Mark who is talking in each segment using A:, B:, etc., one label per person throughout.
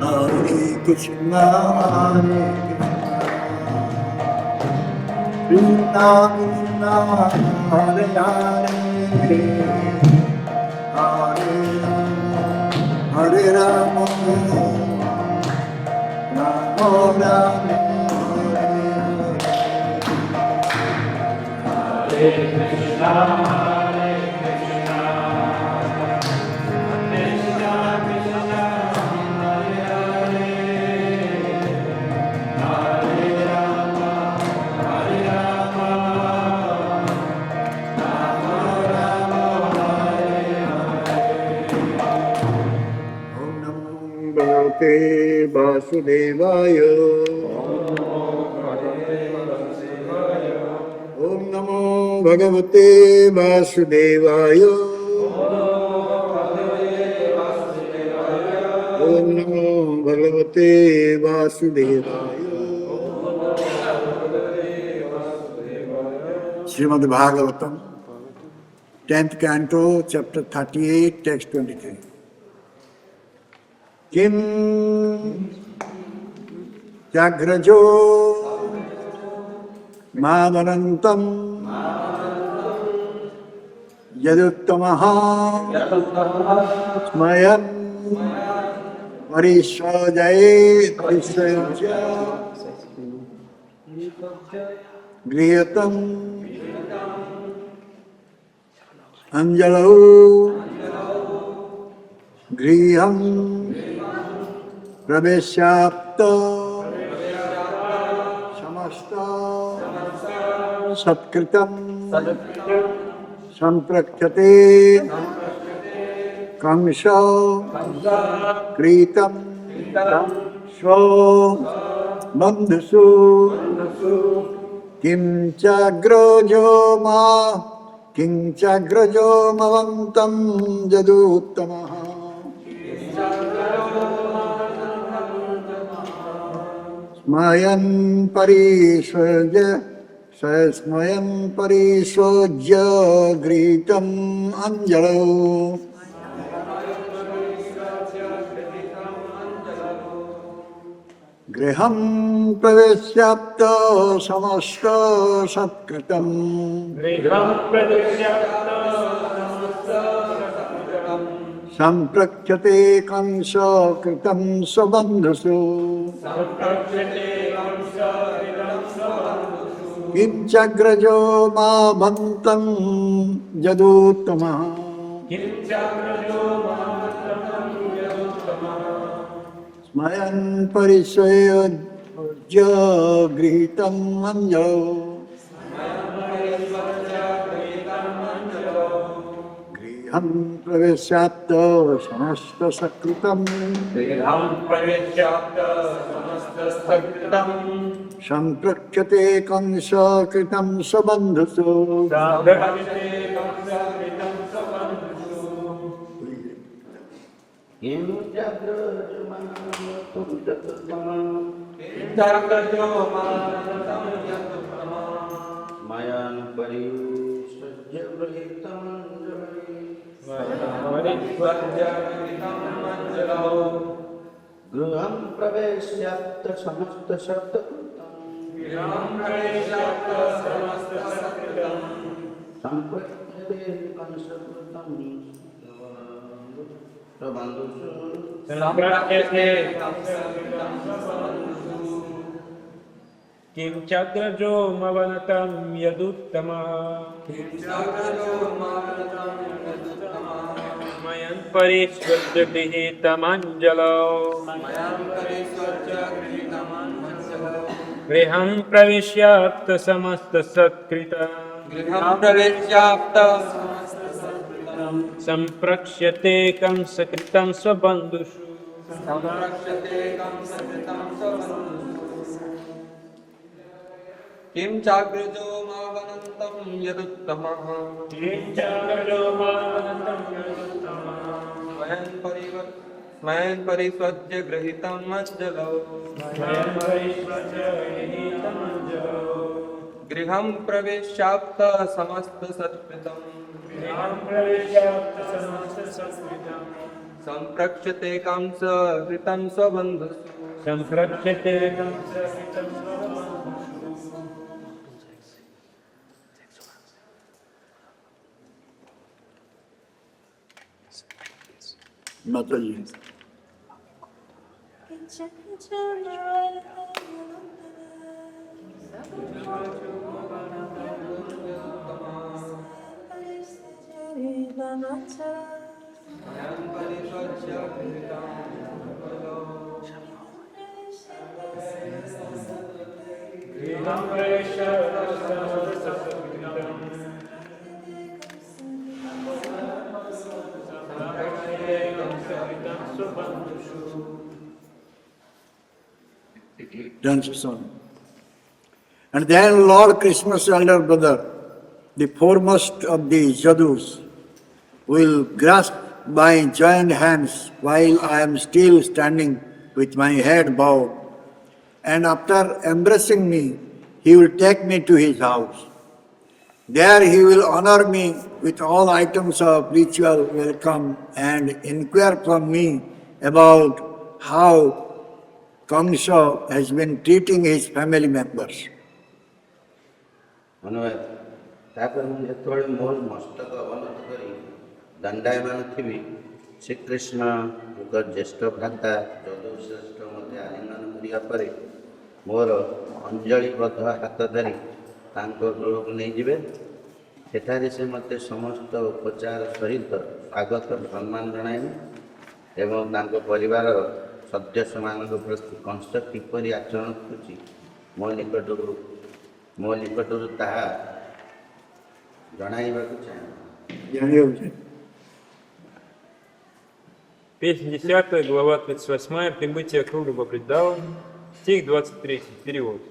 A: Hare Krishna, Hare Krishna, Krishna, Hare Hare, Hare Rama, Hare Rama, Rama Rama, Hare Krishna, Hare Krishna, Krishna Krishna, Hare Hare, Hare Rama, Hare Rama, Rama Rama, Hare Hare. Om Namo Bhagavate Vasudevaya. Om Namo Bhagavate Vasudevaya. Om Namo Bhagavate Vasudevaya. Srimad Bhagavatam, 10th canto, chapter 38, text 23. Kim Jagrajo Madanantam Yaduttamaha Smayam Varishvajaye Varishvaja Griyatam Anjalau Griham Praveshyapta Samasta Satkritam Samprakhyate Kamsha Kritam Sva Bandhusu Kim Chagrajo Mavantam Jaduttamaha Smayan Pariswajya Gritam Anjalo Griham Pravesyapta Samasta Satkritam Samprakhyate Kamsa Kritam Sabandhasu Kim Chagrajo Mavantam Jaduttamaha Smayan Pariswajya Gritam Anjalo Griham Pravesyapta Samasta Sakritam Samprakhyate Kamsa Kritam Sabandhusu
B: Mayan Pariswajya Gritam Griham Pravesyapta Samasta Satkritam Samprakhyate Kamsa Kritam Sabandhusu
C: Kim Chagrajo Mavanatam Yaduttama Mayan Pariswajya Grihitam Griham Pravishyapta Samasta Satkritam Samprakhyate Kamsa Kritam Svabandhushu
D: Kim Chagrajo Mavanantam Yaduttamaha Mayan Pariswajya Grahitam Anjalo Griham Pravesyapta Samasta Satkritam संप्रक्षते Kans कृतं स्वबन्धुषु
C: सम्प्रक्षते कंसकृतं स्वबन्धुषु।
A: Mataji. Dance song. And then Lord Krishna's elder brother, the foremost of the Jadus, will grasp my joined hands while I am still standing with my head bowed. And after embracing me, he will take me to his house. There he will honor me with all items of ritual welcome and inquire from me about how Kamsa has been treating his family members.
B: ଅନୁବାଦ ତାପରେ ମୁଁ ଯେତେବେଳେ ମୋର ମସ୍ତକ ଅବନତ କରି ଦଣ୍ଡାୟମାନ ଥିବି ଶ୍ରୀକୃଷ୍ଣଙ୍କ ଜ୍ୟେଷ୍ଠ ଭ୍ରାତା ଯଦୁଶ୍ରେଷ୍ଠ ମୋତେ ଆଲିଙ୍ଗନ କରିବା ପରେ ମୋର ଅଞ୍ଜଳିବଦ୍ଧ ହାତ ଧରି ତାଙ୍କ ଗୃହକୁ ନେଇଯିବେ। ସେଠାରେ ସେ ମୋତେ ସମସ୍ତ ଉପଚାର ସହିତ ସ୍ୱାଗତ ସମ୍ମାନ ଜଣାଇବେ ଏବଂ ତାଙ୍କ ପରିବାରର ସଦସ୍ୟମାନଙ୍କ ପ୍ରତି କଂସ କିପରି ଆଚରଣ କରୁଛି ମୋ ନିକଟରୁ ତାହା ଜଣାଇବାକୁ ଚାହେଁ।
C: Песня 10, глава 38, прибытие круга во Вриндаван, стих 23, перевод.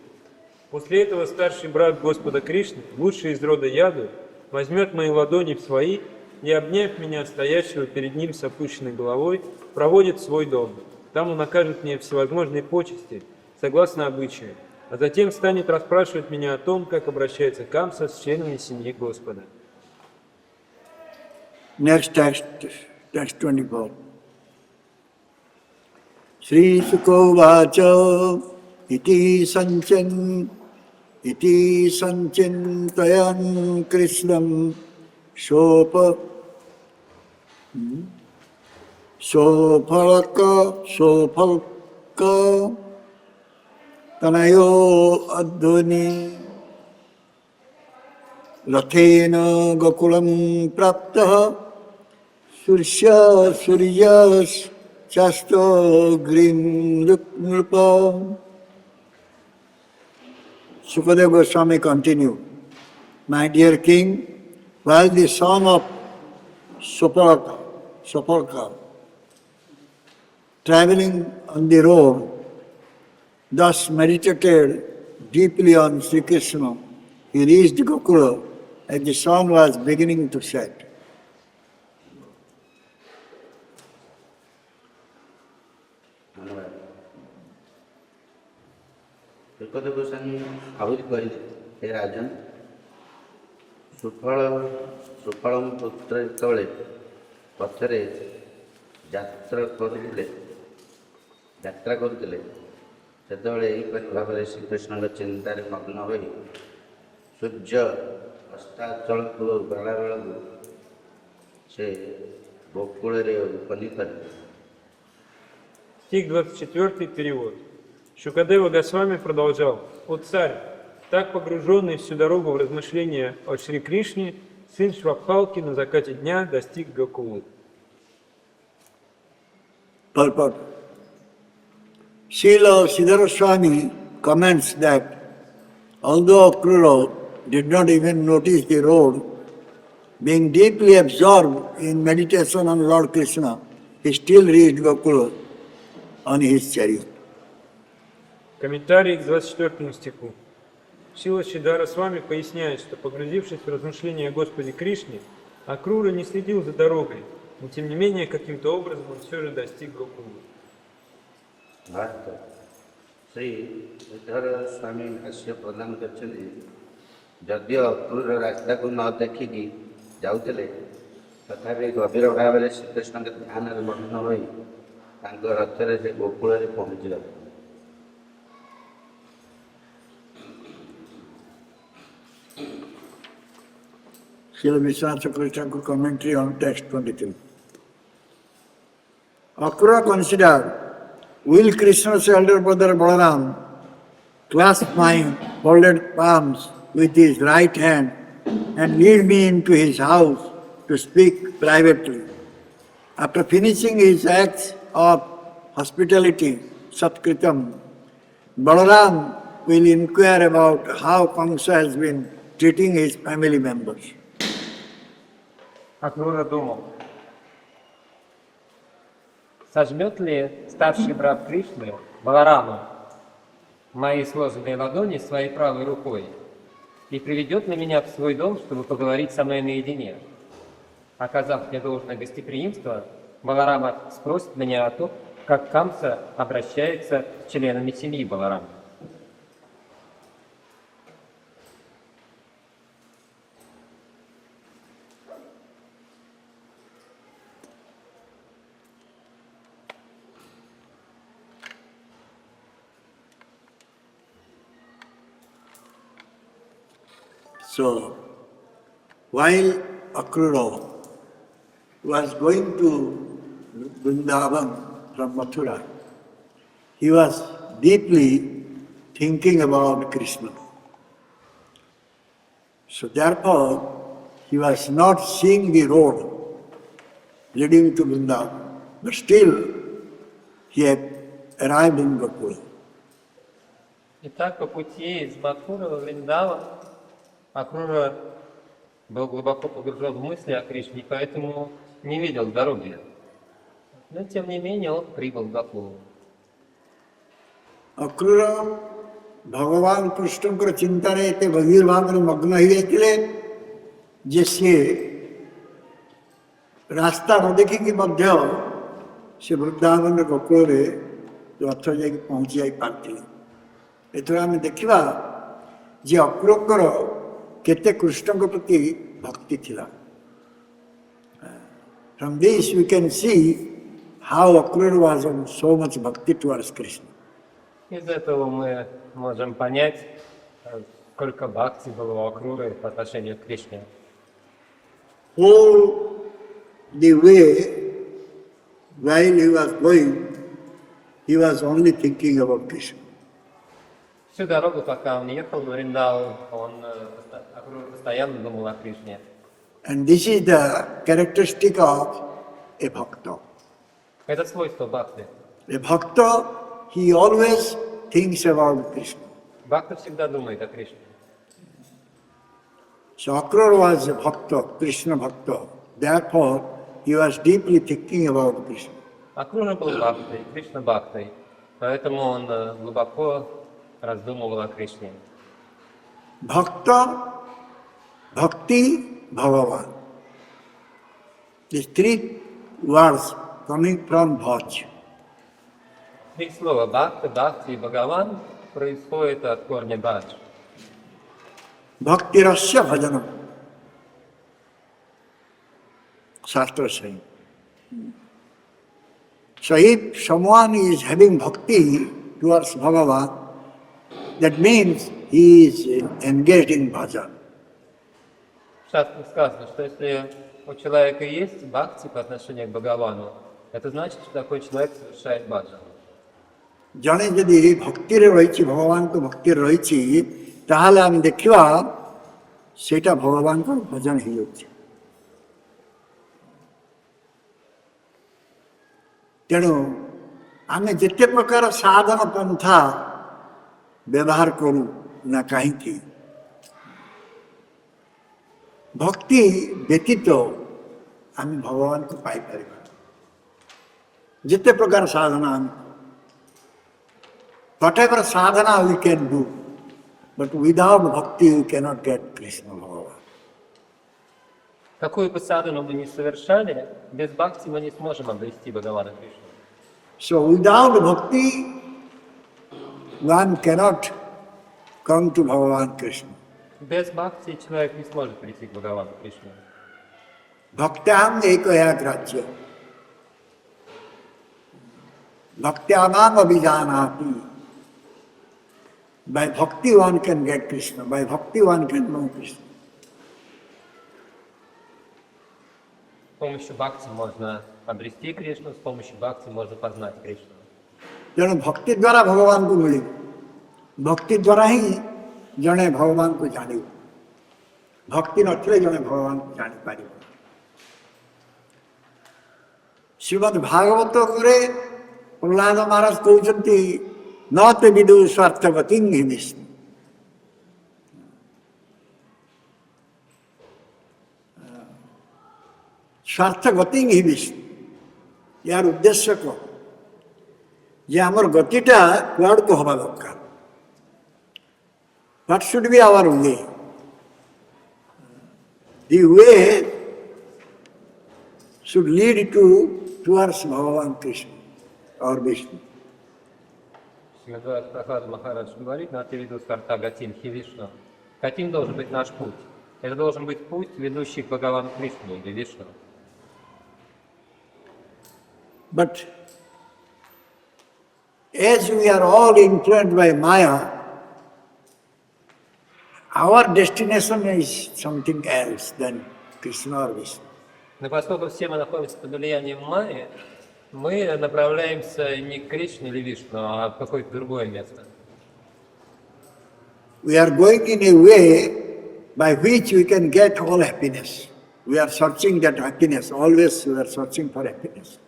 C: После этого старший брат Господа Кришны, лучший из рода Яду, возьмет мои ладони в свои и, обняв меня, стоящего перед ним с опущенной головой, проводит в свой дом. Там он окажет мне всевозможные почести, согласно обычаю, а затем станет расспрашивать меня о том, как обращается Камса с членами семьи Господа.
A: Next text 24. Sri Sukovacha iti sanchintayan Krishnam sophalka tanayo adhuni rathena gakulam praptaha suryas chasto green nrupa. Sukadeva Goswami continued, my dear king, while the son of Sophalka, traveling on the road, thus meditated deeply on Sri Krishna, he reached Gokula as the sun was beginning to set.
B: Sripad Goswami ଆହୁରି କହିଲେ, ହେ ରାଜନ, ସୁଫଳମ ପୁତ୍ର ଯେତେବେଳେ ପଥରେ ଯାତ୍ରା କରୁଥିଲେ ସେତେବେଳେ ଏହିପରି ଭାବରେ ଶ୍ରୀକୃଷ୍ଣଙ୍କ ଚିନ୍ତାରେ ମଗ୍ନ ହୋଇ ସୂର୍ଯ୍ୟ ଅସ୍ତାଚଳକୁ ଗଲାବେଳକୁ ସେ ଗୋକୁଳରେ ଉପନୀତ ହେଲେ।
C: Стих 24, перевод. Шукадева Госвами продолжал: «О царь, так погруженный всю дорогу в размышления о Шри Кришне, сын Швабхалки на закате дня достиг Гокулы».
A: Purport. Srila Sridhara Swami comments that although Krura did not even notice the road, being deeply absorbed in meditation on Lord Krishna, he still reached Gokula on his chariot.
C: Комментарий к 24 стиху. Шрила Сридхара Свами поясняет, что, погрузившись в размышления о Господе Кришне, Акрура не следил за дорогой, но тем не менее каким-то образом он все же достиг Гокулы.
B: Shri Sridhar ସ୍ୱାମୀ ଭାଷ୍ୟ ପ୍ରଦାନ କରିଛନ୍ତି, ଯଦିଓ ଅକ୍ରୁର ରାସ୍ତାକୁ ନ ଦେଖିକି ଯାଉଥିଲେ ତଥାପି ଗଭୀର ଭାବରେ ଶ୍ରୀକୃଷ୍ଣଙ୍କ ଧ୍ୟାନରେ ମଗ୍ନ ହୋଇ ତାଙ୍କ ରଥରେ ସେ ଗୋକୁଳରେ ପହଞ୍ଚିଗଲେ।
A: Srila Vishwanath Chakravarti commentary on text 23. Akrura considered, will Krishna's elder brother Balaram clasp my folded palms with his right hand and lead me into his house to speak privately? After finishing his acts of hospitality, Satkritam, Balaram will inquire about how Kamsa has been treating his family members.
C: Акрура думал, сожмет ли старший брат Кришны, Баларама, мои сложенные ладони своей правой рукой и приведет ли меня в свой дом, чтобы поговорить со мной наедине. Оказав мне должное гостеприимство, Баларама спросит меня о том, как Камса обращается с членами семьи Баларама.
A: So, while Akrura was going to Vrindavan from Mathura, he was deeply thinking about Krishna. So therefore, he was not seeing the road leading to Vrindavan, but still he had arrived in Gokula.
C: Итак, по пути из Матхуры во Вриндаван Акрура был глубоко погружен в мысли о Кришне, поэтому не видел дороги. Но, тем не менее, он прибыл в Гокулу.
A: Akrura ଭଗବାନ କୃଷ୍ଣଙ୍କର ଚିନ୍ତାରେ ଏତେ ଗଭୀର ଭାବରେ ମଗ୍ନ ହୋଇଯାଇଥିଲେ ଯେ ସିଏ ରାସ୍ତା ନ ଦେଖିକି ମଧ୍ୟ ସେ ବୃନ୍ଦାବନ ଗୋକୁଳରେ ରଥ ଯାଇକି ପହଞ୍ଚି ଯାଇପାରିଥିଲେ। ଏଥିରେ ଆମେ ଦେଖିବା ଯେ ଅକ୍ରୁରଙ୍କର କେତେ କୃଷ୍ଣଙ୍କ ପ୍ରତି ଭକ୍ତି ଥିଲା। From this we can see how Akrura was on so much bhakti towards Krishna.
C: Из этого мы можем понять, сколько бхакти было у Акруры по отношению к Кришне.
A: All the way while he was going, he was only thinking about Krishna.
C: Всю дорогу, пока он ехал в Вриндаван, Акрура постоянно думал о Кришне.
A: And this is the characteristic of a bhakta.
C: Это свойство бхакти.
A: A bhakta, he always thinks about Krishna.
C: Бхакта всегда думает о Кришне.
A: So Akrura was a bhakta, Krishna bhakta. Therefore, he was deeply thinking about Krishna.
C: Акрура был бхактой, Кришна бхактой, поэтому он глубоко раздумывал о Кришне.
A: Bhakta, bhakti, Bhagavan. These three words coming from Bhaj.
C: Три слова бхакта, бхакти и Бхагаван происходит от корня бхадж.
A: Bhakti rasya bhajanam. Shastra saying. So if someone is having bhakti towards Bhagavan, that means he is engaged in bhajan.
C: В шастре сказано, что если у человека есть бхакти по отношению к Бхагавану, это значит, что такой человек совершает баджан.
A: ଜଣେ ଯଦି ଭକ୍ତିରେ ରହିଛି ଭଗବାନଙ୍କ ଭକ୍ତିରେ ରହିଛି ତାହେଲେ ଆମେ ଦେଖିବା ସେଇଟା ଭଗବାନଙ୍କର ଭଜନ ହେଇଯାଉଛି। ତେଣୁ ଆମେ ଯେତେ ପ୍ରକାର ସାଧନ ପନ୍ଥା ବ୍ୟବହାର କରୁ ନା କାହିଁକି ଭକ୍ତି ବ୍ୟତୀତ ଆମେ ଭଗବାନଙ୍କୁ ପାଇପାରିବା। ଯେତେ ପ୍ରକାର ସାଧନା ଆମେ whatever sadhana we can do, but without bhakti we cannot get Krishna Bhagavan.
C: Какую бы садхану мы ни совершали, без бхакти мы не сможем обрести Бхагавана Кришну.
A: So without bhakti, one cannot come to Bhagavan Krishna.
C: Без бхакти человек не сможет прийти к Бхагавану Кришне.
A: Bhaktyam ekaya grajya. Bhaktyamam abhijanati. By bhakti one can get Krishna. By bhakti one can know Krishna.
E: С помощью бхакти можно обрести Кришну, с помощью бхакти можно познать Кришну.
A: ତେଣୁ ଭକ୍ତି ଦ୍ୱାରା ଭଗବାନଙ୍କୁ ମିଳିବ। ଭକ୍ତି ଦ୍ୱାରା ହିଁ ଜଣେ ଭଗବାନଙ୍କୁ ଜାଣିବ। ଭକ୍ତି ନଥିଲେ ଜଣେ ଭଗବାନଙ୍କୁ ଜାଣିପାରିବ। ଶ୍ରୀମଦ୍ ଭାଗବତରେ ପ୍ରହ୍ଲାଦ ମହାରାଜ କହୁଛନ୍ତି ନ ତେ ବିଦୁ ସ୍ୱାର୍ଥଗତି ହିଁ ବିଷ୍ଣୁ। ସ୍ୱାର୍ଥଗତି ହିଁ ବିଷ୍ଣୁ। ଏହାର ଉଦ୍ଦେଶ୍ୟ କ'ଣ? ଯେ ଆମର ଗତିଟା କୁଆଡ଼କୁ ହେବା ଦରକାର। What should be our way? The way should lead towards Bhagavan Krishna or Vishnu.
E: Прохлад Махарадж говорит, на виду старта Гатим Хи-Вишну. Каким должен быть наш путь? Это должен быть путь, ведущий к Бхагавану Кришне или Вишну.
A: But as we are all influenced by Maya, our destination is something else than Krishna or Vishnu.
E: Но поскольку все мы находимся под влиянием Майи, мы направляемся не к Кришне или Вишну, а в какое-то другое место.
A: We are going in a way by which we can get all happiness. We are searching that happiness. Always we are searching for happiness.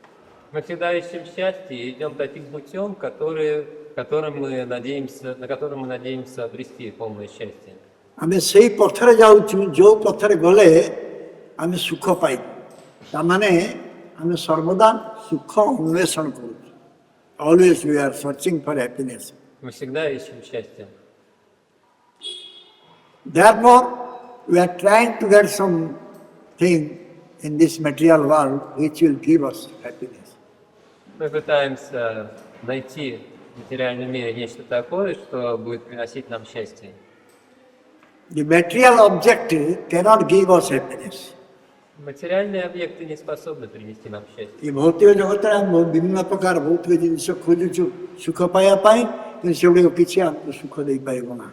E: Мы всегда ищем счастье и идем таким путем, на котором мы надеемся обрести полное счастье.
A: ଆମେ ସେଇ ପଥରେ ଯାଉଛୁ ଯେଉଁ ପଥରେ ଗଲେ ଆମେ ସୁଖ ପାଇବୁ। ତାମାନେ ଆମେ ସର୍ବଦା ସୁଖ ଅନ୍ୱେଷଣ କରୁଛୁ। Always we are searching for happiness.
E: Мы всегда ищем счастье.
A: Therefore, we are trying to get something in this material world which will give us happiness.
E: Мы пытаемся найти в материальном мире нечто такое, что будет приносить нам счастье.
A: The material object cannot give us happiness.
E: Материальные объекты не способны принести нам счастье.
A: ଏ ଭୌତିକ ଜଗତରେ ଆମେ ବିଭିନ୍ନ ପ୍ରକାର ଭୌତିକ ଜିନିଷ ଖୋଜୁଛୁ ସୁଖ ପାଇବା ପାଇଁ, କିନ୍ତୁ ସେଗୁଡ଼ିକ କିଛି ଆମକୁ ସୁଖ ଦେଇପାରିବ ନା।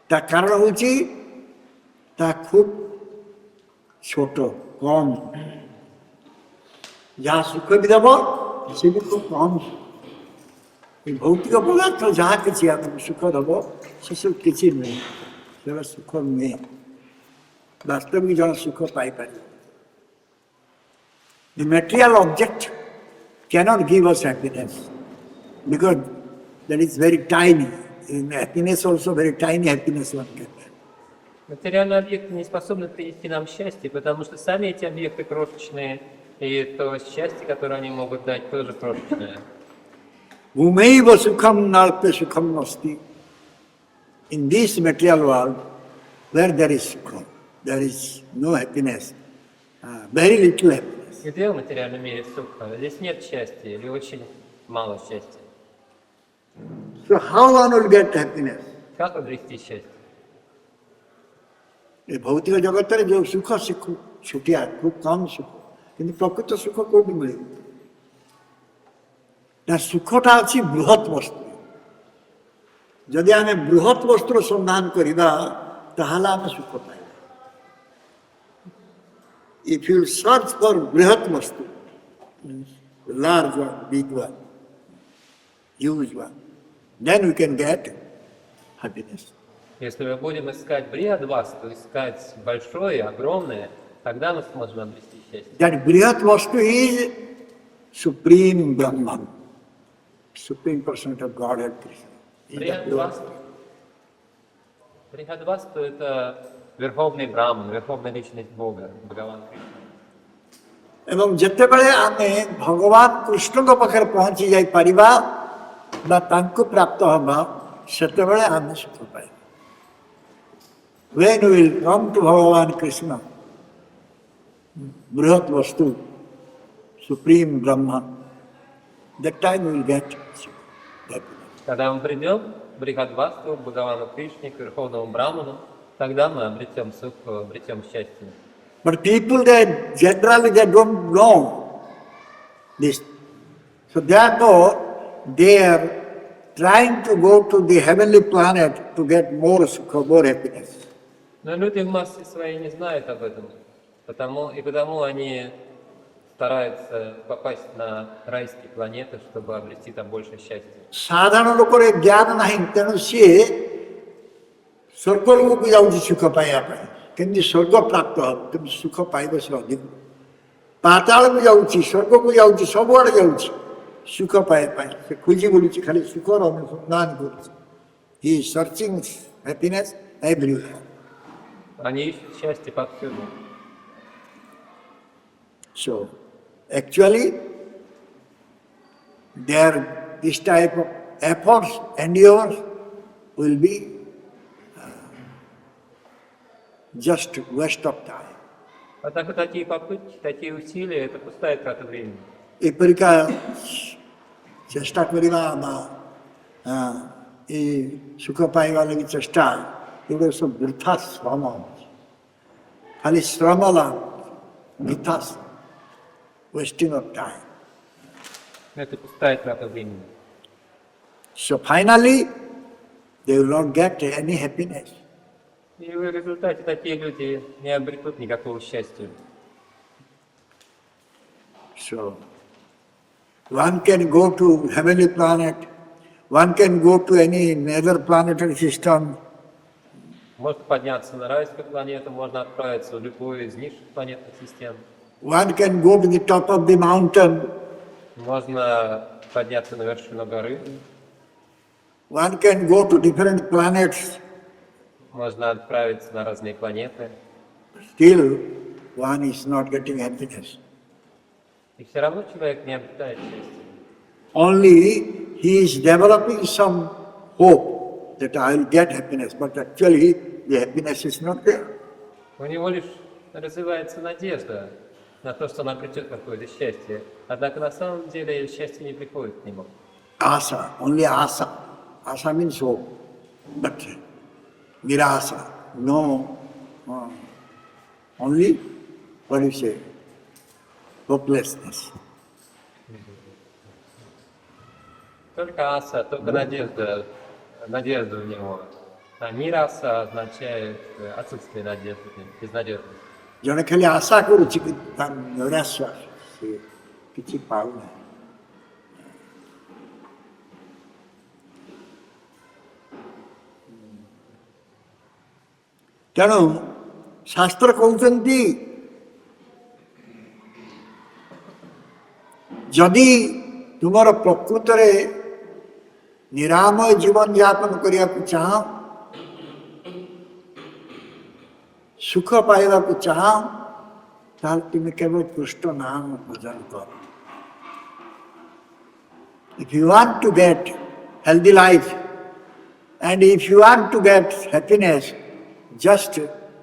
A: ତା କାରଣ ହେଉଛି ତାହା ଖୁବ୍ ଛୋଟ, କମ୍। ଯାହା ସୁଖ ବି ଦେବ ସେ ବି ଖୁବ୍ କମ୍। ଏ ଭୌତିକ ପଦାର୍ଥ ଯାହା କିଛି ଆମକୁ ସୁଖ ଦେବ ସେସବୁ କିଛି ନୁହେଁ, ସେଗୁଡ଼ା ସୁଖ ନୁହେଁ। ବାସ୍ତବିକ ଜଣେ ସୁଖ ପାଇପାରିବ। The material object cannot give us happiness because that is very tiny. In happiness also very tiny happiness one can get.
E: Материальные объекты не способны принести нам счастье, потому что сами эти объекты крошечные, и то счастье, которое они могут дать, тоже крошечное.
A: Bhumaiva sukham nalpe sukham nasti. In this material world, where there is sukha, there is no happiness, very little happiness.
E: Где в материальном мире сукха? Здесь нет счастья или очень мало счастья.
A: So how one will get happiness?
E: Как обрести счастье?
A: ଏ ଭୌତିକ ଜଗତରେ ଯେଉଁ ସୁଖ ସେ ଖୁବ୍ ଛୋଟିଆ, ଖୁବ୍ କମ୍ ସୁଖ, କିନ୍ତୁ ପ୍ରକୃତ ସୁଖ କୋଉଠି ମିଳିବ? ନା ସୁଖଟା ଅଛି ବୃହତ୍ ବସ୍ତୁ। ଯଦି ଆମେ ବୃହତ୍ ବସ୍ତୁର ସନ୍ଧାନ କରିବା ତାହେଲେ ଆମେ ସୁଖ ପାଇବା। If you search for ବୃହତ୍ ବସ୍ତୁ, large one, big one, huge one, then we can get happiness.
E: Если мы будем искать брихадвасту, искать большое, огромное, тогда мы сможем обрести счастье.
A: That Brihat Vastu is Supreme Brahman, Supreme Person of Godhead Krishna.
E: Брихадвасту – это Верховный Браман, Верховная Личность Бога, Бхагаван Кришна.
A: ଏବଂ ଯେତେବେଳେ ଆମେ ଭଗବାନ କୃଷ୍ଣଙ୍କ ପାଖରେ ପହଞ୍ଚି ଯାଇପାରିବା ବା ତାଙ୍କୁ ପ୍ରାପ୍ତ ହେବା ସେତେବେଳେ ଆମେ ସୁଖ ପାଇବା। When we will come to Bhagavan Krishna, Brihat Vastu, Supreme Brahman, that time we will get happiness.
E: Когда мы придем к Брихадвасту, к Бхагавану Кришне, к Верховному Браману, тогда мы обретем сух, обретем счастье.
A: But people that generally they don't know this. So therefore, they are trying to go to the heavenly planet to get more sukha, more happiness.
E: Но люди в массе своей не знают об этом, потому они стараются попасть на райские планеты, чтобы обрести там больше счастья.
A: ସାଧାରଣ ଲୋକର ଏ ଜ୍ଞାନ ନାହିଁ, ତେଣୁ ସିଏ ସ୍ୱର୍ଗଲୋକକୁ ଯାଉଛି ସୁଖ ପାଇବା ପାଇଁ। କେମିତି ସ୍ୱର୍ଗ ପ୍ରାପ୍ତ ହେବ, କେମିତି ସୁଖ ପାଇବ ସେ ଅଧିକ। ପାତାଳକୁ ଯାଉଛି, ସ୍ୱର୍ଗକୁ ଯାଉଛି, ସବୁଆଡ଼େ ଯାଉଛି ସୁଖ ପାଇବା ପାଇଁ। ସେ ଖୋଜି ବୁଲୁଛି, ଖାଲି ସୁଖର ଅନୁସନ୍ଧାନ କରୁଛି। He is searching happiness everywhere.
E: Они ищут счастье повсюду.
A: So, actually, this type of efforts, endeavors will be just waste of time.
E: Однако такие попытки, такие усилия – это пустая трата времени.
A: ଏପରିକା ଚେଷ୍ଟା କରିବା ବା ଏ ସୁଖ ପାଇବା ଲାଗି ଚେଷ୍ଟା ଏଗୁଡ଼ା ସବୁ ବୃଥା ଶ୍ରମ ଅଛି। ଖାଲି ଶ୍ରମ ଲାଭ, ବୃଥା wasting of time.
E: Это пустая трата времени.
A: So finally, they will not get any happiness.
E: И в результате такие люди не обретут никакого счастья.
A: So, one can go to heavenly planet, one can go to any other planetary system,
E: Можно подняться на райскую планету, можно отправиться в любую из низших планетных систем.
A: one can go to the top of the mountain,
E: Можно подняться на вершину горы,
A: one can go to different planets,
E: можно отправиться на разные планеты.
A: still one is not getting happiness.
E: И все равно человек не обретает счастья.
A: Only he is developing some hope that I will get happiness, but actually the happiness is not there.
E: У него лишь развивается надежда на то, что он обретет какое-то счастье. Однако на самом деле счастье не приходит к нему.
A: Asa, only asa. Asa means hope, but nirasa, no, only, what do you say, hopelessness.
E: Только аса, только надежда у него. А нираса означает отсутствие надежды, безнадежность.
A: ଜଣେ ଖାଲି ଆଶା କରୁଛି କି ତାର ନୈରାଶ୍ୟ ସେ କିଛି ପାଉନାହିଁ। ତେଣୁ ଶାସ୍ତ୍ର କହୁଛନ୍ତି ଯଦି ତୁମର ପ୍ରକୃତରେ ନିରାମୟ ଜୀବନ ଯାପନ କରିବାକୁ ଚାହଁ, ସୁଖ ପାଇବାକୁ ଚାହଁ, ତାହେଲେ ତୁମେ କେବଳ କୃଷ୍ଣ ନାମ ଭଜନ କର। If you want to get healthy life and if you want to get happiness, just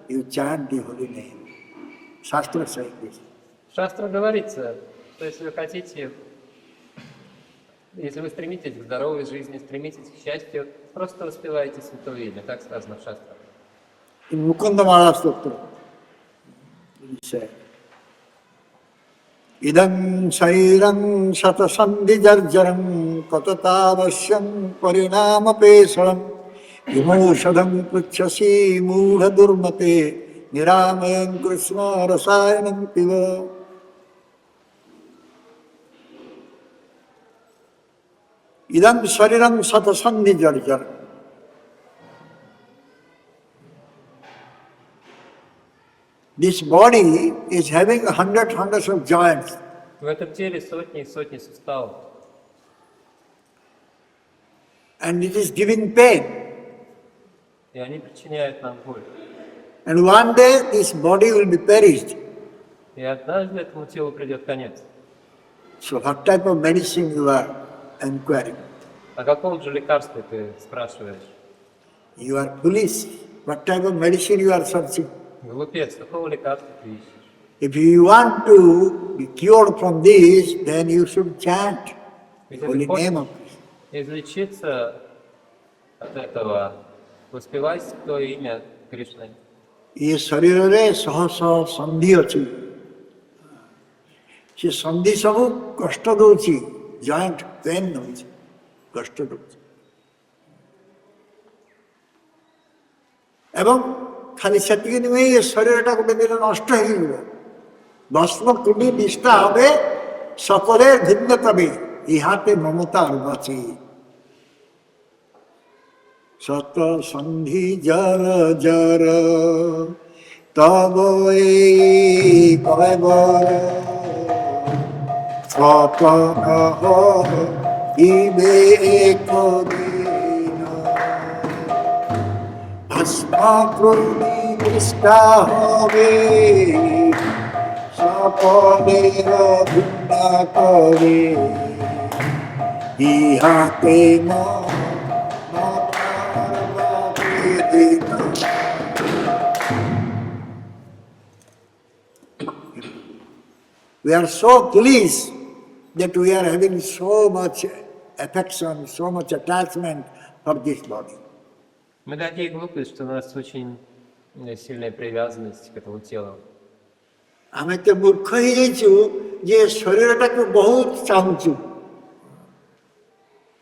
A: you chant the holy name. Shastra says this.
E: Шастра говорится, что если вы стремитесь к здоровой жизни, стремитесь к счастью, просто воспевайте Святое Имя, так сказано в Шастрах.
A: In Mukundamala Sutra, he said, Idam Sairam Satasandhi Jarjaram Patatavasyam Parinama Pesaram Vimoshadam Puchasi Mudha Durmate Niramayam Krishna Rasayanam Piva. Idam Sariram Satasandhi Jarjaram. This body is having hundreds of joints.
E: В этом теле сотни и сотни суставов.
A: And it is giving pain.
E: И они причиняют нам боль.
A: And one day this body will be perished.
E: И однажды этому телу придет конец.
A: So what type of medicine you are inquiring?
E: О каком же лекарстве ты спрашиваешь?
A: You are foolish. What type of medicine you are searching?
E: Глупец, какого лекарства ты ищешь?
A: If you want to be cured from this, then you should chant the
E: Ведь
A: holy
E: если
A: name of
E: хочешь
A: Krishna.
E: излечиться от этого, воспевай Святое Имя Кришны.
A: ये शरीर शह शह संधि अच्छी से संधि सब कष्ट दौची जॉइंट पेन दौची कष्ट दौची एवं खाली सेतिक नुहे ये शरीरटा गोटे दिन नष्ट हो भस्म कुटी निष्ठा हे सकले भिन्न तबे इहाते ममता बाची सत संधि जर जर तब कबर स्वतन विवेक दीन भस्म कुटी निष्ठा हवे सकलेर भिन्न तबे इहाते We are so pleased that we are having so much affection, so much attachment for this body.
E: Мы такие глупые, что у нас очень сильная привязанность к этому телу.
A: ଆମେ ତ ମୂର୍ଖ ହେଇଯାଇଛୁ ଯେ ଶରୀରଟାକୁ ବହୁତ ଚାହୁଁଛୁ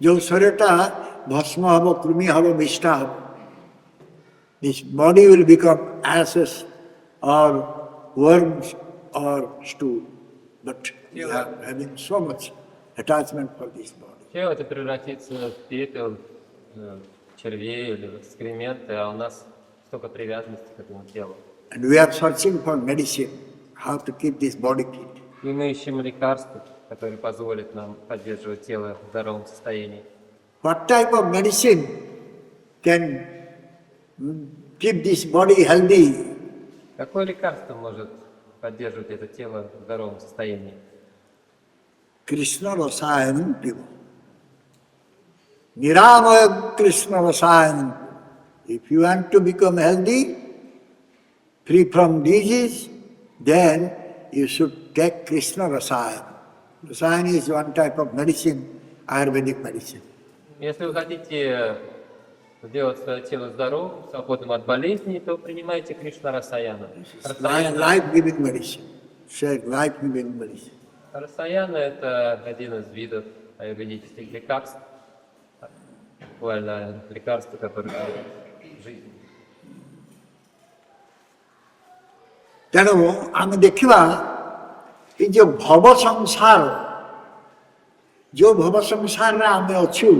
A: ଯେଉଁ ଶରୀରଟା ଭସ୍ମ ହେବ କୃମି ହେବ ବିଷ୍ଠା ହେବ this body will become ashes or worms or stew but we are having so much attachment for this body.
E: Тело это превратится в пепел, червей или в экскременты, а у нас столько привязанности к этому телу.
A: And we are searching for medicine, how to keep this body fit.
E: И мы ищем лекарства, которые позволят нам поддерживать тело в здоровом состоянии.
A: What type of medicine can keep this body healthy?
E: Какое лекарство может поддерживать это тело в здоровом состоянии?
A: Krishna Rasayanam Piva. Niramaya Krishna Rasayanam. If you want to become healthy, free from disease, then you should take Krishna Rasayan. Rasayan is one type of medicine, Ayurvedic medicine.
E: Если вы хотите сделать свое тело здоровым, свободным от болезней, то принимайте Кришна Расаяна.
A: Life-giving medicine. Say life-giving medicine.
E: Расаяна – это один из видов аюрведических лекарств. Буквально лекарство, которое дает жизнь.
A: ତେଣୁ ଆମେ ଦେଖିବା ଏ ଯେଉଁ ଭବ ସଂସାର ଯେଉଁ ଭବ ସଂସାରରେ ଆମେ ଅଛୁ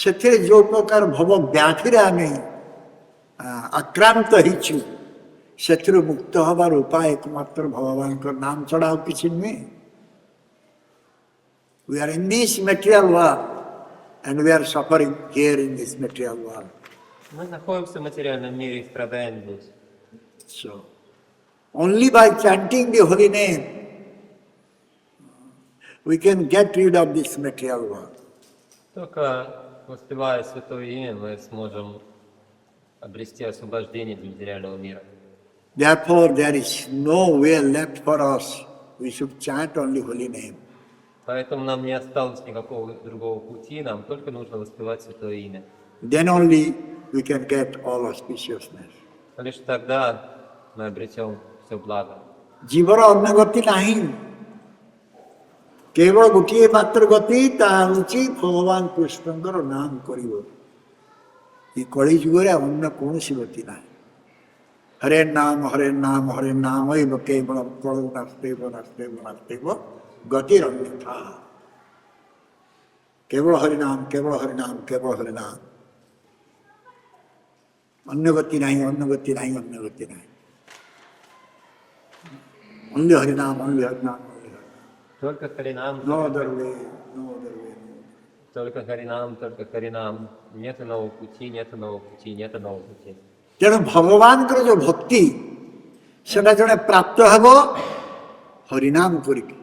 A: ସେଥିରେ ଯେଉଁ ପ୍ରକାର ଭବ ବ୍ୟାଧିରେ ଆମେ ଆକ୍ରାନ୍ତ ହେଇଛୁ ସେଥିରୁ ମୁକ୍ତ ହେବାର ଉପାୟ ଏକମାତ୍ର ଭଗବାନଙ୍କ ନାମ ଛଡ଼ା ଆଉ କିଛି ନୁହେଁ. We are in this material world and we are suffering here in this material world.
E: Мы находимся в материальном мире и страдаем здесь.
A: So, only by chanting the holy name we can get rid of this material world.
E: Только воспевая Святое Имя, мы сможем обрести освобождение от материального мира.
A: Therefore, there is no way left for us. We should chant only holy name.
E: Поэтому нам не осталось никакого другого пути, нам только нужно воспевать Святое Имя.
A: Then only we can get all auspiciousness.
E: Лишь тогда мы обретем все благо.
A: ଜୀବର ଅନ୍ୟ ଗତି ନାହିଁ କେବଳ ଗୋଟିଏ ମାତ୍ର ଗତି ତାହା ହେଉଛି ଭଗବାନ କୃଷ୍ଣଙ୍କର ନାମ କରିବ. ଏ କଳି ଯୁଗରେ ଅନ୍ୟ କୌଣସି ଗତି ନାହିଁ. ହରେ ନାମ ଏବ କେବଳ କଳୁ ନାସ୍ତେବ ଗତିର ଅନ୍ୟଥା. କେବଳ ହରିନାମ ଅନ୍ୟ ଗତି ନାହିଁ. Only Harinam.
E: Только Харинам,
A: No other way.
E: только Харинам. Нет иного пути.
A: ତେଣୁ ଭଗବାନଙ୍କର ଯେଉଁ ଭକ୍ତି ସେଟା ଜଣେ ପ୍ରାପ୍ତ ହେବ ହରିନାମ କରିକି.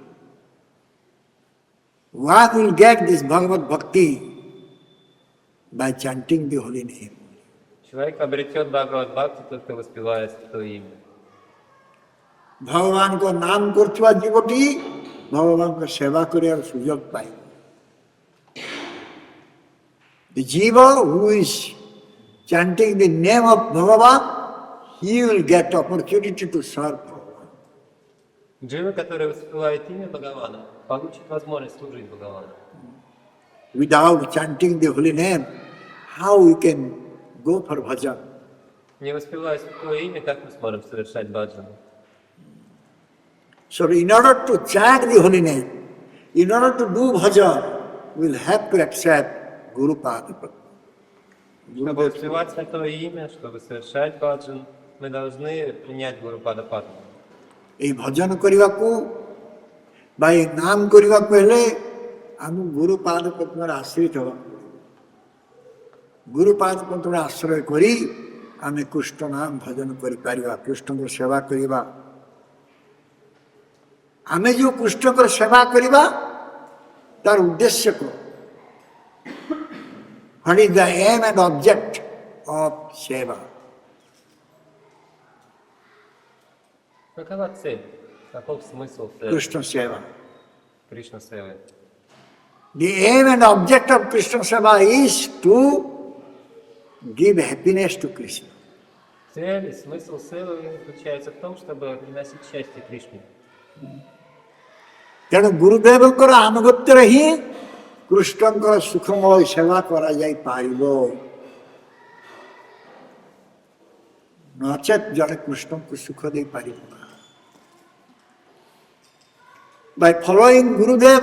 A: One will get this Bhagavad Bhakti by chanting the holy name.
E: Человек обретет Бхагавад Бхакти, только воспевая Святое Имя.
A: ଭଗବାନଙ୍କ ନାମ କରୁଥିବା ଜୀବଟି ଭଗବାନଙ୍କ ସେବା କରିବାର ସୁଯୋଗ ପାଇବ. The jiva who is chanting the name of Bhagavan, he will get opportunity to serve Bhagavan.
E: Джива, который воспевает имя Бхагавана, получит возможность служить Бхагавану.
A: Without chanting the holy name, how we can go for bhajan?
E: Не воспевая святое имя, как мы сможем совершать баджану?
A: So in order to chant the holy name, in order to do bhajan, we'll have to accept Guru Padma.
E: Чтобы воспевать святое имя, чтобы совершать баджан, мы должны принять Гуру Пада Падму.
A: এই ভজন କରିବାକୁ ବା এই ନାମ କରିବାକୁ ହେଲେ ଆମକୁ ଗୁରୁ ପାଦ ପଦ୍ମର ଆଶ୍ରିତ ହେବାକୁ ପଡ଼ିବ। ଗୁରୁ ପାଦ ପଦ୍ମର ଆଶ୍ରୟ କରି ଆମେ କୃଷ୍ଣ ନାମ ଭଜନ କରିପାରିବା, କୃଷ୍ଣଙ୍କର ସେବା କରିବା। ଆମେ ଯେଉଁ କୃଷ୍ଣଙ୍କର ସେବା କରିବା ତାର ଉଦ୍ଦେଶ୍ୟ କ'ଣ? What is the aim and object of seva?
E: Какова цель? Каков смысл
A: Krishna seva.
E: Кришна Севы?
A: The aim and object of Krishna seva is to give happiness to Krishna.
E: Цель и смысл Севы заключается в том, чтобы приносить счастье Кришне.
A: ତେଣୁ ଗୁରୁଦେବଙ୍କର ଆନୁଗତ୍ୟରେ ହିଁ କୃଷ୍ଣଙ୍କର ସୁଖମୟ ସେବା କରାଯାଇପାରିବ। ନଚେତ୍ ଜଣେ କୃଷ୍ଣଙ୍କୁ ସୁଖ ଦେଇପାରିବ ନା। By following Gurudev,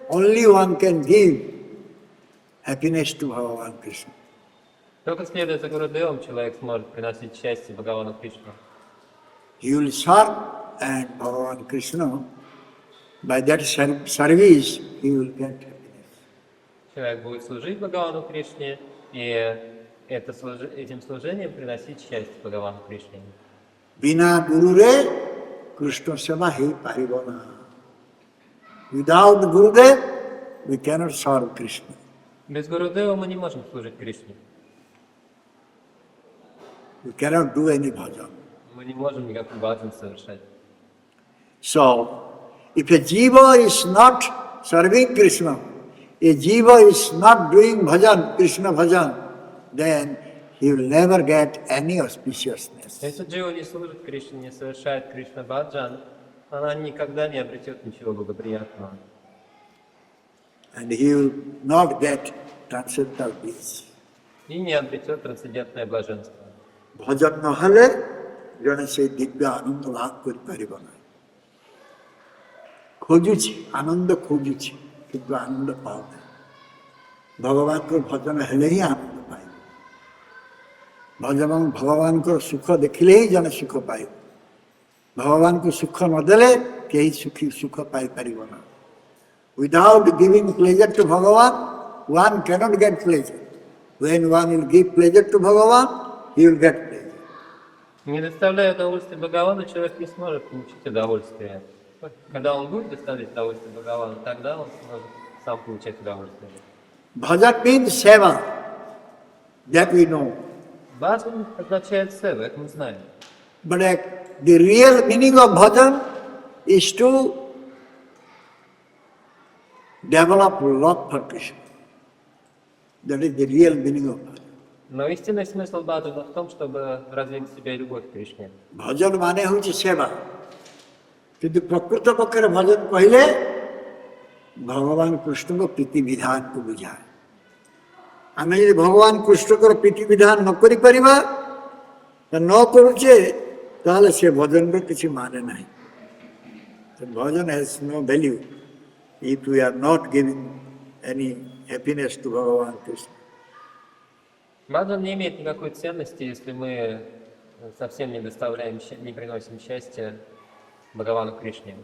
A: only one can give happiness to Bhagavan Krishna.
E: Только следуя за Гурудевом, человек сможет приносить счастье Бхагавану Кришну.
A: He will serve and Bhagavan Krishna, by that service, he will get happiness.
E: Человек будет служить Бхагавану Кришне, и этим служением приносить счастье Бхагавану Кришне.
A: Bina Gurure, Krishna Seva he paribona. Without Gurudev, we cannot serve Krishna.
E: Без Гурудева мы не можем служить Кришне.
A: We cannot do any bhajan.
E: Мы не можем никакой баджан совершать.
A: So, if a jiva is not serving Krishna, a jiva is not doing bhajan, Krishna bhajan, then he will never get any auspiciousness.
E: Если джива не служит Кришне, не совершает Кришна баджан, она никогда не обретет ничего благоприятного.
A: And he will not get transcendental bliss.
E: И не обретет трансцендентное блаженство.
A: Bhajan nahale, jane se divya ananda labh koriପାରିବ ନାହିଁ। ଖୋଜୁଛି ଆନନ୍ଦ ଖୋଜୁଛି କିନ୍ତୁ ଆନନ୍ଦ ପାଉନି। ଭଗବାନଙ୍କର ଭଜନ ହେଲେ ହିଁ ଆନନ୍ଦ ପାଇବ। ଭଗବାନଙ୍କର ସୁଖ ଦେଖିଲେ ହିଁ ଜଣେ ସୁଖ ପାଇବ। ଭଗବାନଙ୍କୁ ସୁଖ ନଦେଲେ କେହି ସୁଖ ପାଇପାରିବ ନା। Without giving pleasure to Bhagavan, one cannot get pleasure. When one will give pleasure to Bhagavan, he will get pleasure.
E: Не доставляя удовольствия Бхагавану, человек не сможет получить удовольствие. Когда он будет доставлять удовольствие Бхагавану, тогда он сможет сам получать удовольствие.
A: Bhajan means seva, that we know.
E: Баджан означает сева, это мы знаем.
A: But the real meaning of bhajan is to develop love for Krishna. That is the real meaning of bhajan.
E: Но истинный смысл баджана в том, чтобы развить в себе любовь к Кришне.
A: Bhajan mane hochi seva. କିନ୍ତୁ ପ୍ରକୃତ ପକ୍ଷରେ ଭଜନ କହିଲେ ଭଗବାନ କୃଷ୍ଣଙ୍କ ପ୍ରୀତି ବିଧାନକୁ ବୁଝାଏ। ଆମେ ଯଦି ଭଗବାନ କୃଷ୍ଣଙ୍କର ପ୍ରୀତି ବିଧାନ ନ କରିପାରିବା, ନ କରୁଛେ, ତାହେଲେ ସେ ଭଜନର କିଛି ମାନେ ନାହିଁ। ଭଜନ has no value if we are not giving any happiness to Bhagavan Krishna.
E: Баджан не имеет никакой ценности, если мы совсем не приносим счастья Бхагавану Кришне.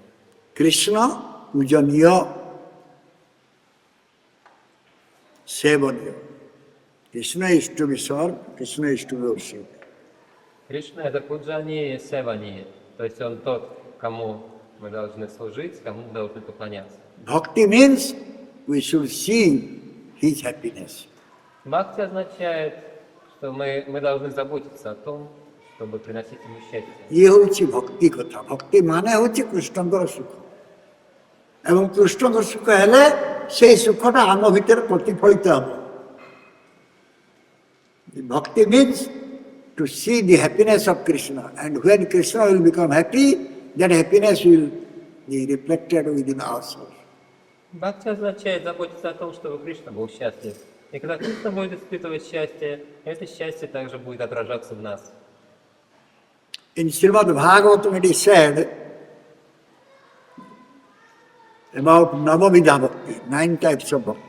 A: Krishna pujaniya sevaniya. Krishna is to be served, Krishna is to be worshipped.
E: Кришна — это пуджани и севани, то есть он тот, кому мы должны служить, кому мы должны поклоняться.
A: Bhakti means we should see his happiness.
E: Бхакти означает, что мы должны заботиться о том, чтобы приносить ему счастье.
A: ଇଏ ହେଉଛି ଭକ୍ତି କଥା। ଭକ୍ତି ମାନେ ହେଉଛି କୃଷ୍ଣଙ୍କର ସୁଖ। ଏବଂ କୃଷ୍ଣଙ୍କର ସୁଖ ହେଲେ ସେଇ ସୁଖଟା ଆମ ଭିତରେ ପ୍ରତିଫଳିତ ହେବ। ଭକ୍ତି means to see the happiness of Krishna. And when Krishna will become happy, that happiness will be reflected within ourselves.
E: Бхакти означает заботиться о том, чтобы Кришна был счастлив. И когда Кришна будет испытывать счастье, это счастье также будет отражаться в нас.
A: In Srimad Bhagavatam it is said about Navavidha Bhakti, 9 types of bhakti.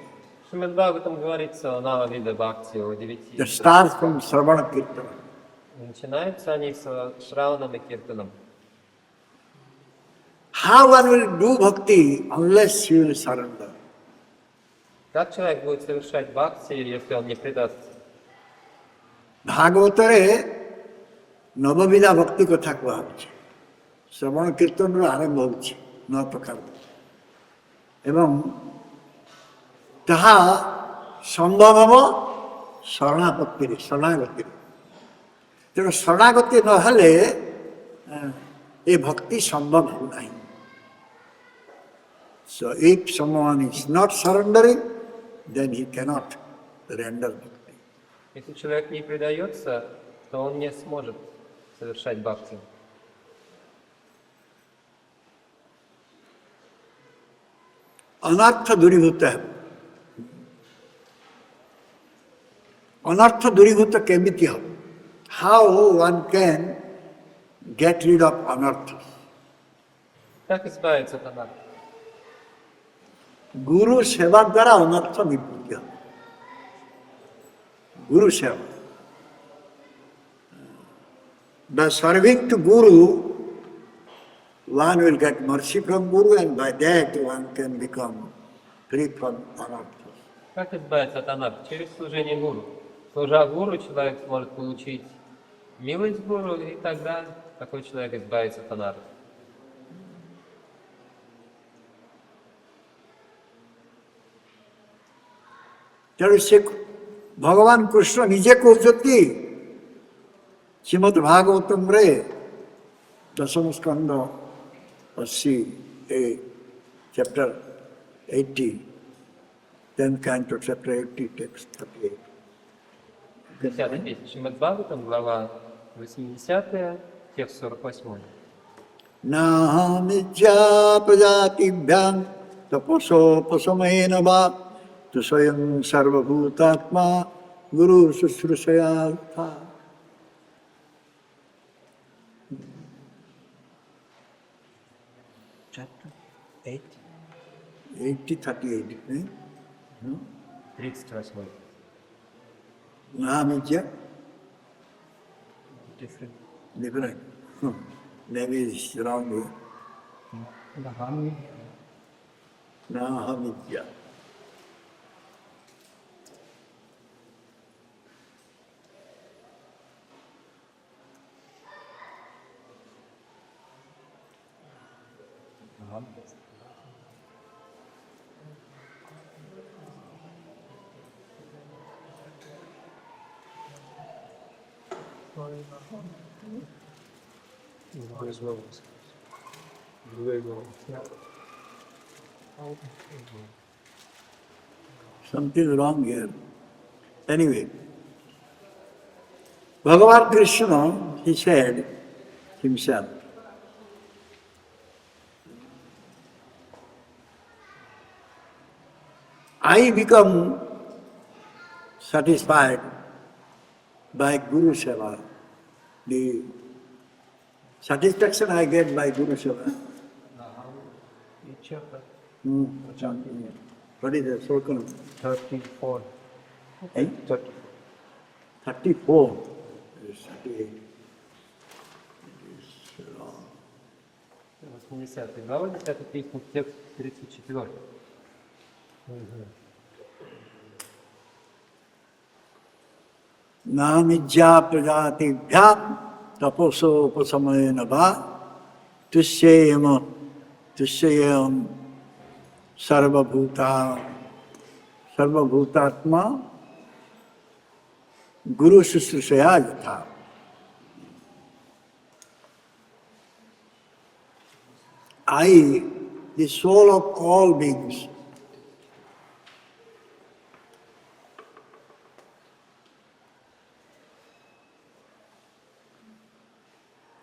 E: В Шримад Бхагаватам говорится о нава вида бхакти, о 9.
A: That starts from Sravana Kirtana.
E: Начинаются они с Шраваном и Киртаном.
A: How one will do bhakti unless he will surrender?
E: Как человек будет совершать бхакти, если он не предастся?
A: ଭାଗବତରେ ନବବିଧା ଭକ୍ତି କଥା କୁହାହେଉଛି। ଶ୍ରବଣ କୀର୍ତ୍ତନରୁ ଆରମ୍ଭ ହେଉଛି 9 ପ୍ରକାର ଏବଂ ତାହା ସମ୍ଭବ ହେବ ଶରଣାଗତିରେ। ତେଣୁ ଶରଣାଗତି ନହେଲେ ଏ ଭକ୍ତି ସମ୍ଭବ ହେଉନାହିଁ। So if someone is not surrendering, then he cannot render bhakti.
E: Если человек не предается, то он не сможет совершать бхакти.
A: ଅନର୍ଥ ଦୂରୀଭୂତ ହେବ। ଅନର୍ଥ ଦୂରୀଭୂତ କେମିତି ହେବ? How one can get rid of anartha?
E: Как избавиться от анархии?
A: ଗୁରୁ ସେବା ଦ୍ୱାରା ଅନର୍ଥ ନିବୃତ୍ତି ହେବ। ଗୁରୁ ସେବା। By serving to Guru, one will get mercy from Guru, and by that one can become free from anartha.
E: Как избавиться от анархии? Через служение гуру. Служа гуру, человек сможет получить милость гуру, и тогда такой человек избавится от анархии.
A: ତେଣୁ ସେ ଭଗବାନ କୃଷ୍ଣ ନିଜେ କହୁଛନ୍ତି ଶ୍ରୀମଦ୍ ଭାଗବତମରେ 10ମ ସ୍କନ୍ଧ 80 chapter 80, 10th canto chapter 80, text 38.
E: 10 песня Шримад Бхагаватам, глава 80, текст 48.
A: Nahamidya prajatibhyam tapasopasamayena va tu swayam sarvabhutatma guru sushrusayartha. Chapter 8? 80, 38, eh? No?
E: 38.
A: Nahamidya?
E: Different.
A: Different. Maybe it's wrong here. Nahamidya. Something wrong here. Anyway, Bhagavan Krishna, he said himself, I become satisfied by Guru Seva. The satisfaction I get by Guru Seva. What is the circle?
E: 34.
A: Eh?
E: 34.
A: 34. It is 38. It is wrong.
E: 80 глава, 10 песня, текст 34.
A: Namidya prajatibhyam taposo pasamayena va tusyayam sarvabhutatma guru sushrusaya yatha. I, the soul of all beings,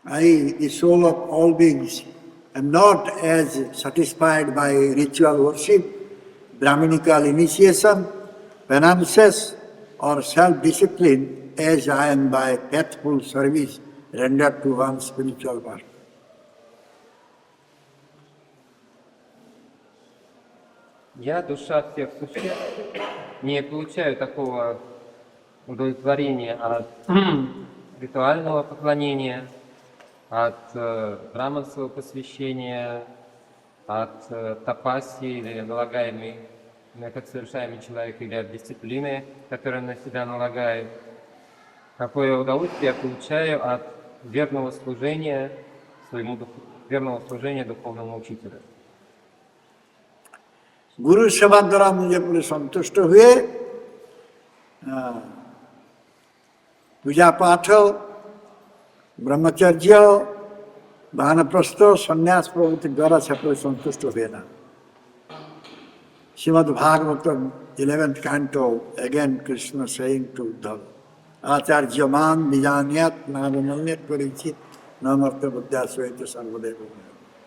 A: I, the soul of all beings, am not as satisfied by ritual worship, Brahminical initiation, penances, or self-discipline as I am by faithful service rendered to one spiritual master.
E: Я, душа всех существ, не получаю такого удовлетворения от ритуального поклонения, от браманского посвящения, от тапаси или налагаемой, как совершаемый человек, или от дисциплины, которую он на себя налагает. Какое удовольствие я получаю от верного служения верного служения духовному учителю.
A: गुरु सेवा द्वारा मुझे पूरे संतुष्ट हुए, पूजा पाठ, ब्रह्मचर्य, वानप्रस्थ, संन्यास प्रवृत्ति द्वारा से पूरे संतुष्ट हुए ना. Srimad Bhagavatam, 11th canto, again Krishna saying to Uddhava, Acharya man vijanyat navamanyat parichit namartha buddha sveta sarvadeva.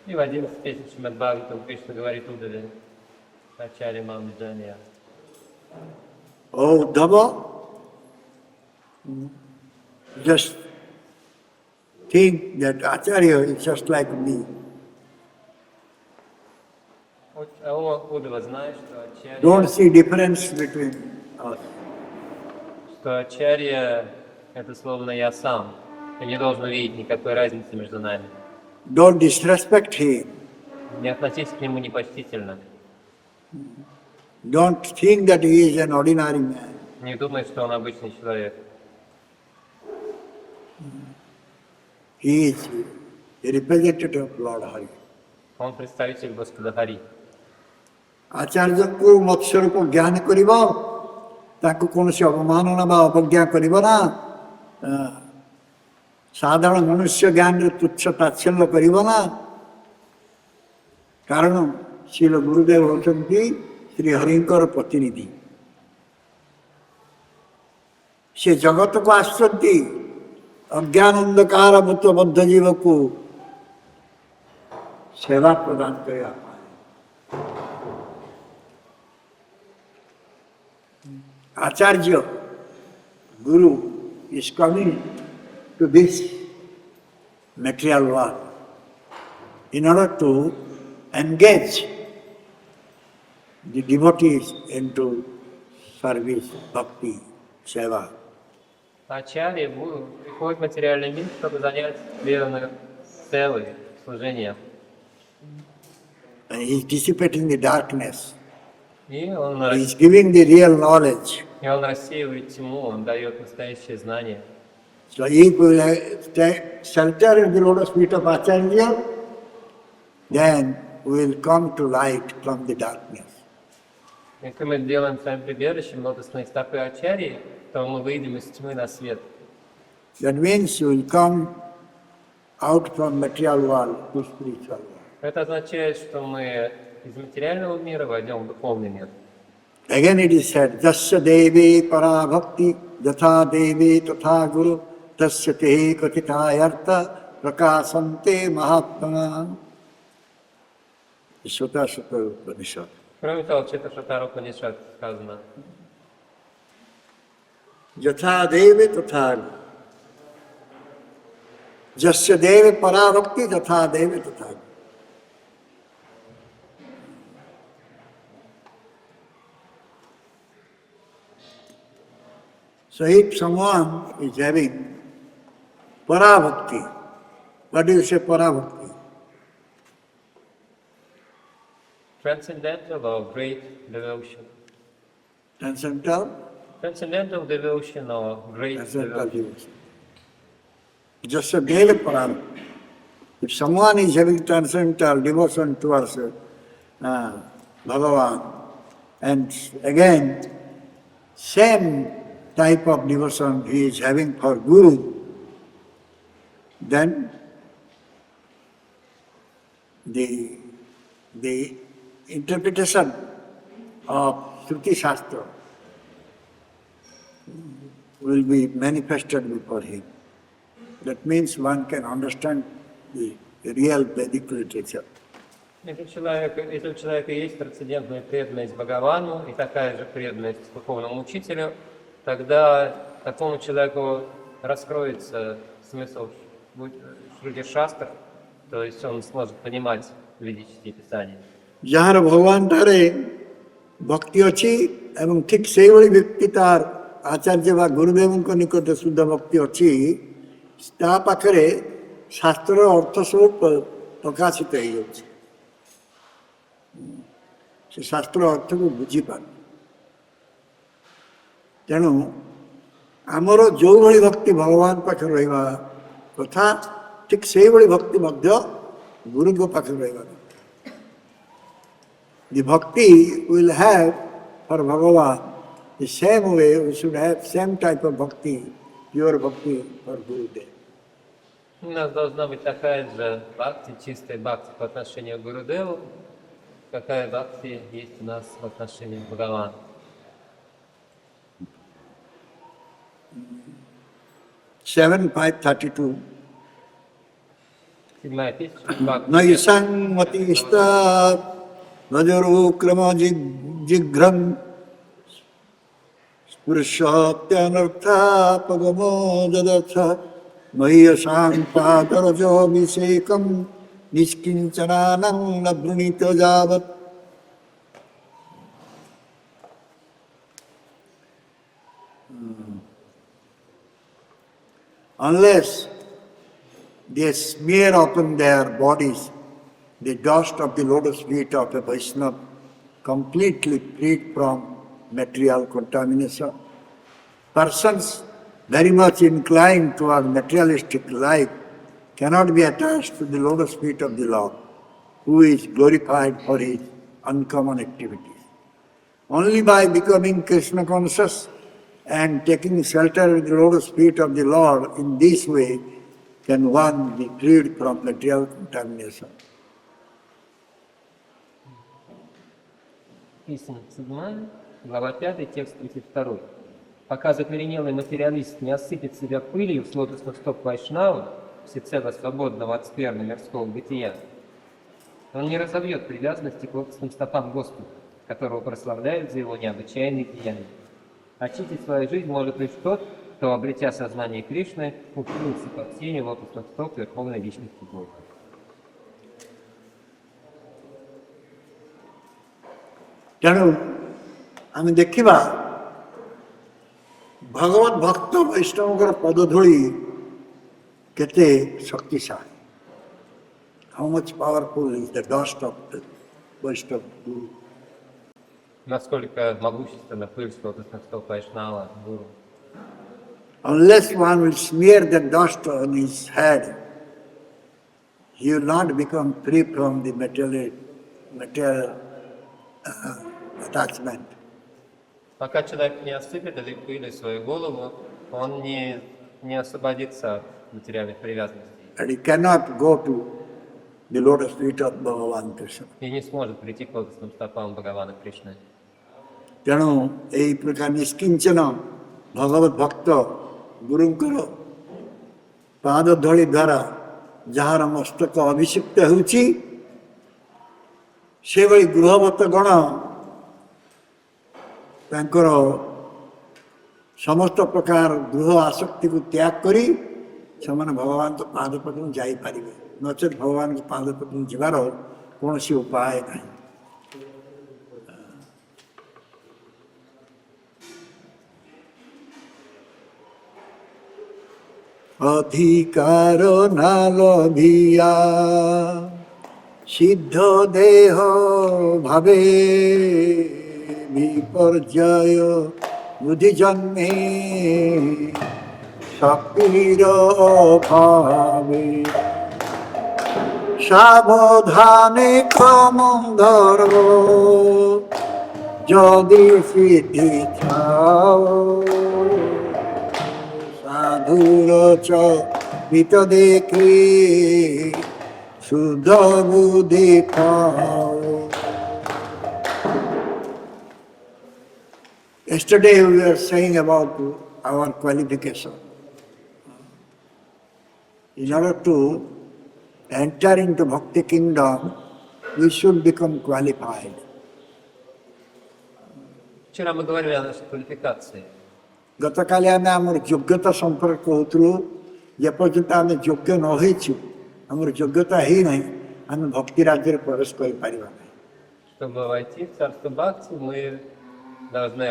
E: И в 11 песен Шримад Бхагаватам Кришна говорит Уддаве, Ачарья мам Джания.
A: Oh Uddhava, just think that Acharya is just like me.
E: Уддава знает,
A: Don't see difference between us.
E: что Ачарья — это словно я сам. Ты не должен видеть никакой разницы между нами.
A: Don't disrespect him.
E: Не относись к нему непочтительно.
A: Don't think that he is an ordinary man.
E: Не думай, что он обычный человек.
A: He is a representative of Lord Hari.
E: Он представитель Господа Хари.
A: ଆଚାର୍ଯ୍ୟଙ୍କୁ ମତ୍ସ୍ୟରୂପ ଜ୍ଞାନ କରିବ, ତାଙ୍କୁ କୌଣସି ଅବମାନନା ବା ଅବଜ୍ଞା କରିବ ନା, ସାଧାରଣ ମନୁଷ୍ୟ ଜ୍ଞାନରେ ତୁଚ୍ଛ ତାଚ୍ଛଲ୍ୟ କରିବ ନା, କାରଣ ଶ୍ରୀଲ ଗୁରୁଦେବ ହେଉଛନ୍ତି ଶ୍ରୀହରିଙ୍କର ପ୍ରତିନିଧି. ସେ ଜଗତକୁ ଆସୁଛନ୍ତି ଅଜ୍ଞାନ ଅନ୍ଧକାର ଭୂତ ବଦ୍ଧ ଜୀବକୁ ସେବା ପ୍ରଦାନ କରିବା ପାଇଁ. Acharya, Guru, is coming to this material world in order to engage the devotees into service, bhakti, seva.
E: Ачарья приходит в материальный мир, чтобы занять верных целый служением.
A: And he is dissipating the darkness.
E: И он
A: He is giving the real knowledge.
E: рассеивает тьму, он дает настоящее знание.
A: So if we will take shelter in the lotus feet of Acharya, then we will come to light from the darkness.
E: Если мы делаем своим прибежищем лотосные стопы Ачарьи, то мы выйдем из тьмы на свет.
A: That means you will come out from material world to spiritual world.
E: Это означает, что мы из материального мира войдем в духовный мир.
A: Again it is said, Jasya devi para bhakti, jatha devi tatha guru, tasya te katitayartha, prakasante mahatma. Sutta Sutta Upanishad.
E: Кроме того, в Чета Упанишад сказано,
A: Jatha devi tatha guru. Jasya devi para bhakti, jatha devi tatha guru. So if someone is having para-bhakti, what do you say para-bhakti?
E: transcendental or great devotion.
A: Transcendental?
E: Transcendental devotion or great
A: Transcendental
E: devotion.
A: devotion. Just a daily para-bhakti. If someone is having transcendental devotion towards Bhagavan, and again, same type of devotion he is having for Guru, then the interpretation of Shruti Shastra will be manifested before him. that means one can understand the real Vedic literature.
E: Если у человека есть трансцендентная преданность Бхагавану и такая же преданность духовному учителю, тогда такому человеку раскроется смысл Шруди Шастр, то есть он сможет понимать ведические писания.
A: ଯାହାର ଭଗବାନ ଠାରେ ଭକ୍ତି ଅଛି ଏବଂ ଠିକ୍ ସେଇଭଳି ବ୍ୟକ୍ତି ତାର ଆଚାର୍ଯ୍ୟ ବା ଗୁରୁଦେବଙ୍କ ନିକଟରେ ଶୁଦ୍ଧ ଭକ୍ତି ଅଛି, ତା ପାଖରେ ଶାସ୍ତ୍ରର ଅର୍ଥ ସବୁ ପ୍ରକାଶିତ ହେଇଯାଉଛି। ସେ ଶାସ୍ତ୍ର ଅର୍ଥକୁ ବୁଝିପାରୁ। ତେଣୁ ଆମର ଯେଉଁଭଳି ଭକ୍ତି ଭଗବାନ ପାଖରେ ରହିବା କଥା, ଠିକ୍ ସେଇଭଳି ଭକ୍ତି ମଧ୍ୟ ଗୁରୁଙ୍କ ପାଖରେ ରହିବା କଥା। The bhakti will have for Bhagavan the same way we should have same type of bhakti, pure bhakti for Gurudev.
E: У нас должна быть такая же бхакти, чистая бхакти по отношению к Гурудеву, какая бхакти есть у нас в отношении к Бхагавану.
A: 7.532
E: Седьмая песня. Бхакти.
A: Naisang matista Najarukrama jighram Spurshotyanartha pagamo jadartha Mahiyasang padarajo visekam Niskinchananang nabrunita javat. Unless they smear upon their bodies the dust of the lotus feet of a Vaishnava, completely freed from material contamination. Persons very much inclined toward materialistic life cannot be attached to the lotus feet of the Lord, who is glorified for his uncommon activities. Only by becoming Krishna conscious and taking shelter with the lotus feet of the Lord in this way can one be freed from material contamination.
E: Песня 7, глава 5, текст 32. Пока закоренелый материалист не осыпет себя пылью с лотосных стоп Вайшнава, всецело свободного от скверны мирского бытия, он не разовьет привязанности к лотосным стопам Господа, которого прославляют за его необычайные деяния. Очистить свою жизнь может лишь тот, кто, обретя сознание Кришны, укрылся под тенью лотосных стоп Верховной Личности Бога.
A: ତେଣୁ ଆମେ ଦେଖିବା ଭଗବତ ଭକ୍ତ ବୈଷ୍ଣବଙ୍କର ପଦଧୂଳି କେତେ ଶକ୍ତିଶାଳୀ. How much powerful is the dust of the Vaishnava Guru.
E: Насколько могущественна пыль с лотосных стоп Вайшнава Гуру.
A: Unless one will smear the dust on his head, he will not become free from the material attachment.
E: Пока человек не осыпет этой пылью свою голову, он не освободится от материальных привязанностей.
A: And he cannot go to the lotus feet of Bhagavan Krishna.
E: И не сможет прийти к лотосным стопам Бхагавана Кришны.
A: ତେଣୁ ଏହି ପ୍ରକାର ନିଷ୍କିଞ୍ଚନ ଭଗବତ ଭକ୍ତ ଗୁରୁଙ୍କର ପାଦ ଧୂଳି ଦ୍ୱାରା ଯାହାର ମସ୍ତକ ଅଭିଷିକ୍ତ ହେଉଛି, ସେଭଳି ଗୃହବତ ଗଣ ତାଙ୍କର ସମସ୍ତ ପ୍ରକାର ଗୃହ ଆସକ୍ତିକୁ ତ୍ୟାଗ କରି ସେମାନେ ଭଗବାନଙ୍କ ପାଦ ପଦକୁ ଯାଇପାରିବେ। ନଚେତ୍ ଭଗବାନଙ୍କ ପାଦ ପଦକୁ ଯିବାର କୌଣସି ଉପାୟ ନାହିଁ। ଅଧିକାର ନା ଲଭିଆ ସିଦ୍ଧ ଦେହ ଭାବେ ବିପର୍ଯ୍ୟୟ ବୁଦ୍ଧି ଜନ୍ମେ ଶକ୍ତିର ଭାବେ ସାବଧାନେ କ୍ରମ ଧର ଯଦି ସିଦ୍ଧି ଥାଅ সাধুর চিত দেখে শুদ্ধ বুদ্ধি পাও। Yesterday we were saying about our qualification. In order to enter into Bhakti kingdom, we should become qualified.
E: Вчера мы говорили о нашей квалификации.
A: ଗତକାଲି ଆମେ ଆମର ଯୋଗ୍ୟତା ସମ୍ପର୍କ କହୁଥିଲୁ ଯେପର୍ଯ୍ୟନ୍ତ ଆମେ ଯୋଗ୍ୟ ନ ହେଇଛୁ ଆମର ଯୋଗ୍ୟତା ହେଇନାହିଁ ଆମେ ଭକ୍ତି ରାଜ୍ୟରେ ପ୍ରବେଶ କରିପାରିବା ନାହିଁ
E: Чтобы войти в царство Бхакти, мы должны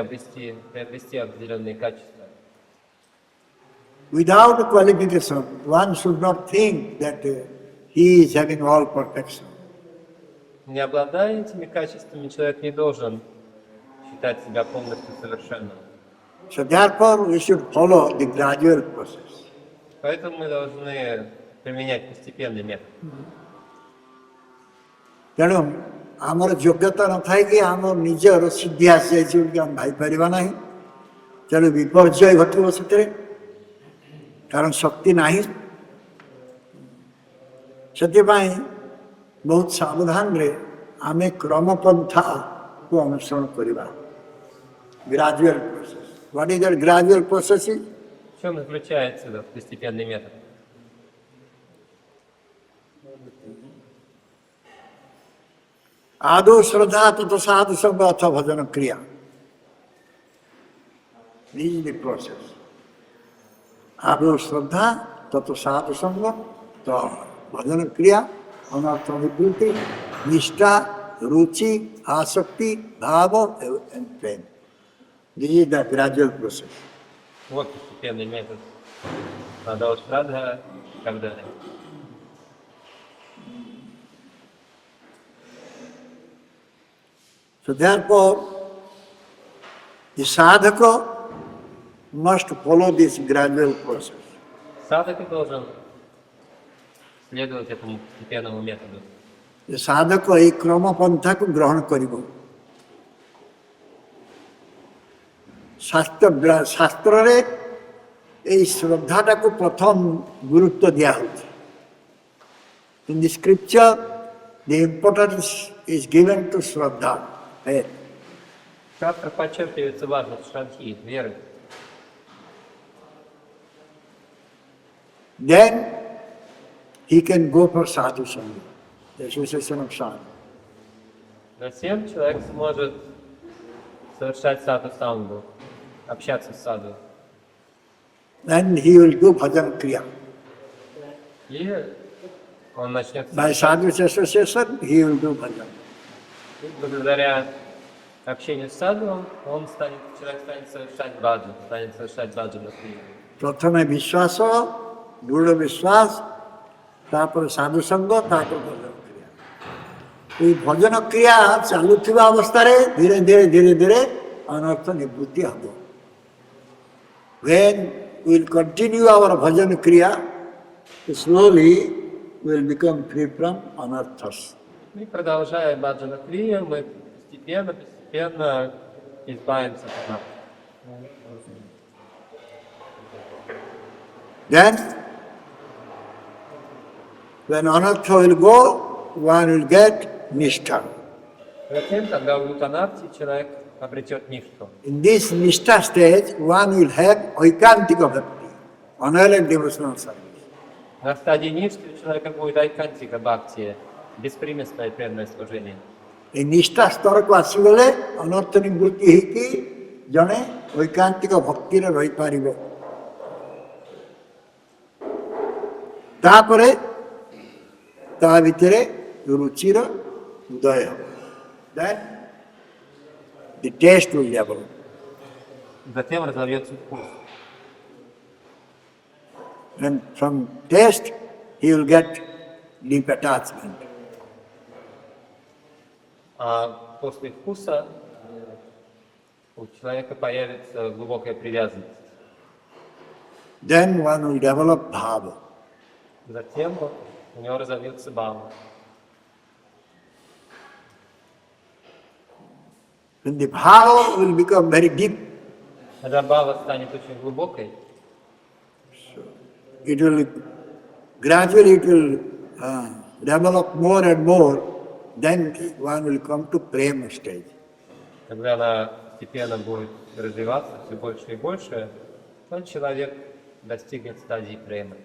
E: приобрести определенные качества.
A: Without qualification, one should not think that he is having all perfection.
E: Не обладая этими качествами, человек не должен считать себя полностью совершенным.
A: So therefore we should follow the gradual process.
E: Поэтому мы должны применять постепенный метод.
A: ତେଣୁ ଆମର ଯୋଗ୍ୟତା ନଥାଇକି ଆମର ନିଜର ସିଦ୍ଧି ଆସିଯାଇଛି ବୋଲି ଆମେ ଭାବିପାରିବା ନାହିଁ ତେଣୁ ବିପର୍ଯ୍ୟୟ ଘଟିବ ସେଥିରେ କାରଣ ଶକ୍ତି ନାହିଁ ସେଥିପାଇଁ ବହୁତ ସାବଧାନରେ ଆମେ କ୍ରମପନ୍ଥାକୁ ଅନୁସରଣ କରିବା gradual process what is that gradual process is
E: В чем заключается этот постепенный метод?
A: आदौ श्रद्धा तथा साधु संग अथवा भजन क्रिया दिस इज द प्रोसेस आदौ श्रद्धा तथा साधु संग तो भजन क्रिया अनर्थ निवृत्ति निष्ठा रुचि आसक्ति भाव एंड प्रेम this is the gradual process
E: Вот постепенный метод. Надо Шрадха, когда
A: So therefore, the sadhaka must follow this gradual process.
E: Садхака должен следовать этому постепенному методу.
A: The sadhaka এই କ୍ରମପନ୍ଥାକୁ ଗ୍ରହଣ କରିବ ଶାସ୍ତ୍ରରେ এই ଶ୍ରଦ୍ଧାଟାକୁ ପ୍ରଥମ ଗୁରୁତ୍ୱ ଦିଆହେଉଛି In the scripture, the importance is given to Shraddha.
E: В шастрах подчеркивается важность шрадхи, веры.
A: Then he can go for sadhu sangha, the association of sadhu.
E: Затем человек сможет совершать саду сангу, общаться с саду.
A: Then he will do bhajan kriya.
E: И он начнет...
A: By sadhu's association, he will do bhajan.
E: Благодаря общению с саду, человек станет совершать баджан.
A: ପ୍ରଥମେ ବିଶ୍ୱାସ ଦୃଢ଼ ବିଶ୍ୱାସ ତାପରେ ସାଧୁ ସଙ୍ଗ ତାପରେ ଭଜନ କ୍ରିୟା ଏଇ ଭଜନ କ୍ରିୟା ଚାଲୁଥିବା ଅବସ୍ଥାରେ ଧୀରେ ଧୀରେ ଧୀରେ ଧୀରେ ଅନର୍ଥ ନିବୃତ୍ତି ହେବ When we will continue our bhajan kriya, slowly we will become free from anarthas.
E: И продолжая баджана крию, мы постепенно избавимся от нас.
A: Then, when anartha will go, one will get nishtha.
E: Затем, когда уйдут анарти, человек обретет ништу.
A: In this nishtha stage, one will have oikantika bhakti, unalloyed devotional service.
E: На стадии ништы у человека будет айкантика бхакти, беспримесное преданное служение.
A: এই ନିଷ୍ଠା ସ୍ତରକୁ ଆସିଗଲେ ଅନର୍ଥ ନିବୃତ୍ତି ହେଇକି ଜଣେ ଐକାନ୍ତିକ ଭକ୍ତିରେ ରହିପାରିବ ତାପରେ ତା ଭିତରେ ରୁଚିର ଉଦୟ ହେବ Then the taste will develop.
E: Затем разовьется вкус.
A: And from taste he will get deep attachment.
E: А после вкуса у человека появится глубокая привязанность.
A: Then one will develop bhava.
E: Затем у него разовьется бхава.
A: When the bhava will become very deep,
E: Когда бхава станет очень глубокой,
A: it will gradually develop more and more, then one will come to prema stage.
E: когда она постепенно будет развиваться все больше и больше, то человек достигнет стадии премы.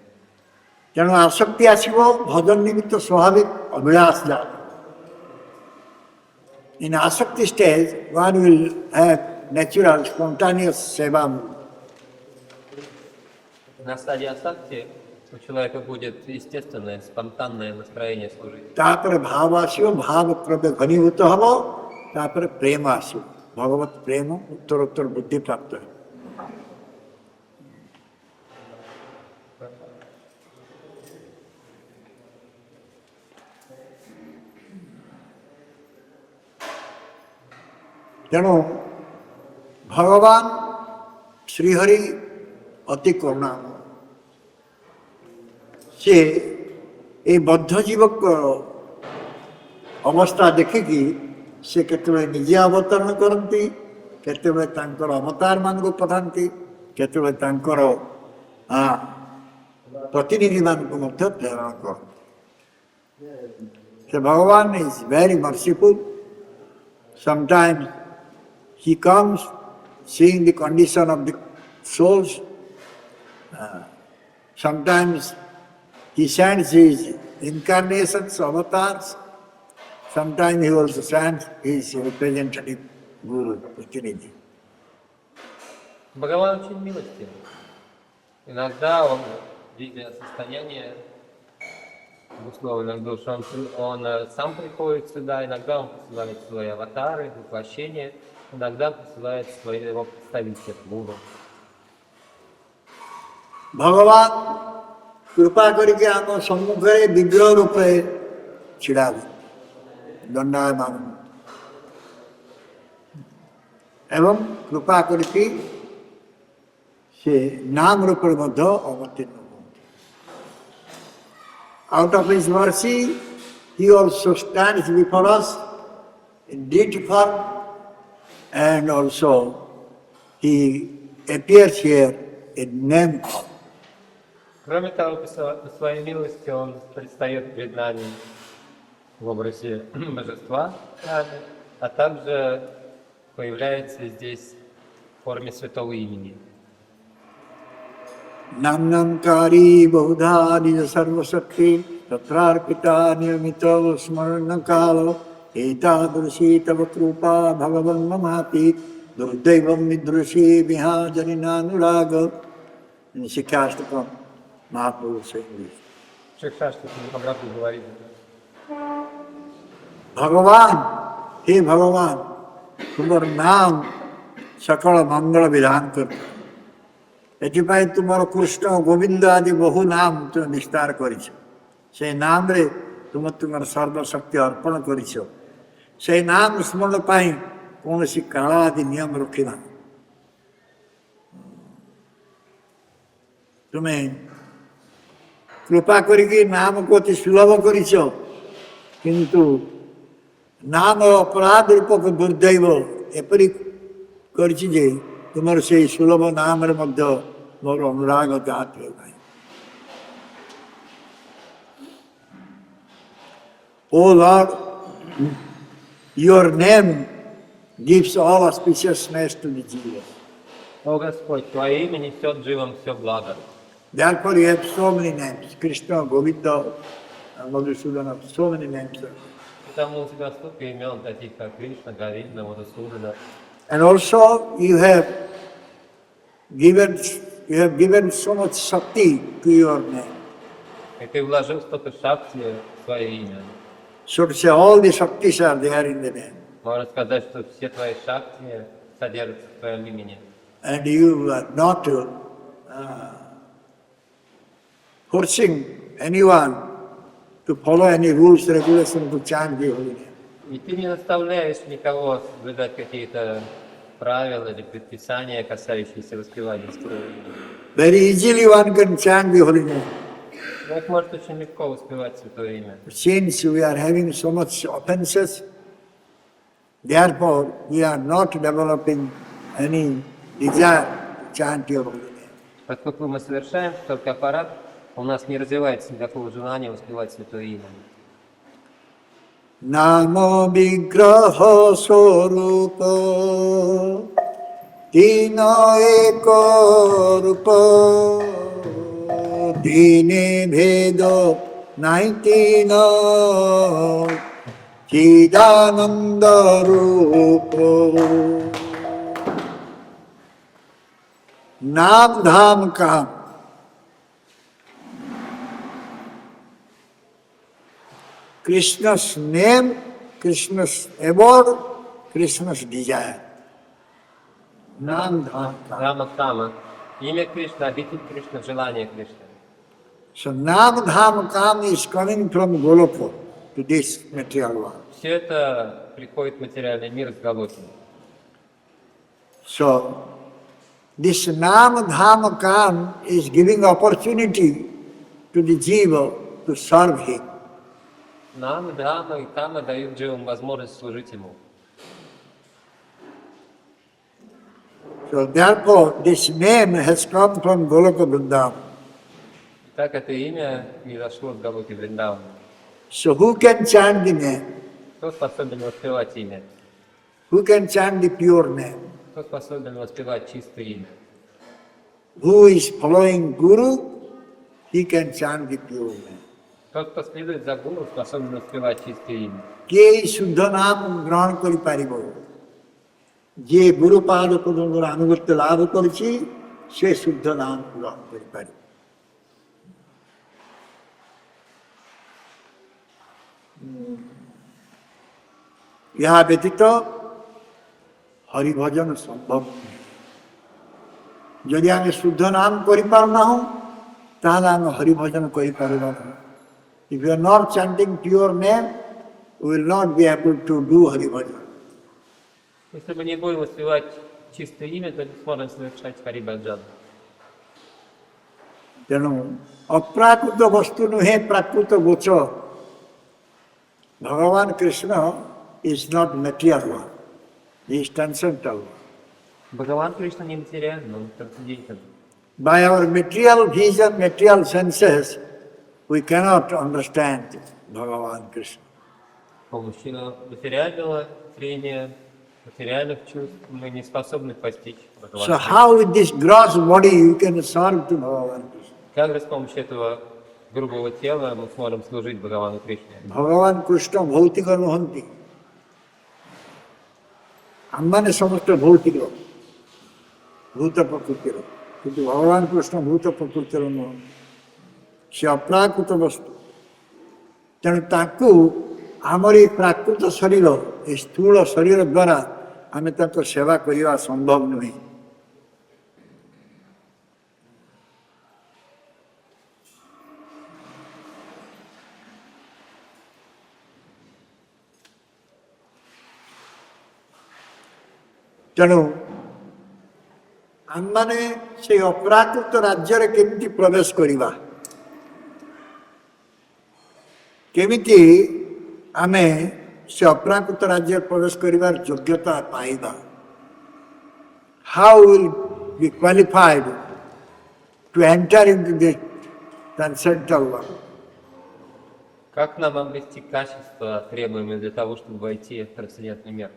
A: ତେଣୁ ଆସକ୍ତି ଆସିବ, ଭଜନ ନିମିତ୍ତ ସ୍ୱାଭାବିକ ଅଭିଳାଷ ଜାତ। In asakti stage, one will have natural, spontaneous seva.
E: На стадии асакти у человека будет естественное, спонтанное настроение служить.
A: ତାପରେ ଭାବ ଆସିବ, ଭାବ କ୍ରମେ ଘନୀଭୂତ ହେବ, ତାପରେ ପ୍ରେମ ଆସିବ, ଭଗବତ ପ୍ରେମ ଉତ୍ତରୋତ୍ତର ବୁଦ୍ଧି ପ୍ରାପ୍ତ ହେବ। ତେଣୁ ଭଗବାନ ଶ୍ରୀହରି ଅତି କରୁଣାମୟ। ସେ এই ବଦ୍ଧ ଜୀବକ ଅବସ୍ଥା ଦେଖିକି ସେ କେତେବେଳେ ନିଜେ ଅବତରଣ କରନ୍ତି, କେତେବେଳେ ତାଙ୍କର ଅବତାରମାନଙ୍କୁ ପଠାନ୍ତି, କେତେବେଳେ ତାଙ୍କର ପ୍ରତିନିଧିମାନଙ୍କୁ ମଧ୍ୟ ପ୍ରେରଣ କରନ୍ତି। ସେ ଭଗବାନ is very merciful. Sometimes he comes seeing the condition of the souls. Sometimes he sends his incarnations, avatars. Sometimes he also sends his representative guru, Pratinidhi.
E: Бхагаван очень милостив. Иногда он, видя состояние обусловленных душ, он сам приходит сюда, иногда он посылает свои аватары, воплощения, иногда посылает своего представителя, гуру.
A: ଭଗବାନ କୃପା କରିକି ଆମ ସମ୍ମୁଖରେ ବିଗ୍ରହ ରୂପେ ଛିଡ଼ା ହୁଏ, ଦଣ୍ଡାୟମାନ, ଏବଂ କୃପା କରିକି ସେ ନାମ ରୂପରେ ମଧ୍ୟ ଅବତୀର୍ଣ୍ଣ ହୁଅନ୍ତି। Out of his mercy, he also stands before us in deity form, and also he appears here in name form.
E: Кроме того, по своей милости он предстает перед нами в образе божества, а также появляется здесь в форме святого имени.
A: Namnamkari bahudhadija sarvasakti tatrarpita niyamito smaranakalo etadrushi tava krupa bhagavan mamati durdevam nidrushi vihajaninanuraga. In Shikashtakam, Mahaprabhu saying this.
E: Шикшаштха Махапрабху говорит:
A: भगवान, हे भगवान, तुम्हारा नाम सकल मंगल विधान करता। एथिपाई तुम्हारा कृष्ण गोविंद आदि बहु नाम तुम विस्तार करिछ। से नाम रे तुम तुम्हारा सर्वशक्ति अर्पण करिछ। से नाम स्मरण पाई कौनसी काल आदि नियम रखिना। तुम्हें कृपा करिके नाम को अति सुलभ करिछ, किंतु नाम अपराध रूपक दुर्दैव एपरी करिछि जे तुमर से सुलभ नाम रे मध्य मोर अनुराग जात है भाई। O Lord, your name gives all auspiciousness to the jiva.
E: О Господь, Твое имя несет живым все благо.
A: Therefore you have so many names, Krishna, Govinda, Madhusudana, so many names.
E: Потому у Тебя столько имен, таких как Кришна, Говинда, Мадхусудана.
A: And also you have given so much shakti to your name.
E: И Ты вложил столько шакти в Твое имя.
A: So to say, all the shaktis are there in the name.
E: Можно сказать, что все Твои шакти содержатся в Твоем имени.
A: And you are not forcing anyone to follow any rules, regulations to chant the holy name.
E: И Ты не заставляешь никого соблюдать какие-то правила или предписания, касающиеся воспевания Твоего имени.
A: Very easily one can chant the holy name.
E: Человек может очень легко воспевать Святое имя.
A: Since we are having so much offenses, therefore we are not developing any desire to chant your holy name.
E: Поскольку мы совершаем только аппарат, у нас не развивается никакого желания воспевать Святое имя.
A: Namo vigraha sorupa tino eko rupa दीने भेद नाइतीन चिदानंद रूप नाम धाम काम Krishna's name, Krishna's abode, Krishna's desire. Nam dham kam.
E: Рама Кама. Имя Кришна, обитель Кришна, желание Кришны.
A: So Nam dham kam is coming from Goloka to this material world.
E: Все это приходит в материальный мир с Галоки.
A: So this Nam dham kam is giving opportunity to the jiva to serve him.
E: Нам, Дхама и Кама дают дживам возможность служить ему.
A: So therefore this name has come from Goloka Vrindavan.
E: Так это имя не зашло с Галоки Вриндавана.
A: So who can chant the name?
E: Кто способен воспевать имя?
A: Who can chant the pure name?
E: Кто способен воспевать чистое имя?
A: Who is following Guru, he can chant the pure name.
E: Тот, кто следует за Гуру, способен воспевать чистое имя.
A: কে এই শুদ্ধ নাম গ্রহণ করিপারিব যে গুরুপাদ পদঙ্গর আনুগত্য লাভ করেছি সে শুদ্ধ নাম গ্রহণ করিপারিব ইহা ব্যতীত হরিভজন সম্ভব নহে যদি আমি শুদ্ধ নাম করিপার নাহু তাহলে আমি হরিভজন করিপারিব না If you are not chanting pure name, we will not be able to do Hari Bhajan.
E: Если мы не будем воспевать чистое имя, то не сможем совершать Хари Баджан.
A: ତେଣୁ ଅପ୍ରାକୃତ ବସ୍ତୁ ନୁହେଁ ପ୍ରାକୃତ ଗୋଚ ଭଗବାନ Krishna is not material one. He is transcendental one.
E: Бхагаван Кришна не материальный, он трансцендентен.
A: By our material vision, material senses, we cannot understand Bhagavan Krishna.
E: С помощью материального зрения, материальных чувств мы не способны постичь Бхагавана
A: So
E: Кришну.
A: how with this gross body you can serve to Bhagavan Krishna?
E: Как же с помощью этого грубого тела мы сможем служить Бхагавану Кришне?
A: Bhagavan Krishna bhautika nuhanti. ଆମମାନେ ସମସ୍ତେ ଭୌତିକ ଭୂତ ପ୍ରକୃତିର କିନ୍ତୁ ଭଗବାନ କୃଷ୍ଣ ଭୂତ ପ୍ରକୃତିର ନୁହଁ ସେ ଅପ୍ରାକୃତ ବସ୍ତୁ ତେଣୁ ତାଙ୍କୁ ଆମର ଏଇ ପ୍ରାକୃତ ଶରୀର ଏ ସ୍ଥୂଳ ଶରୀର ଦ୍ୱାରା ଆମେ ତାଙ୍କ ସେବା କରିବା ସମ୍ଭବ ନୁହେଁ ତେଣୁ ଆମମାନେ ସେଇ ଅପ୍ରାକୃତ ରାଜ୍ୟରେ କେମିତି ପ୍ରବେଶ କରିବା କେମିତି ଆମେ ସେ ଅପ୍ରାକୃତ ରାଜ୍ୟରେ ପ୍ରବେଶ କରିବାର ଯୋଗ୍ୟତା ପାଇବା how will be qualified to enter into the transcendental world?
E: Как нам обрести качества, требуемые для того, чтобы войти в трансцендентный мир?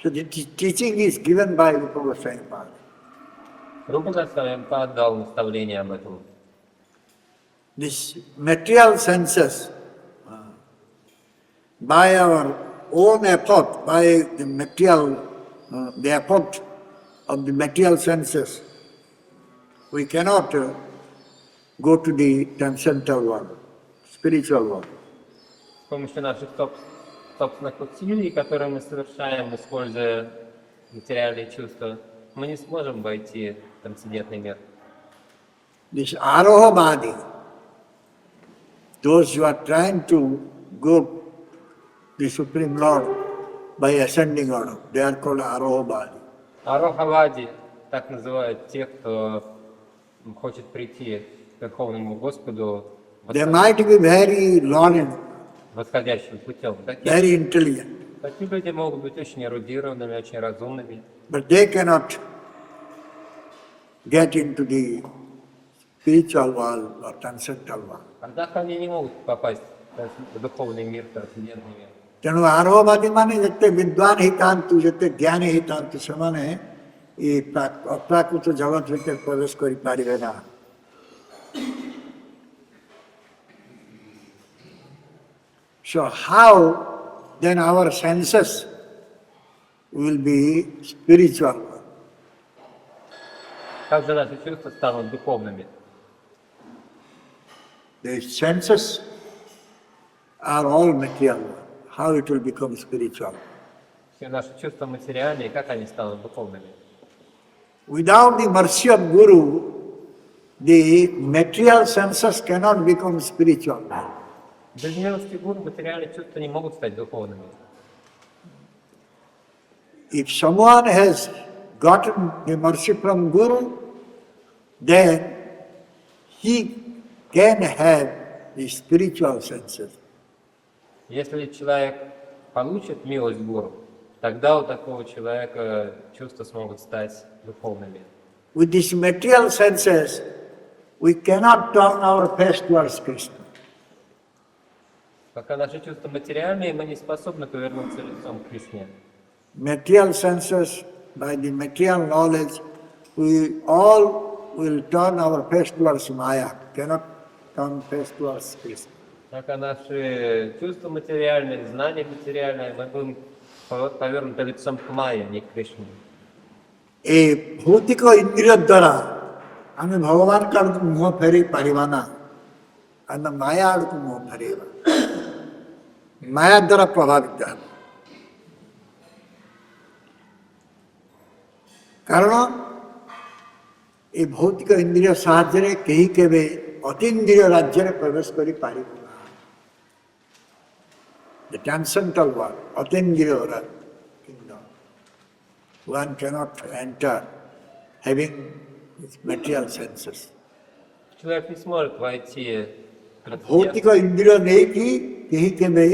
A: So the teaching is given by Rupa Goswami Pada.
E: Рупа Госвами дал наставление об этом.
A: This material senses, by our own effort, by the material, the effort of the material senses, we cannot go to the transcendental world, spiritual world.
E: С помощью наших собственных усилий, которые мы совершаем, используя материальные чувства, мы не сможем войти в трансцендентный мир.
A: This Arohabadi, those who are trying to go to the Supreme Lord by ascending order, they are called Arohabadi.
E: Арохавади, так называют тех, кто хочет прийти к Верховному Господу
A: They might be very learned,
E: восходящим путем.
A: very intelligent,
E: Такие люди могут быть очень эрудированными, очень разумными,
A: but they cannot get into the spiritual world or transcendental world.
E: однако они не могут попасть в духовный мир, в трансцендентный мир.
A: ତେଣୁ ଆରୋହବାଦୀମାନେ ଯେତେ ବିଦ୍ୱାନ ହେଇଥାନ୍ତୁ ଯେତେ ଜ୍ଞାନୀ ହେଇଥାନ୍ତୁ ସେମାନେ ଏ ଅପ୍ରାକୃତ ଜଗତ ଭିତରେ ପ୍ରବେଶ କରିପାରିବେ ନା So how then our senses will be spiritual?
E: Как же наши чувства станут духовными?
A: The senses are all material. How it will become spiritual?
E: Все наши чувства материальные, как они станут духовными?
A: Without the mercy of Guru, the material senses cannot become spiritual.
E: Без милости Гуру материальные чувства не могут стать духовными.
A: If someone has gotten the mercy from Guru, then he can have the spiritual senses.
E: Если человек получит милость Гуру, тогда у такого человека чувства смогут стать духовными.
A: With these material senses, we cannot turn our face towards Krishna.
E: Пока наши чувства материальные, мы не способны повернуться лицом к Кришне.
A: Material senses, by the material knowledge, we all will turn our face towards Maya, cannot turn face towards Krishna.
E: Пока наши чувства материальные, знания материальные, мы будем повернуты лицом к Майе, не к Кришне.
A: এই ভৌতিক ইন্দ্রিয় দ্বারা আমি ভগবানଙ୍କ ଆଡ଼କୁ ମୁହଁ ଫେରେଇ ପାରିବା ନା ଆମେ ମାୟା ଆଡ଼କୁ ମୁହଁ ଫେରେଇବା ମାୟା ଦ୍ୱାରା ପ୍ରଭାବିତ ହେବ କାରଣ এই ଭୌତିକ ଇନ୍ଦ୍ରିୟ ସାହାଯ୍ୟରେ କେହି କେବେ ଅତୀନ୍ଦ୍ରିୟ ରାଜ୍ୟରେ ପ୍ରବେଶ କରିପାରିବ ନା The transcendental world, ଅତୀନ୍ଦ୍ରିୟ kingdom. One cannot enter having his material senses.
E: Человек не сможет войти в
A: ଭୌତିକ ଇନ୍ଦ୍ରିୟ ନେଇକି କେହି କେବେ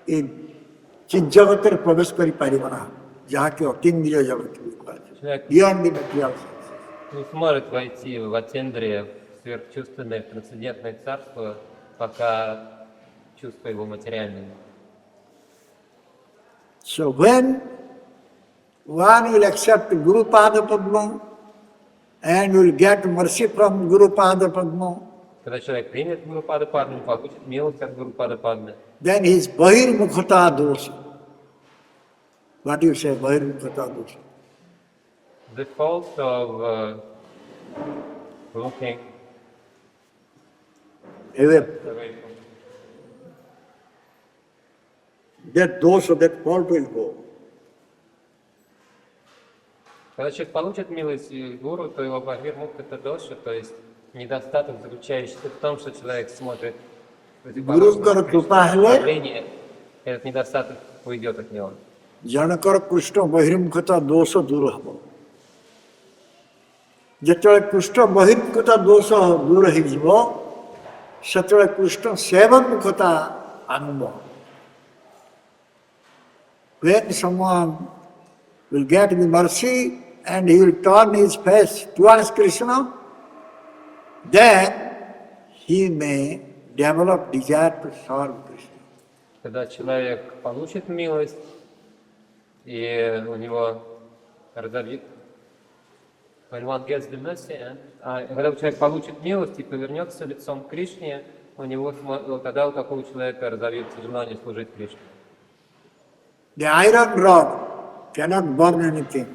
A: ଏ ଚିଜଗତରେ ପ୍ରବେଶ କରିପାରିବ ନା ଯାହାକି ଅତୀନ୍ଦ୍ରିୟ ଜଗତ କୁହାଯାଏ beyond the material senses.
E: не сможет войти в Атендрия, в сверхчувственное, в трансцендентное царство, пока чувства его материальные.
A: So when one will accept Guru Pada Padma and will get mercy from Guru Pada Padma,
E: Когда человек примет Гуру Пада Падму, получит милость от Гуру Пада Падмы,
A: then his Bahirmukhata dosha. What do you say, Bahirmukhata dosha?
E: the fault of looking
A: Away.
E: away from
A: That dosha, that fault will go.
E: Когда человек получит милость Гуру, то его бахирмукта это доша, то есть недостаток, заключающийся в том, что человек смотрит
A: Гурукара крупа хеле
E: направление, этот недостаток уйдет от него.
A: ଜଣଙ୍କର କୃଷ୍ଣ ବହିର୍ମୁଖତା ଦୋଷ ଦୂର ହେବ ଯେତେବେଳେ କୃଷ୍ଣ ବହିର୍ମୁଖତା ଦୋଷ ଦୂର ହେଇଯିବ ସେତେବେଳେ କୃଷ୍ଣ ସେବନ୍ମୁଖତା ଆରମ୍ଭ ହେବ When someone will get the mercy and he will turn his face towards Krishna, then he may develop desire to serve Krishna.
E: Когда человек получит милость, и у него разовьет, when one gets the mercy, когда человек получит милость и повернется лицом к Кришне, у него тогда у такого человека разовьется желание служить Кришне.
A: The iron rod cannot burn anything,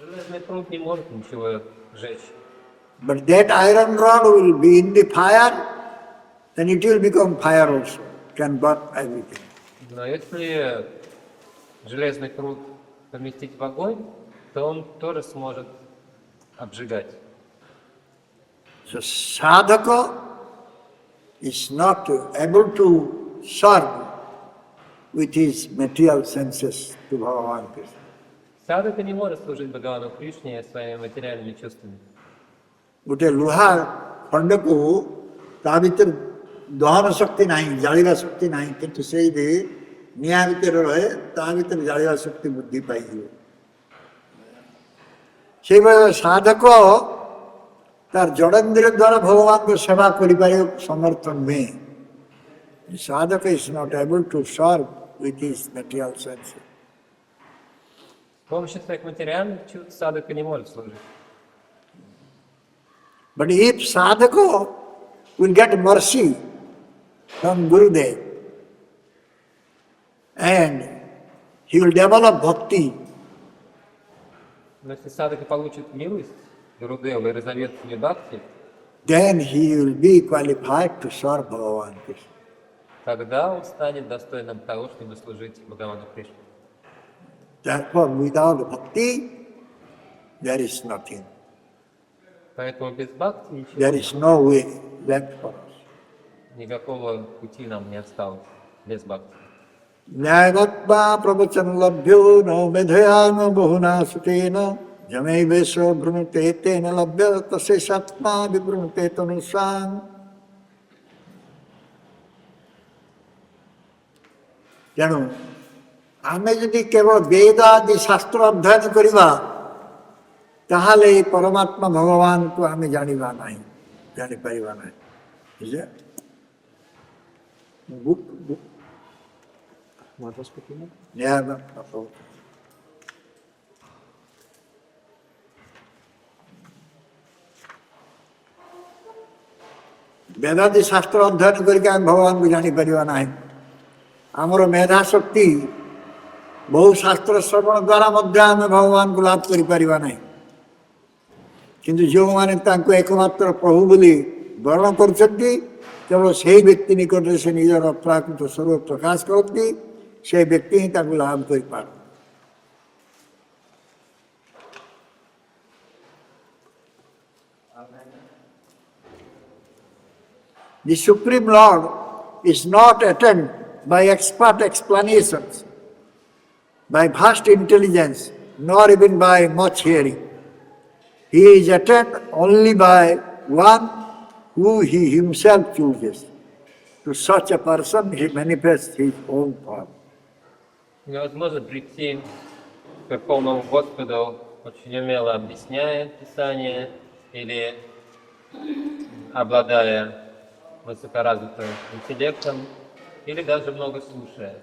E: Железный пруд не может ничего сжечь.
A: but that iron rod will be in the fire, then it will become fire also, can burn everything.
E: Но если железный пруд поместить в огонь, то он тоже сможет обжигать.
A: So sadhaka is not able to serve with his material senses to Bhagavan Krishna.
E: Садхака не может служить Бхагавану Кришне своими материальными чувствами.
A: ଗୋଟେ ଲୁହା ଖଣ୍ଡକୁ ତା ଭିତରେ ଦହନ ଶକ୍ତି ନାହିଁ ଜାଳିବା ଶକ୍ତି ନାହିଁ କିନ୍ତୁ ସେଇଠି ନିଆଁ ଭିତରେ ରହେ ତା ଭିତରେ ଜାଳିବା ଶକ୍ତି ବୃଦ୍ଧି ପାଇଯିବ ସେଇଭଳି ସାଧକ ତାର ଜଡେନ୍ଦ୍ରିୟ ଦ୍ୱାରା ଭଗବାନଙ୍କ ସେବା କରିପାରିବ ସମର୍ଥ ନୁହେଁ ସାଧକ is not able to serve with his material senses.
E: С помощью своих материальных чувств садхака не может служить.
A: But if sadhaka will get mercy from Gurudev. And he will develop bhakti.
E: Но если садхака получит милость Гурудева и разовьет в себе бхакти,
A: Then he will be qualified to serve Bhagavan Krishna.
E: тогда он станет достойным того, чтобы служить Бхагавану Кришне.
A: Therefore, without bhakti, there is nothing.
E: Поэтому без бхакти
A: There
E: ничего,
A: is no way left for us.
E: никакого пути нам не осталось без бхакти.
A: Nyayatma pravachan labhyo no medhaya no bahuna sutena jame veso brunute tena labhya tase satma vibrunute tanusan. ତେଣୁ ଆମେ ଯଦି କେବଳ ବେଦ ଆଦି ଶାସ୍ତ୍ର ଅଧ୍ୟୟନ କରିବା ତାହେଲେ ଏହି ପରମାତ୍ମା ଭଗବାନଙ୍କୁ ଆମେ ଜାଣିବା ନାହିଁ, ଜାଣିପାରିବା ନାହିଁ। ବୁଝିଲେ? ବେଦାଦି ଶାସ୍ତ୍ର ଅଧ୍ୟୟନ କରିକି ଆମେ ଭଗବାନଙ୍କୁ ଜାଣିପାରିବା ନାହିଁ। ଆମର ମେଧା ଶକ୍ତି ବହୁ ଶାସ୍ତ୍ର ଶ୍ରବଣ ଦ୍ୱାରା ମଧ୍ୟ ଆମେ ଭଗବାନଙ୍କୁ ଲାଭ କରିପାରିବା ନାହିଁ। କିନ୍ତୁ ଯେଉଁମାନେ ତାଙ୍କୁ ଏକମାତ୍ର ପ୍ରଭୁ ବୋଲି ବର୍ଣ୍ଣନ କରୁଛନ୍ତି, କେବଳ ସେହି ବ୍ୟକ୍ତି ନିକଟରେ ସେ ନିଜର ପ୍ରାକୃତ ସ୍ୱରୂପ ପ୍ରକାଶ କରନ୍ତି, ସେ ବ୍ୟକ୍ତି ହିଁ ତାଙ୍କୁ ଲାଭ କରିପାରନ୍ତି। The Supreme Lord is not attained by expert explanations, by vast intelligence, nor even by much hearing. He is attained only by one who he himself chooses. To such a person he manifests his own form.
E: Невозможно прийти к Верховному Господу, очень умело объясняя Писание или обладая высокоразвитым интеллектом, или даже много слушая.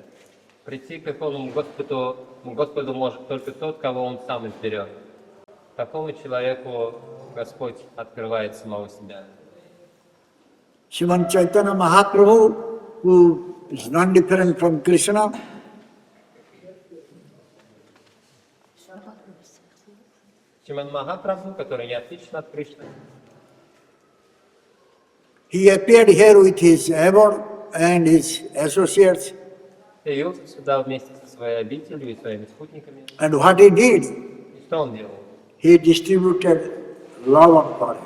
E: Прийти к Верховному Господу может только тот, кого он сам изберет. Такому человеку Господь открывает самого себя.
A: Srimad Chaitanya Mahaprabhu, who is non different from Krishna,
E: Шримад Махапрабху, который не отличен от Кришны,
A: he appeared here with his abode and his associates.
E: явился сюда вместе со своей обителью и своими спутниками.
A: And what he did,
E: И что он делал?
A: he distributed love and power.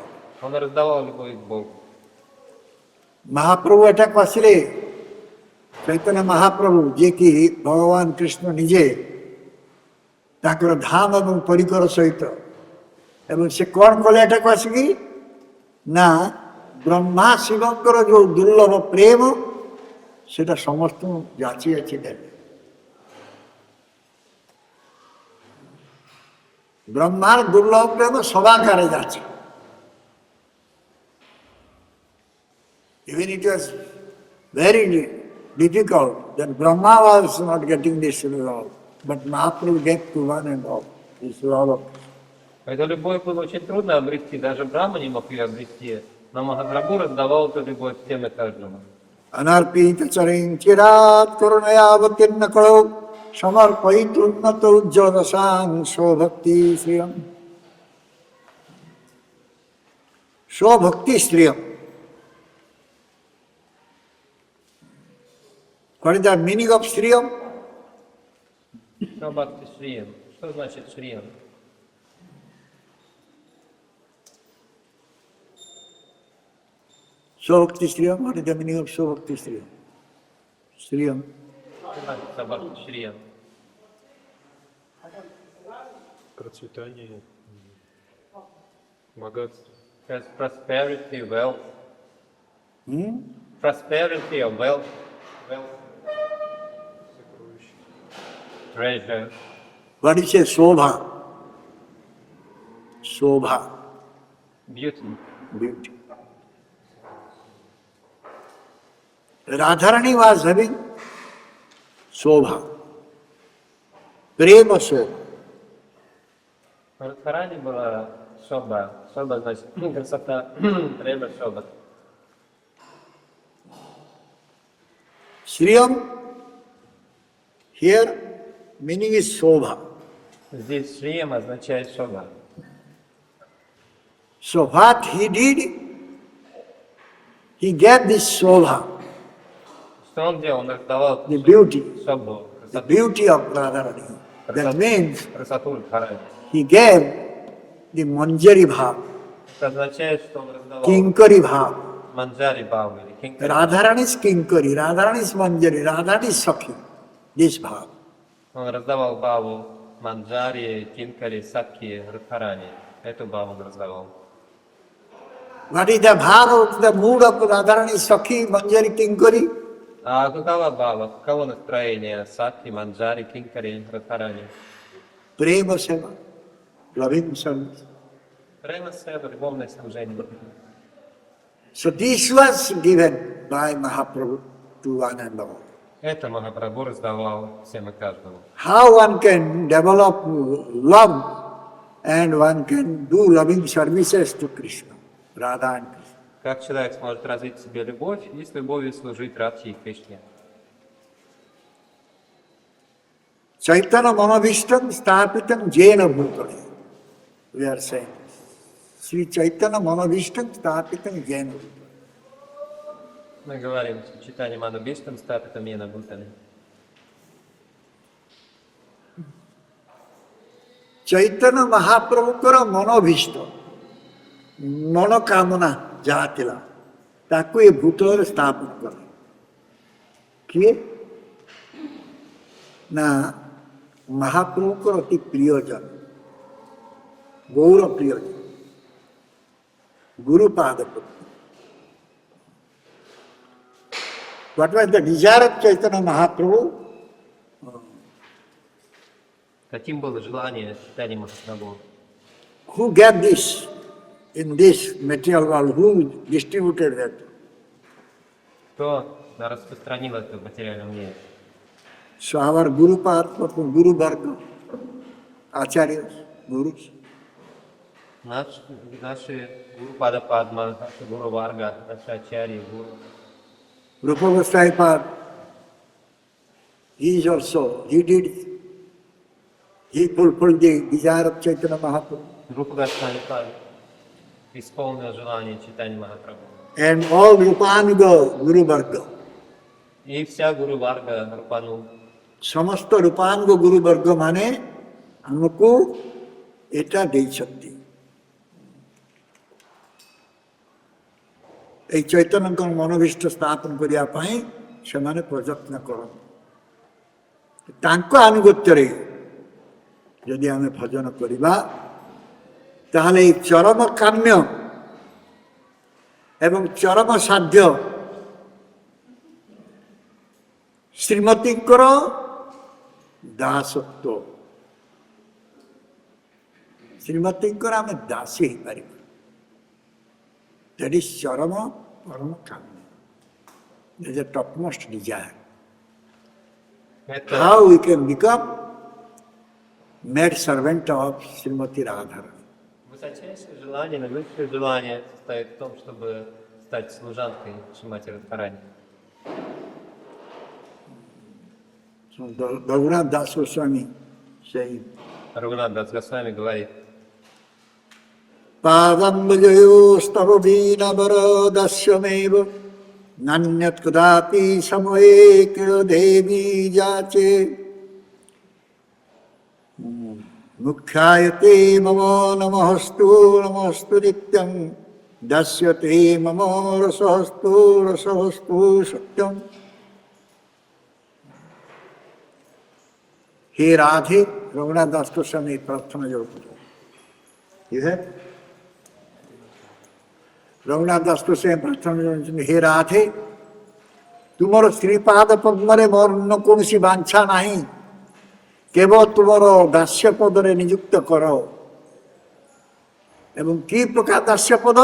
E: Он раздавал любовь к Богу.
A: ମହାପ୍ରଭୁ ଏଠାକୁ ଆସିଲେ, ଚୈତନ୍ୟ ମହାପ୍ରଭୁ ଯିଏକି ଭଗବାନ କୃଷ୍ଣ ନିଜେ ତାଙ୍କର ଧାମ ଏବଂ ପରିକର ସହିତ, ଏବଂ ସେ କ'ଣ କଲେ ଏଠାକୁ ଆସିକି ନା ବ୍ରହ୍ମା ଶିବଙ୍କର ଯେଉଁ ଦୁର୍ଲଭ ପ୍ରେମ ସେଟା ସମସ୍ତଙ୍କୁ ଯାଚି ଯାଚି ଦେଲେ। ବ୍ରହ୍ମାର ଦୁର୍ଲଭ ପ୍ରେମ ସବାକାରେ ଯାଚି। Even it was very difficult that Brahma was not getting this love, but Mahaprabhu gave to one and all this love.
E: Эту любовь было очень трудно обрести, даже Брахма не мог ее обрести, но Махапрабху раздавал эту любовь всем и каждому.
A: Anarpita charing chirat karunayavatirna kalo samarpaitunnato ujjalasang sobhakti sriyam. Sobhakti sriyam. What is the meaning of sriyam?
E: Что бхакти шриям? Что значит шриям?
A: Sobhakti sriyam, what is the meaning of sobhakti sriyam? Sriyam.
E: Что бхакти шриям?
C: Процветание, богатство.
E: Because prosperity, wealth.
A: Hmm?
E: Prosperity or wealth.
C: Сокровище.
E: Treasure.
A: What is a sobha? Sobha,
E: Beauty.
A: beauty. Radharani was having sobha, prema sobha.
E: В Радхарани была шоба. Шоба значит красота. Время шоба.
A: Sriyam, here meaning is Shobha.
E: Здесь Шрием означает шоба.
A: So what he did, he gave this Shobha,
E: Что он делал? Он раздавал
A: the beauty,
E: шобу,
A: the beauty of Radharani. That means
E: красоту Радхарани.
A: he gave the Manjari Bhav,
E: Это означает, что он раздавал
A: Kinkari Bhav.
E: манджари баву или кинкари.
A: Radharani's Kinkari, Radharani's Manjari, Radharani's Sakhi. This Bhav.
E: Он раздавал баву манджари, кинкари, сакхи, Радхарани. Эту баву он раздавал.
A: What is the Bhav, the mood of Radharani's Sakhi, Manjari, Kinkari?
E: А какова бава? Каково настроение сакхи, манджари, кинкари, Радхарани?
A: Prema Seva, loving service.
E: Према seva, любовное служение.
A: So this was given by Mahaprabhu to one and all.
E: Это Махапрабху раздавал всем и каждому.
A: How one can develop love and one can do loving services to Krishna, Radha and Krishna.
E: Как человек сможет развить в себе любовь и с любовью служить Радхе и Кришне?
A: Chaitanya Manavishtam Stapitam Jena Bhutale. We are saying this. Sri Chaitanya Manavishtam Stapitam Jena Bhutale.
E: Мы говорим, что читание Манабиштам стапитам ена бутали.
A: Chaitanya Mahaprabhukara Manavishtam, Manokamana Jatila. ତାକୁ ଏ ଭୂତଳରେ ସ୍ଥାପନ କରେ। କିଏ? ନା ମହାପ୍ରଭୁଙ୍କର ଅତି ପ୍ରିୟଜନ, ଗୌର ପ୍ରିୟଜନ, ଗୁରୁପାଦ ପ୍ରଭୁ। What was the desire of Chaitanya Mahaprabhu?
E: Каким было желание Чайтаньи Махапрабху?
A: Who gave this in this material world? Who distributed that?
E: Кто распространил это в материальном мире?
A: So our Guru Varga, Acharyas, Gurus.
E: Наши Гуру Пада Падма, наши Гуру Варга, наши Ачарьи, Гуру.
A: Rupa Goswami Pad, he is also, he fulfilled the desire of Chaitanya Mahaprabhu.
E: Рупа Госвами Пад исполнил желание Чайтаньи Махапрабху.
A: And all Rupanuga Guru Varga,
E: И вся Гуру Варга Рупану.
A: समस्त रूपांग गुरु वर्ग माने हमको एटा देइछथि। এই চৈতন্যଙ୍କ মনোভিষ্ট স্থাপন করিয়া ପାଇଁ ସେମାନେ ପ୍ରଯତ୍ନ କରନ୍ତି। ତାଙ୍କ ଆନୁଗତ୍ୟରେ ଯଦି ଆମେ ଭଜନ କରିବା ତାହେଲେ এই ଚରମ କାମ୍ୟ ଏବଂ ଚରମ ସାଧ୍ୟ ଶ୍ରୀମତୀଙ୍କର ଦାସତ୍ୱ, ଶ୍ରୀମତୀଙ୍କର ଆମେ ଦାସୀ ହେଇପାରିବା। That is Charama Parama Kamya. That is the topmost desire. How we can become maid servant of Srimati Radharani.
E: Высочайшее желание, наивысшее желание состоит в том, чтобы стать служанкой Шримати Радхарани.
A: So Bhagavan Das Goswami saying,
E: Рагунат Дас Госвами говорит:
A: Padambajayostav veenavara dasyameva nanyat kadapi samoekya devi jache mukhyayate mama namastu nityam dasyate mama rasahastu satyam. हे राधे, रघुनाथ दास गोस्वामी प्रार्थना जोड़ You have? Raghunath दास गोस्वामी प्रार्थना जोड़ हे राधे, तुमर श्रीपाद पद्मरे मोर न कौनसी वांछा नहीं, केवल तुमर दास्य पदरे नियुक्त करो। एवं की प्रकार दास्य पद?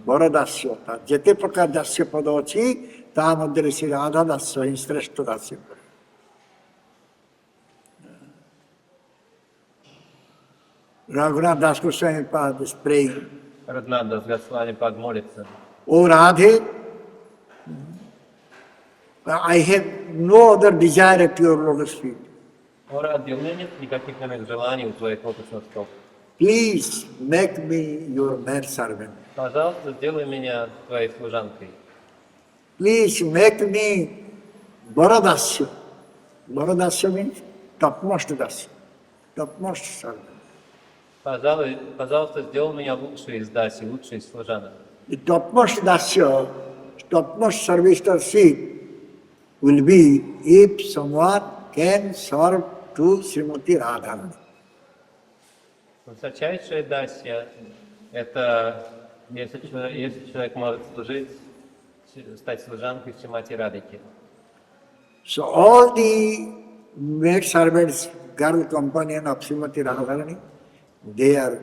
A: बड़ दास्य, जेते प्रकार दास्य पद अच्छी ता मध्य श्री राधा दास्य ही श्रेष्ठ दास्य पद। Raghunath Das Goswami Pad is praying.
E: Рагунат Дас Госвами Пад молится:
A: O Radhe, I have no other desire at your lotus feet.
E: О, Радхи, у меня нет никаких иных желаний у твоих лотосных стоп.
A: Please make me your manservant.
E: Пожалуйста, сделай меня твоей служанкой.
A: Please make me Varadasya. Varadasya means topmost dasya, topmost servant.
E: Пожалуйста, сделай меня лучшей из даси, лучшей из служанок.
A: The topmost dasya, topmost servitorship will be if someone can serve to Srimati Radharani.
E: Высочайшая дасья – это если человек может служить, стать служанкой Шримати Радхики.
A: So all the maid servants, girl companion of Srimati Radharani, they are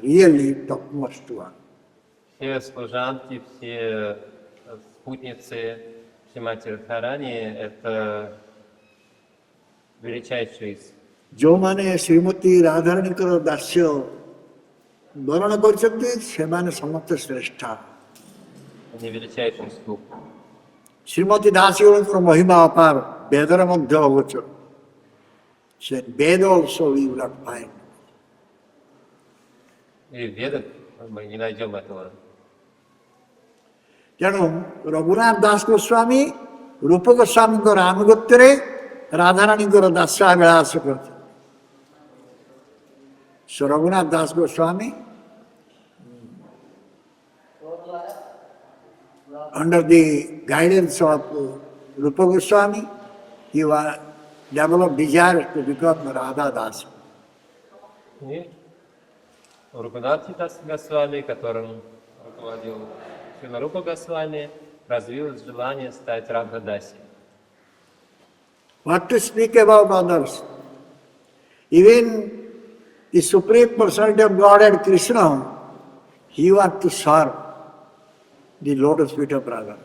A: really topmost one.
E: Все служанки, все спутницы Шримати Радхарани – это величайшие из.
A: ଯେଉଁମାନେ ଶ୍ରୀମତୀ ରାଧାରାଣୀଙ୍କର ଦାସ୍ୟ ବର୍ଣ୍ଣନା କରିଛନ୍ତି ସେମାନେ ସମସ୍ତେ ଶ୍ରେଷ୍ଠ।
E: Они величайший слуг.
A: ଶ୍ରୀମତୀ ଦାସୀଙ୍କର ମହିମା ଅପାର ବେଦରେ ମଧ୍ୟ ଅଗୋଚର। ସେ ବେଦ also we will not find.
E: И в Ведах мы не найдем этого.
A: ତେଣୁ ରଘୁନାଥ ଦାସ ଗୋସ୍ୱାମୀ ରୂପ ଗୋସ୍ୱାମୀଙ୍କର ଆନୁଗତ୍ୟରେ ରାଧାରାଣୀଙ୍କର ଦାସ୍ୟାଭିଳାଷ କରିଛନ୍ତି। So Raghunath Das Goswami, under the guidance of Rupa Goswami, he developed desire to become Radha Das.
E: И Рупанатхи Госвами, которым руководил Шрила Рупа Госвами, развилось желание стать Радха-даси.
A: What to speak about others? Even the Supreme Personality of Godhead, Krishna, he wants to serve the lotus feet of Radha.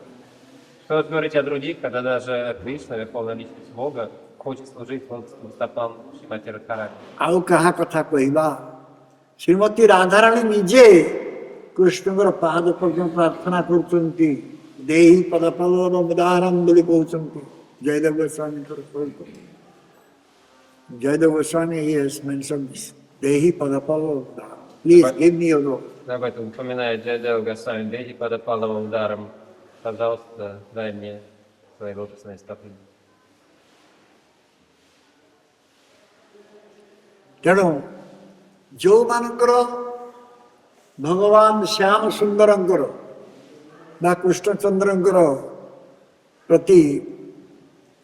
E: Что говорить о других, когда даже Кришна, Верховная Личность Бога, хочет служить лотосным стопам Шримати Радхарани?
A: ଆଉ କାହା କଥା କହିବା? ଶ୍ରୀମତୀ ରାଧାରାଣୀ ନିଜେ କୃଷ୍ଣଙ୍କର ପାଦ ପଦ୍ମ ପ୍ରାର୍ଥନା କରୁଛନ୍ତି, ଦେହି ପଦପଲ୍ଲବ ଉଦାହରଣ ବୋଲି କହୁଛନ୍ତି। ଜୟଦେବ ଗୋସ୍ୱାମୀଙ୍କର ସ୍ୱରୂପ। Jaydev Goswami he has mentioned this. Dehi padapalava udaram. Please give me your robe.
E: Об этом упоминает Джайдева Госвами, Дехи Падапаловым ударом. Пожалуйста, дай мне свои лотосные стопы.
A: ତେଣୁ ଯେଉଁମାନଙ୍କର ଭଗବାନ ଶ୍ୟାମ ସୁନ୍ଦରଙ୍କର ବା କୃଷ୍ଣଚନ୍ଦ୍ରଙ୍କର ପ୍ରତି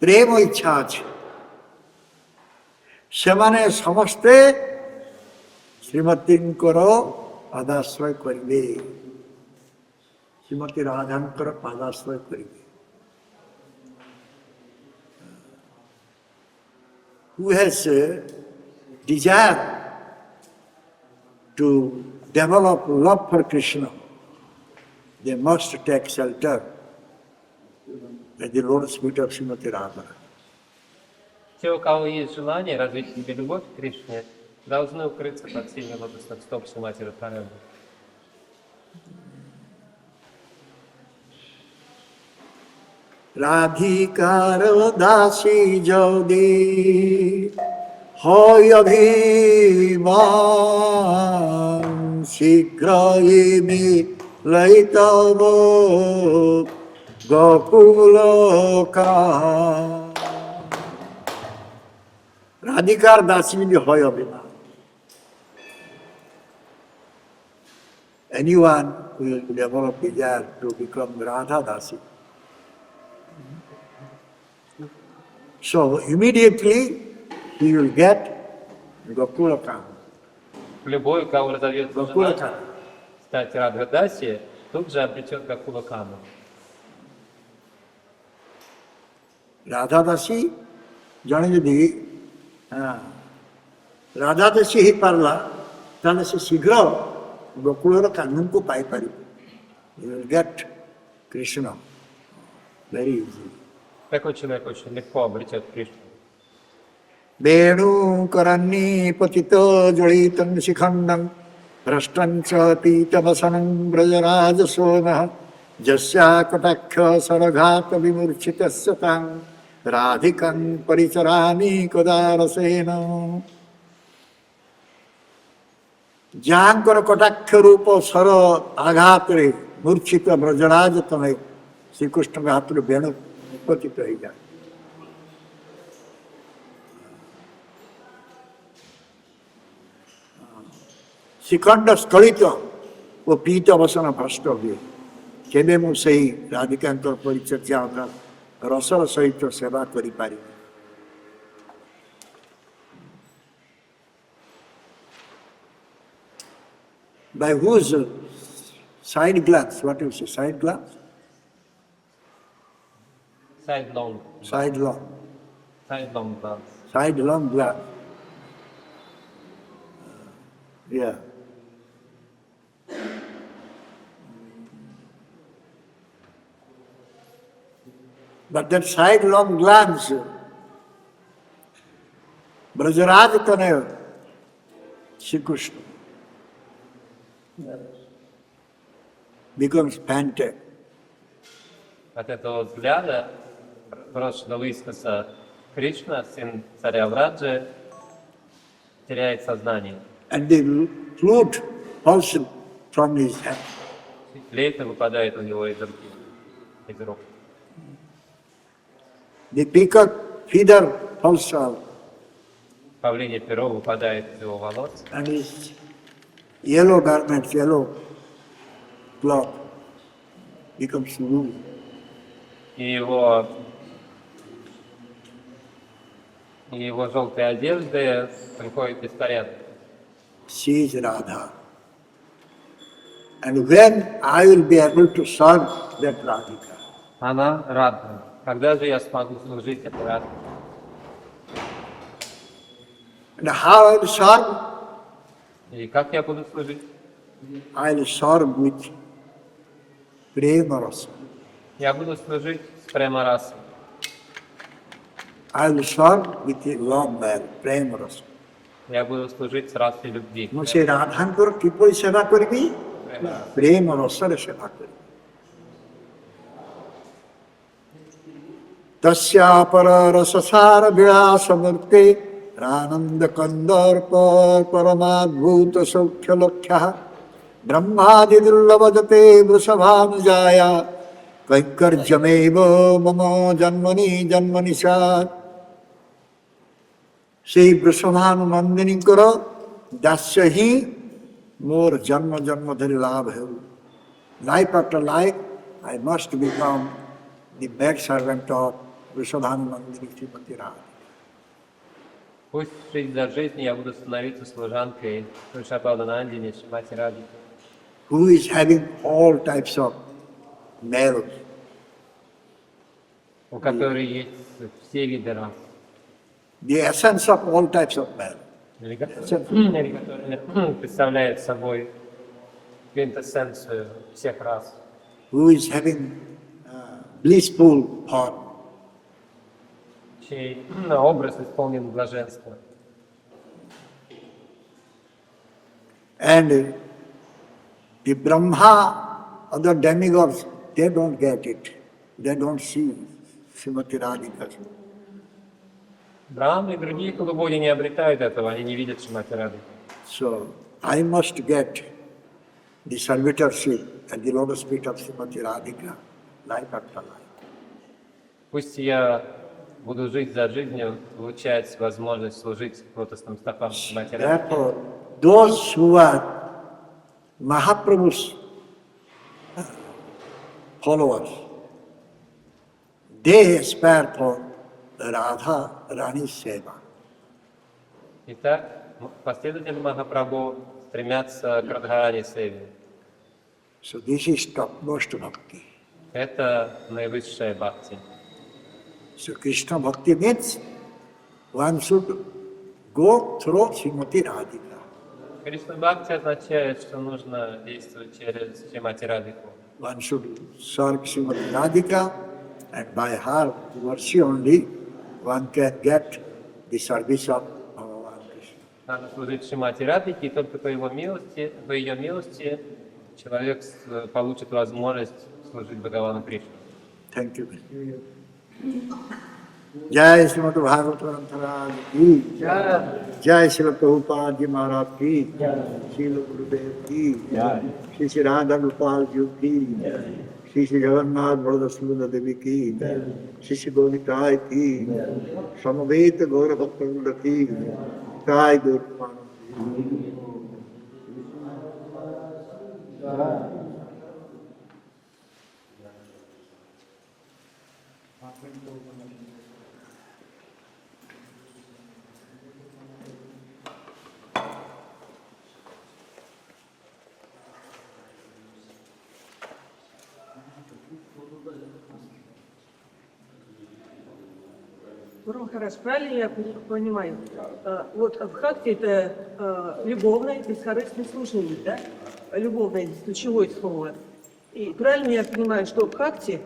A: ପ୍ରେମ ଇଚ୍ଛା ଅଛି, ସେମାନେ ସମସ୍ତେ ଶ୍ରୀମତୀଙ୍କର ପାଦାଶ୍ରୟ କରିବେ, ଶ୍ରୀମତୀ ରାଧାଙ୍କର ପାଦାଶ୍ରୟ କରିବେ। Who has desire to develop love for Krishna, they must take shelter at the lotus feet of Srimati Radha.
E: Те, у кого есть желание развить в себе любовь к Кришне, должны укрыться под сильным лотосных стоп Шримати Радхарани.
A: Radhikar dasi jodi hoy abhiman shigrayimi laitavo gokuloka. Radhikar dasi means hoy abhiman. Anyone who will develop desire to become Radha Dasi. So immediately he will get Gokula.
E: Любой, у кого разовьется желание стать Радха-даси, тут же обретет Гокула-каму.
A: Radha Dasi, jane jodi Radha Dasi hi parla, tane se shigra Gokula kanunku pai pari. You will get Krishna very easily.
E: Такой человек очень легко обретет Кришну.
A: Venu karani patito jolitam shikhannam Rashtancha pita vasanam brajarajasona Jasya katakha saragata vimurchitasya tang radhikam paricharami kodarasena. ଯାହାଙ୍କର କଟାକ୍ଷ ରୂପ ସର ଆଘାତରେ ମୂର୍ଚ୍ଛିତ ବ୍ରଜରାଜ ତମେ ଶ୍ରୀକୃଷ୍ଣଙ୍କ ହାତରୁ ବେଣୁ ପତିତ ହେଇଯାଏ। ଶିଖଣ୍ଡ ସ୍ଖଳିତ ଓ ପୀତ ବସନ ଭ୍ରଷ୍ଟ ହୁଏ। କେବେ ମୁଁ ସେହି ରାଧିକାଙ୍କର ପରିଚର୍ଯା ଅର୍ଥାତ ରସର ସହିତ ସେବା କରିପାରିବି? By whose side glance? What do you say? Side glance?
E: Sidelong.
A: Sidelong.
E: Sidelong glance.
A: Sidelong glance. Yeah. But that sidelong glance, Brajaraj Tanaya, Shri Krishna, becomes panted.
E: От этого взгляда прошлого искоса Кришна, сын царя Враджи, теряет сознание.
A: And the flute falls from his hand.
E: Флейта выпадает у него из рук.
A: The peacock feather falls out.
E: Павлине перо выпадает из его волос.
A: And his yellow garment, yellow cloth becomes blue.
E: И его желтые одежды приходят в беспорядок.
A: She is Radha. And when I will be able to serve that Radhika?
E: Она Радха. Когда же я смогу служить этой Радхе?
A: And how I will serve?
E: И как я буду служить?
A: I will serve with prema rasa.
E: Я буду служить с премарасой.
A: I will serve with love man, prema rasa.
E: Я буду служить с расой любви.
A: ମୁଁ ସେ ରାଧାଙ୍କର କିପରି ସେବା କରିବି? ପ୍ରେମ ରସରେ ସେବା କରିବି। ତସ୍ୟାପର ରସସାର ବିଳାସ ମୂର୍ତ୍ତେ ରାନନ୍ଦ କନ୍ଦର୍ପ ପରମାଦ୍ଭୁତ ସୌଖ୍ୟ ଲକ୍ଷ୍ୟ ବ୍ରହ୍ମାଦି ଦୁର୍ଲଭ ଜତେ ବୃଷଭାನುಜಾಯ କୈଙ୍କର୍ଯ୍ୟମେବ ମମ ଜନ୍ମନି ଜନ୍ମନି ସ୍ୟାତ୍। ସେହି ବୃଷଭାନୁ ନନ୍ଦିନୀଙ୍କର ଦାସ୍ୟ ହିଁ ମୋର ଜନ୍ମ ଜନ୍ମ ଧରି ଲାଭ ହେଉ। Life after life, I must become the bad servant of Vrishabhanu Nandini Srimati Radha.
E: Пусть жизнь за жизнью я буду становиться служанкой Шрипада Нандини, Шримати Радхи,
A: Who is having all types of merits.
E: у которой есть все виды рас,
A: The essence of all types of merit.
E: или которые представляют собой квинтэссенцию всех рас,
A: Who is having blissful form.
E: чей образ исполнен блаженства.
A: And the Brahma, other demigods, they don't get it. They don't see Srimati Radhika.
E: Брахмы и другие полубоги не обретают этого, они не видят Шримати Радхи.
A: So I must get the servitorship at the lotus feet of Srimati Radhika, life after life.
E: Пусть я буду жить за жизнью, получать возможность служить лотосным стопам Шримати Радхи.
A: Therefore, those who are Mahaprabhu's followers, they aspire for Radha Rani's seva.
E: Итак, последователи Махапрабху стремятся к Радхарани Севе.
A: So this is topmost bhakti.
E: Это наивысшая бхакти.
A: So Krishna bhakti means one should go through Srimati Radhika.
E: Кришна бхакти означает, что нужно действовать через Шримати Радхику.
A: One should serve Srimati Radhika, and by her mercy only one can get the service of Bhagavan Krishna.
E: Надо служить Шримати Радхике, и только по ее милости человек получит возможность служить Бхагавану Кришне.
A: Thank you. जय श्रीमद् भागवत ग्रंथराज की जय श्री प्रभुपाद जी महाराज की श्रील गुरुदेव की श्री श्री राधा गोपाल जी की श्री श्री जगन्नाथ बलदेव सुभद्रा देवी की श्री श्री गोविंदाय की समवेत गौर भक्त वृंद की जय गौर
F: Хорошо, правильно я понимаю? Вот бхакти это любовное, бескорыстное служение, да? Любовное здесь ключевое слово. И правильно я понимаю, что бхакти,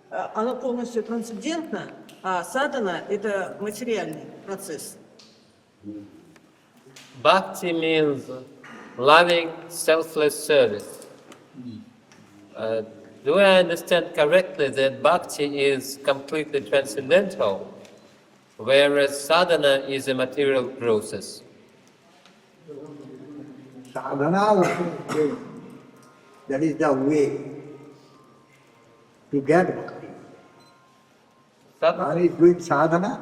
F: оно полностью трансцендентно, а садхана это материальный процесс.
E: Bhakti means loving, selfless service. Do I understand correctly that bhakti is completely transcendental, whereas sadhana is a material process?
A: Sadhana, that is the way to get bhakti. One is doing sadhana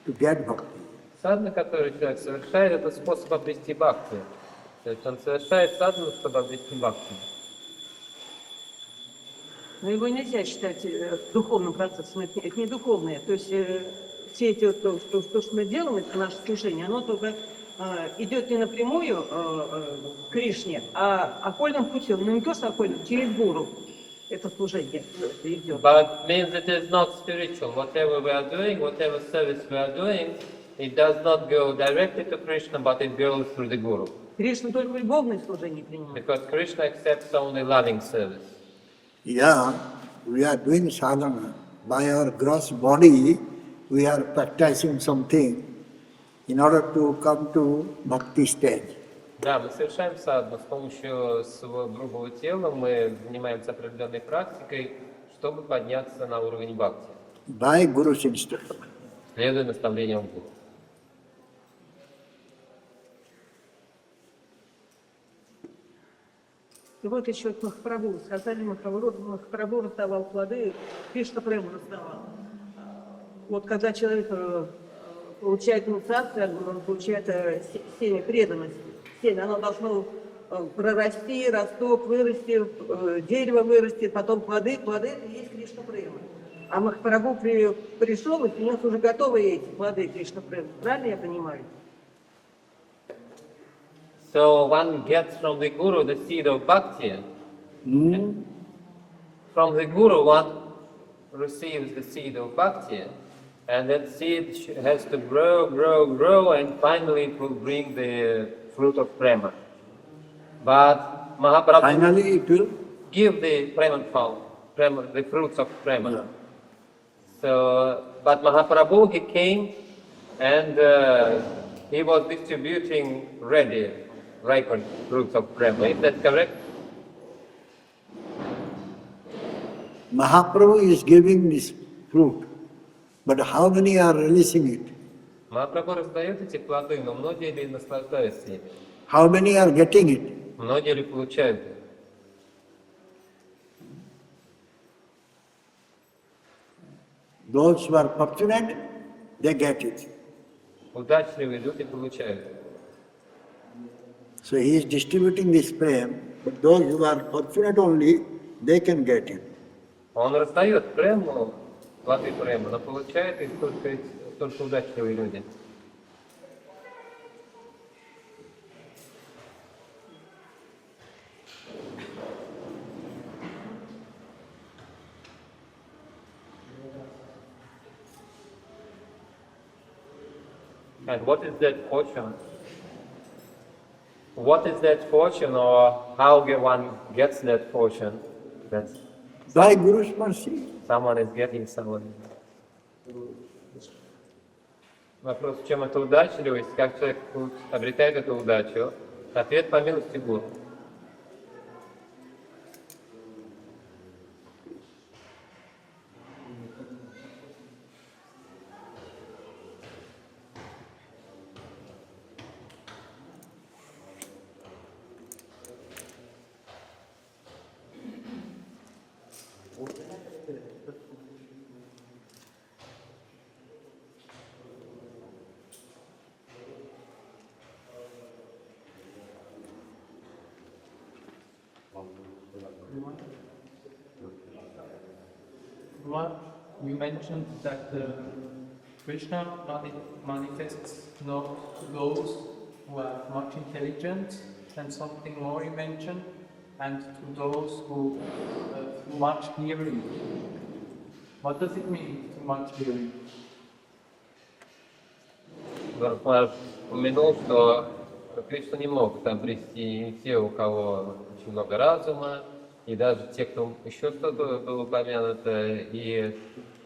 A: to get bhakti.
E: Садхана, который человек совершает, это способ обрести бхакти. То есть он совершает садхану, чтобы обрести бхакти.
F: Но его нельзя считать духовным процессом, это не духовное. То есть все эти, то, что мы делаем, это наше служение, оно только идет не напрямую к Кришне, а окольным путем. Ну не то, что окольным, через гуру это служение идет.
E: But means it is not spiritual. Whatever we are doing, whatever service we are doing, it does not go directly to Krishna, but it goes through the Guru.
F: Кришна только любовное служение принимает.
E: Because Krishna accepts only loving service.
A: Yeah, we are doing sadhana. By our gross body, we are practicing something in order to come to bhakti stage.
E: Да, мы совершаем садхану с помощью своего грубого тела, мы занимаемся определенной практикой, чтобы подняться на уровень бхакти,
A: By Guru's instruction.
E: следуя наставлениям Гуру.
F: И вот еще к Махапрабху сказали, Махапрабху раздавал плоды, Кришна Прему раздавал. Вот когда человек получает инициацию, он получает семя преданности. Семя, оно должно прорасти, росток вырасти, дерево вырастет, потом плоды, плоды это и есть Кришна Према. А Махапрабху пришел и принес уже готовые эти плоды Кришна Према. Правильно я понимаю?
E: So one gets from the Guru the seed of bhakti. From the Guru one receives the seed of bhakti, and that seed has to grow, and finally it will bring the fruit of prema. But Mahaprabhu
A: Finally, it will.
E: give the prema flower, the fruits of prema.
A: Yeah.
E: So, but Mahaprabhu, he came and he was distributing ready, ripened fruits of prema. Is that correct?
A: Mahaprabhu is giving this fruit, but how many are releasing it?
E: Махапрабху раздает эти плоды, но многие ли наслаждаются ими?
A: How many are getting it?
E: Многие ли получают их?
A: Those who are fortunate, they get it.
E: Удачливые люди получают.
A: So he is distributing this prem, but those who are fortunate only, they can get it.
E: Он раздает прему, плоды прему, но получают их только удачливые люди. And what is that fortune? What is that fortune, or how one gets that fortune? That
A: By Guru's mercy.
E: someone is getting someone. Вопрос, в чем эта удачливость, как человек обретает эту удачу? Ответ по милости Гуру.
G: You mentioned that Krishna manifests not to those who have much intelligence, and something more you mentioned, and to those who have much hearing. What does it mean, too much hearing?
E: Гурупад упомянул, что Кришна не мог обрести те, у кого очень много разума, и даже те, кто еще что-то было упомянуто, и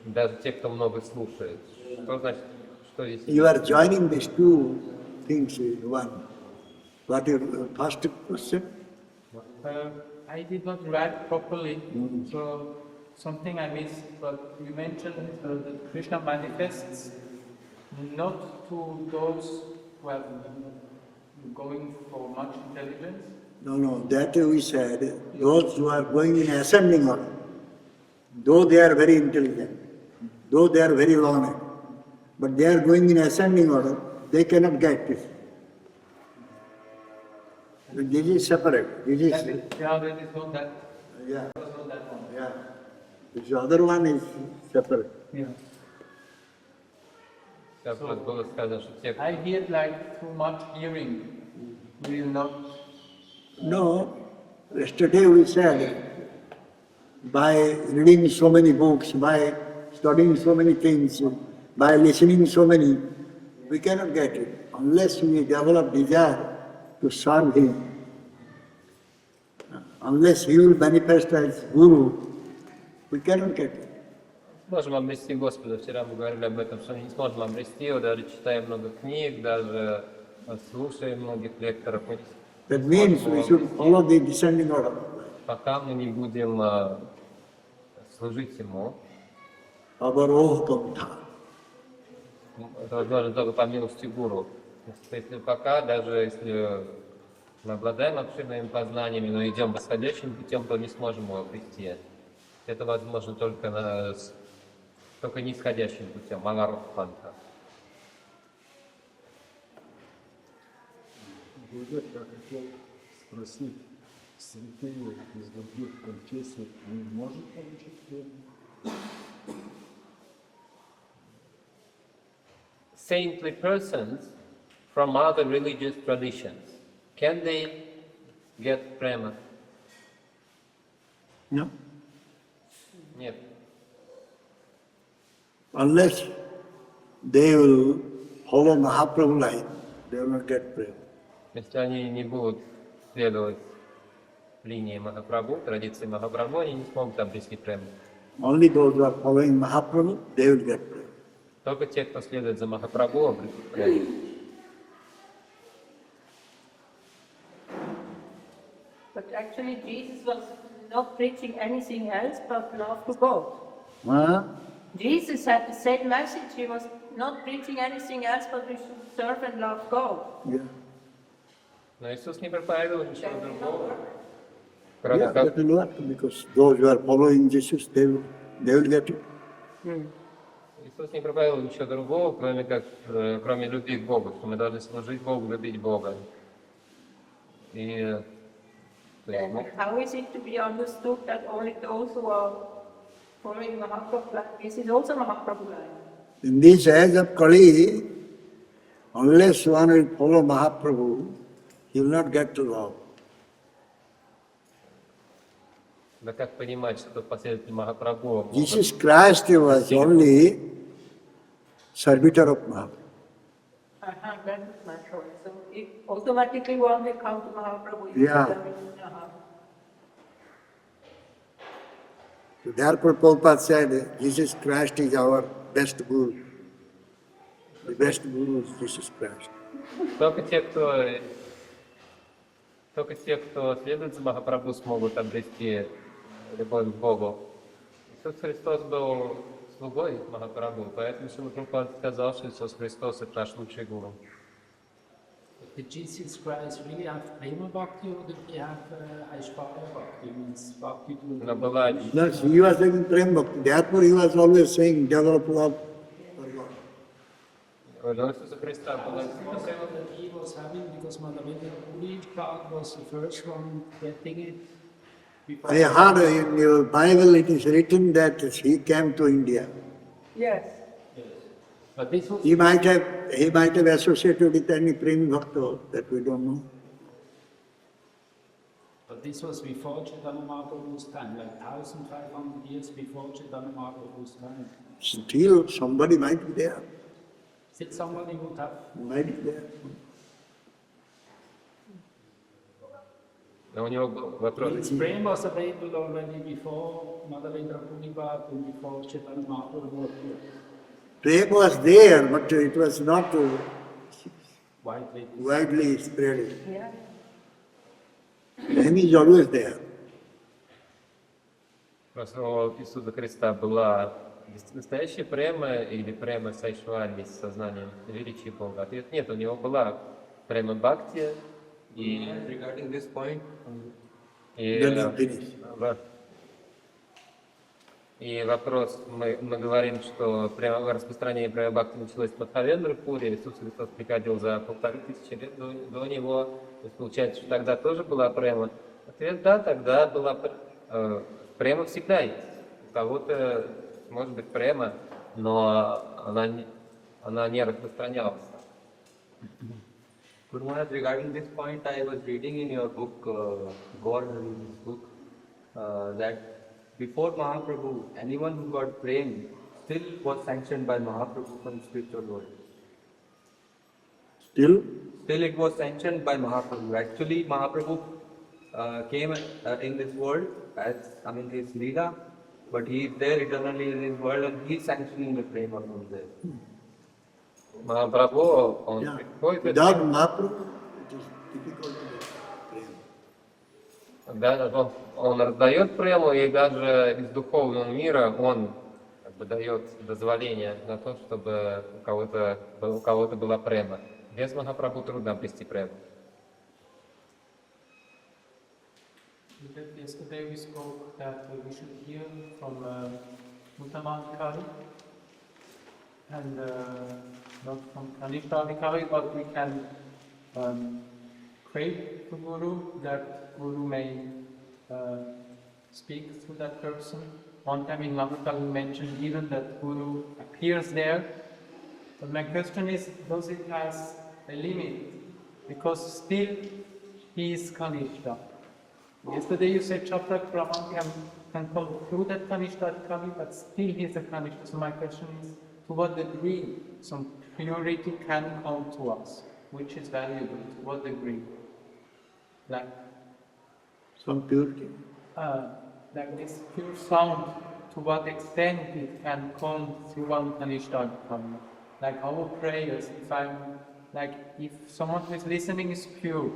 E: даже те, кто много слушает. Что значит, что здесь?
A: You are joining these two things in one. What is your first question?
G: I did not write properly, so something I missed, but you mentioned that Krishna manifests not to those who are going for much intelligence.
A: No, that we said, those who are going in ascending order, though they are very intelligent, though they are very learned, but they are going in ascending order, they cannot get this. This is separate. This is,
G: That is not that.
A: yeah,
G: That was not that one.
A: yeah. This other one is separate.
G: Yeah.
E: Как просто было сказано, что те,
G: I hear like too much hearing. Will not.
A: No, yesterday we said, by reading so many books, by studying so many things, by listening so many, we cannot get it unless we develop desire to serve Him. Unless He will manifest as Guru, we cannot get it.
E: сможем обрести Господа. Вчера мы говорили об этом, что не сможем обрести его, даже читая много книг, даже слушая многих лекторов. Мы
A: That means we should follow the descending order.
E: пока мы не будем служить ему,
A: Avarohapamtha.
E: это возможно только по милости Гуру. Если пока, даже если мы обладаем обширными познаниями, но идем восходящим путем, то не сможем его обрести. Это возможно только нисходящим путем, Аварохапанта.
H: Я хотел спросить, святые из других конфессий не может получить хлеб?
E: Saintly persons from other religious traditions, can they get prema?
A: No?
E: Нет.
A: Unless they will follow Mahaprabhu line, they will not get prayer.
E: Если они не будут следовать линии Махапрабху, традиции Махапрабху, они не смогут обрести прему.
A: Only those who are following Mahaprabhu, they will get prayer.
E: Только те, кто следует за Махапрабху, обретут прему.
I: But actually Jesus was not preaching anything else but love to God.
A: Huh?
I: Jesus had the same message. He was not preaching anything else but we should serve and love God.
A: Yeah.
E: Но Иисус не проповедовал ничего
I: That will not
E: другого,
I: work.
E: кроме
A: Yeah,
E: как
A: that will work because those who are following Jesus, they will get it.
E: Иисус не проповедовал ничего другого, кроме как кроме любви к Богу, что мы должны служить Богу, любить Бога. И то есть,
I: Then how is it to be understood that only those who are following Mahaprabhu line, this is also Mahaprabhu line?
A: In this age of Kali, unless one will follow Mahaprabhu, he will not get to love.
E: да как понимать, что последователь Махапрабху
A: Jesus Christ was only servitor of Mahaprabhu.
I: That is my choice. So if automatically one will come to Mahaprabhu. if
A: Yeah.
I: they are in,
A: So therefore Prabhupada said, Jesus Christ is our best Guru. The best Guru is Jesus Christ.
E: Только те, кто следует за Махапрабху, смогут обрести любовь к Богу. Иисус Христос был слугой Махапрабху, поэтому Шрила Прабхупада сказал, что Иисус Христос — это наш лучший гуру.
J: Did Jesus Christ really have prema bhakti or did he have aishwarya bhakti? Means bhakti to the
E: Но была
A: Thus he was saying Prem Bhakti. Therefore he was always saying develop love for God.
E: у Иисуса Христа была
J: prema that he was having because Madhavendra Puri card was the first one getting it. before.
A: I heard in your Bible it is written that he came to India.
F: Yes.
J: Yes. But this was
A: He might have associated with any Prem Bhakta that we don't know.
J: But this was before Chaitanya Mahaprabhu's time, like 1500 years before Chaitanya Mahaprabhu's time.
A: Still, somebody might be there.
J: Still somebody would have.
A: Might be there.
C: Но у него был вопрос.
J: This frame was available already before Madhavendra Punipat and before Chaitanya Mahaprabhu appeared.
A: Prem was there, but it was not
J: Widely.
A: widely spread.
F: Yeah.
A: Prem is always there.
C: Просто у Иисуса Христа была настоящая према или према сайшвали с сознанием величия Бога? Ответ нет, у него была према бхакти и...
D: Regarding this point,
C: И,
A: Then you finish.
C: да. И вопрос, мы говорим, что распространение према бхакти началось с Мадхавендры Пури, Иисус Христос приходил за 1500 лет до него, то есть получается, что тогда тоже была према. Ответ да, тогда была према всегда есть. У кого-то может быть према, но она не распространялась.
D: Guru Maharaj, regarding this point, I was reading in your book, Gaur's book, that before Mahaprabhu, anyone who got prem still was sanctioned by Mahaprabhu from spiritual world.
A: Still,
D: Still it was sanctioned by Mahaprabhu. Actually, Mahaprabhu came in this world as, his Leela, but he is there eternally in his world and he is sanctioning the prem from there.
C: Махапрабху, он
A: yeah.
C: приходит,
A: Without Mahaprabhu, it is difficult to get Prem.
C: да, он раздает прему, и даже из духовного мира он как бы дает дозволение на то, чтобы у кого-то была према. Без Махапрабху трудно обрести прему.
G: Yesterday we spoke that we should hear from Uttamadhikari and not from Kanishthadhikari, but we can pray to Guru that Guru may speak through that person. One time in Lamaka we mentioned even that Guru appears there. But my question is, does it has a limit? Because still he is Kanishta. Yesterday you said Chaprak Brahman can come through that Kanishthadhikari, but still he is a Kanishta. So my question is, to what degree some purity can come to us, which is valuable, to what degree? Like,
A: Some purity.
G: like this pure sound, to what extent it can come through one Kanishthadhikari? Like our prayers, if someone who is listening is pure,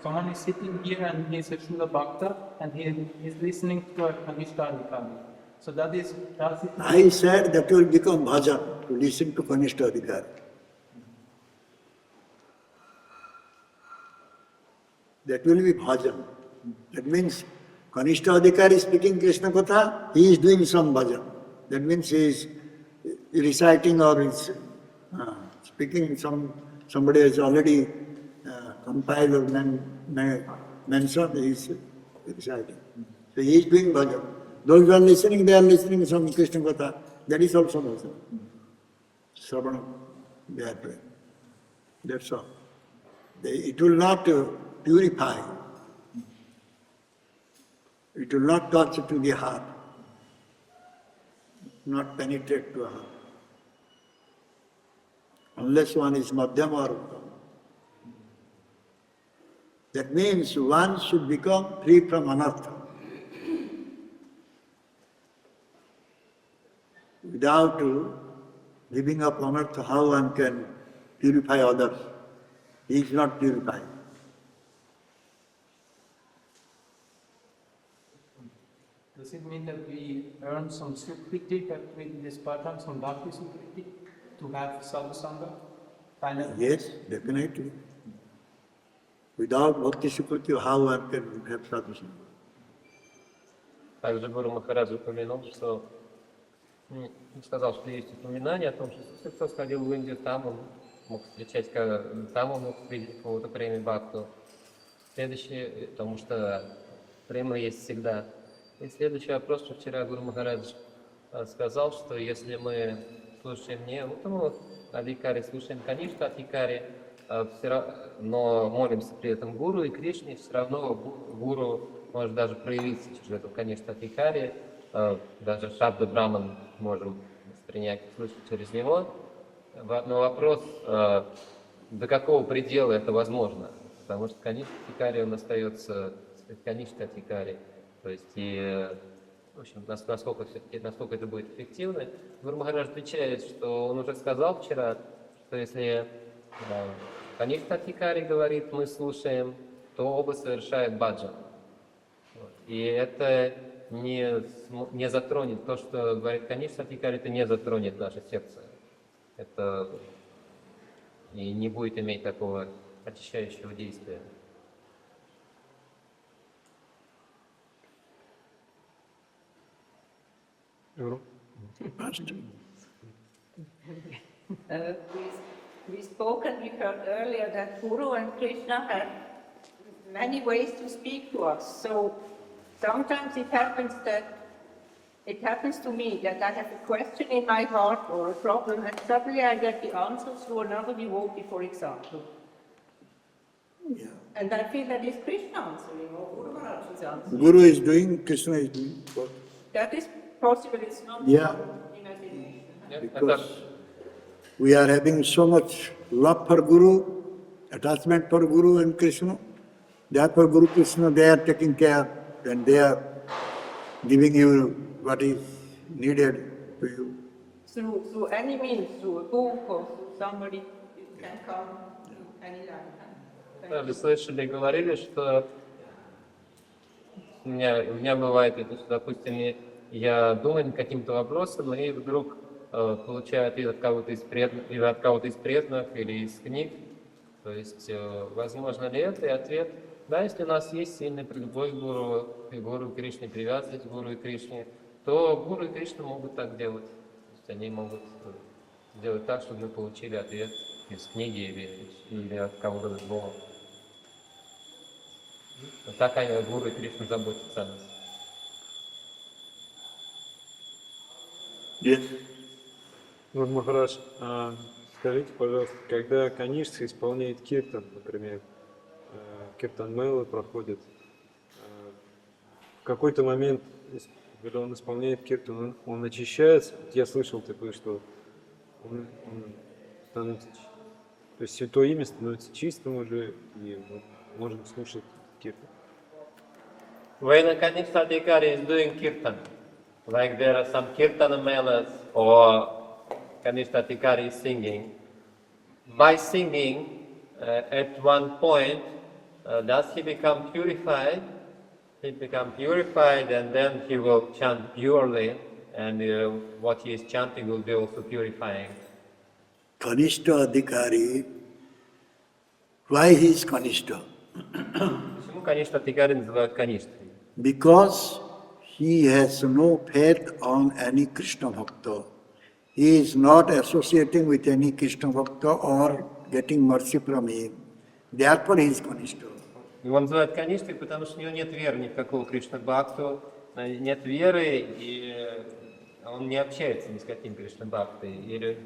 G: someone is sitting here and he is a Shuddha Bhakta and he is listening to a Kanishthadhikari. So does it...
A: I said that will become bhajan to listen to Kanishthadhikari. That will be bhajan. That means Kanishthadhikari is speaking Krishna Katha, he is doing some bhajan. That means he is reciting or is speaking somebody has already compiled or mentioned, he is reciting. So he is doing bhajan. Those who are listening, they are listening some Krishna Katha. That is also bhajan. Sravana, they are doing. That's all. It will not purify. It will not touch to the heart. Not penetrate to a heart. Unless one is madhyama or uttam. That means one should become free from anartha. Without giving up anartha, how one can purify others? He is not purified.
G: Does it mean that we earn some sukriti, that with this pattern, some bhakti sukriti, to have sadhusanga? Finally?
A: Yes, definitely. Without bhakti sukriti, how one can have sadhusanga?
C: Также Гуру Махарадж упомянул, что сказал, что есть упоминание о том, что Иисус Христос ходил в Индию, там он мог встречать, там он мог встретить какого-то преми бхакту. Следующее, потому что
E: према есть всегда. И следующий вопрос, что вчера Гуру Махарадж сказал, что если мы слушаем не Уттаму Адхикари, слушаем Каништа Адхикари, но молимся при этом Гуру и Кришне, все равно Гуру может даже проявиться через эту Каништа Адхикари, даже Шабда Браман можем воспринять, слышать через него. Но вопрос, до какого предела это возможно, потому что Каништа Адхикари, он остается Каништа Адхикари, то есть и в общем, насколько это будет эффективно. Гуру Махарадж отвечает, что он уже сказал вчера, что если Каништа Адхикари говорит, мы слушаем, то оба совершают баджан. И это не затронет, то, что говорит Каништа Адхикари, это не затронет наше сердце. Это и не будет иметь такого очищающего действия.
I: We spoke and we heard earlier that Guru and Krishna have many ways to speak to us. So sometimes it happens to me that I have a question in my heart or a problem, and suddenly I get the answer through another devotee, for example.
A: Yeah.
I: And I feel that is Krishna answering or Guru Maharaj is answering.
A: Guru is doing, Krishna is doing. Both.
I: That is possible, it's not
A: Yeah.
I: imagination.
A: Because we are having so much love for Guru, attachment for Guru and Krishna. Therefore, Guru Krishna, they are taking care and they are giving you what is needed to you.
I: Through any means, through a book or through somebody, it can come any lifetime.
E: Вы слышали, говорили, что у меня бывает это, что, допустим, я думаю над каким-то вопросом, и вдруг получаю ответ от кого-то из преданных, или из книг. То есть, возможно ли это? И ответ: да, если у нас есть сильная любовь к Гуру и Кришне, привязанность к Гуру и Кришне, то Гуру и Кришна могут так делать. То есть они могут сделать так, чтобы мы получили ответ из книги или от кого-то другого. Так они, Гуру и Кришна, заботятся о нас.
A: Yes.
C: Гуру Махарадж, скажите, пожалуйста, когда Каништа исполняет киртан, например, киртан мэлы проходит, в какой-то момент, когда он исполняет киртан, он очищается. Я слышал такое, что он становится, то есть святое имя становится чистым уже, и можно слушать киртан.
E: When a Kanishta Adhikari is doing kirtan, like there are some kirtana melas or Kanishta Adhikari is singing, by singing at one point, does he become purified? He become purified, and then he will chant purely, and what he is chanting will be also purifying.
A: Kanishta Adhikari, why he is Kanishta?
E: Почему Каништа Адхикари называют Каништой?
A: Because he has no faith on any Krishna Bhakta. He is not associating with any Krishna Bhakta or getting mercy from him. Therefore he is Kanishta.
E: Его называют Каништой, потому что у него нет веры ни в какого Кришна-бхакту, нет веры, и он не общается ни с каким Кришна-бхактой, или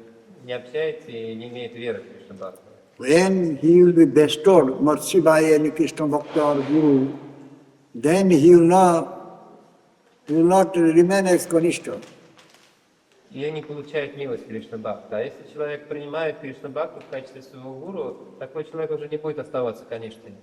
E: не общается и не имеет веры в Кришна-бхакту.
A: When he will be bestowed mercy by any Krishna Bhakta or Guru, then he will not remain as Kanishta.
E: И не получает милость Кришна-бхакта. А если человек принимает Кришна-бхакту в качестве своего гуру, такой человек уже не будет оставаться Каништой.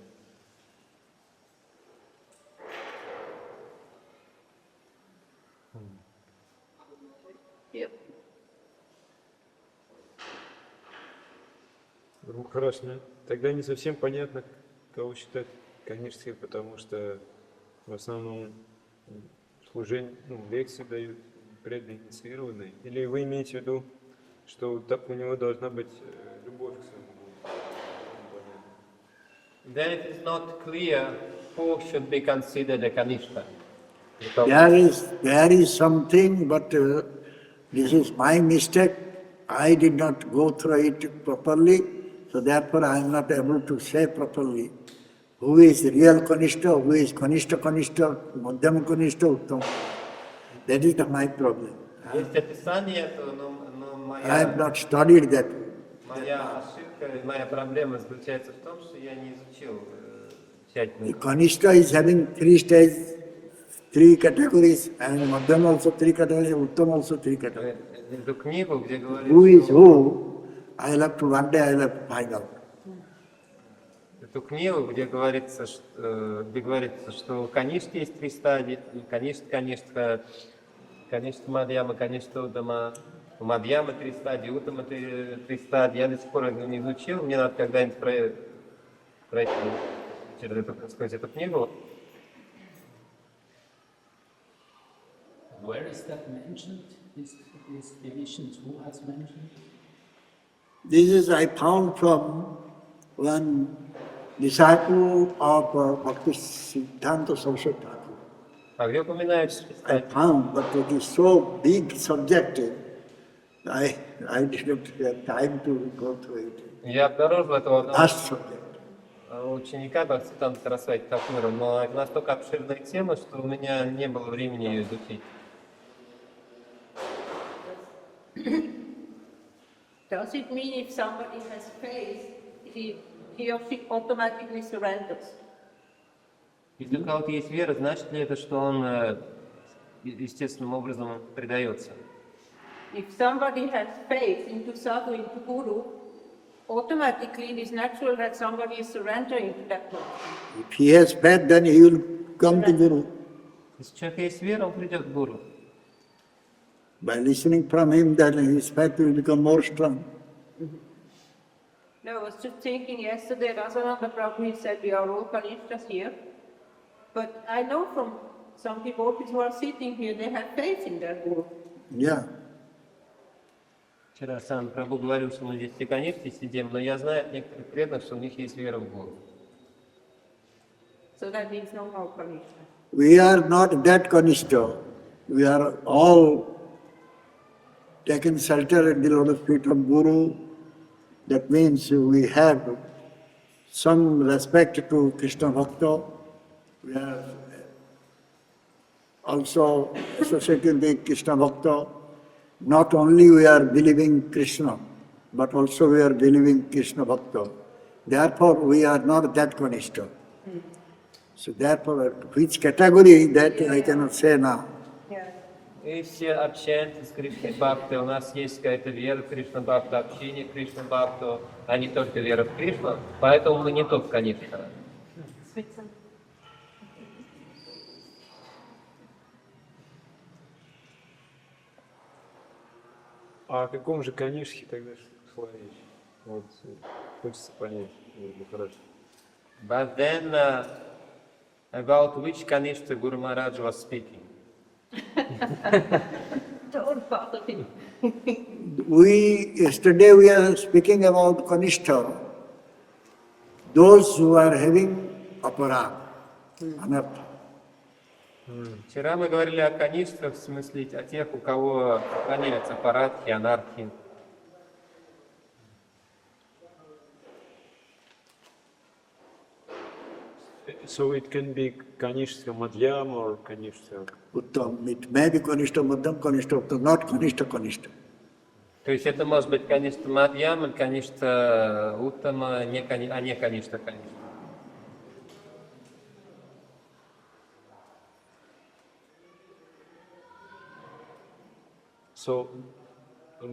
C: Хорошо. Тогда не совсем понятно, кого считать Каништой, потому что в основном служение, лекции дают прединициированные. Или вы имеете в виду, что так у него должна быть любовь к своему Богу?
E: Then it is not clear who should be considered a Kanishta.
A: There is something, but this is my mistake. I did not go through it properly, so therefore I am not able to say properly. who is real Kanishta, who is Kanishta Kanishta, Madhyama Kanishta, Uttam. That is my problem.
E: Есть описание этого, но
A: I have not studied that.
E: моя ошибка, моя проблема заключается в том, что я не изучил тщательно.
A: Kanishta is having three stages, three categories, and Madhyama also three categories, Uttam also three categories.
E: Эту книгу, где
A: Who is
E: говорится,
A: who, I'll have to one day I'll have to find out.
E: эту книгу, где говорится, что у Каништы есть три стадии, Каништа Мадьяма, Каништа Удама, у Мадьямы три стадии, Утама три стадии. Я до сих пор это не изучил, мне надо когда-нибудь пройти через эту книгу.
J: Where is that mentioned? These divisions, who has mentioned?
A: This is I found from one disciple of Bhakti Siddhanta Saraswati Thakur.
E: А где упоминается
A: I found, but it is so big subject, I didn't have time to go through it.
E: Я обнаружил этого одного
A: Last subject.
E: ученика Бхактисиданта Сарасвати Такура, но это настолько обширная тема, что у меня не было времени ее изучить.
I: Does it mean if somebody has faith, he or she automatically surrenders?
E: Если у кого-то есть вера, значит ли это, что он естественным образом предается?
I: If somebody has faith into sadhu, into guru, automatically it is natural that somebody is surrendering to that person.
A: If he has faith, then he will come to Guru.
E: Если у человека есть вера, он придет к гуру.
A: By listening from him, then his faith will become more strong.
I: No, I was just thinking yesterday, Rasananda Prabhu, he said we are all Kanishtas here. But I know from some devotees who are sitting here, they have faith in their guru.
A: Yeah.
E: Вчера сам Прабhu говорил, что мы здесь все конечки сидим, но я знаю от некоторых преданных, что у них есть вера в гуру.
I: So that means no more Kanishta.
A: We are not that Kanishta. We are all taken shelter at the lotus feet of Guru. That means we have some respect to Krishna Bhakta. We are also associated with Krishna Bhakta. Not only we are believing Krishna, but also we are believing Krishna Bhakta. Therefore, we are not that Kanishta. So therefore, which category, that I cannot say now.
E: И все общаемся с Кришной Бхактой, у нас есть какая-то вера в Кришна Бхакту, общение в Кришна Бхакту, а не только вера в Кришну, поэтому мы не тот Каништа.
C: А о каком же Канишхе тогда шла речь? Вот хочется понять, хорошо.
E: But then, about which Kanishta Guru Maharaj was speaking?
I: Don't bother me.
A: Yesterday we are speaking about Kanishta, those who are having aparad, anartha.
E: Вчера мы говорили о каништах, в смысле о тех, у кого сохраняется аппаратхи, анархи.
C: So it can be Kanishta Madhyam or Kanishta.
A: Uttam. It may be Kanishta Madhyam, Kanishta Uttam, not Kanishta Kanishta.
E: То есть это может быть каништа Мадьяма, каништа Уттама, а не каништа каништа.
C: So,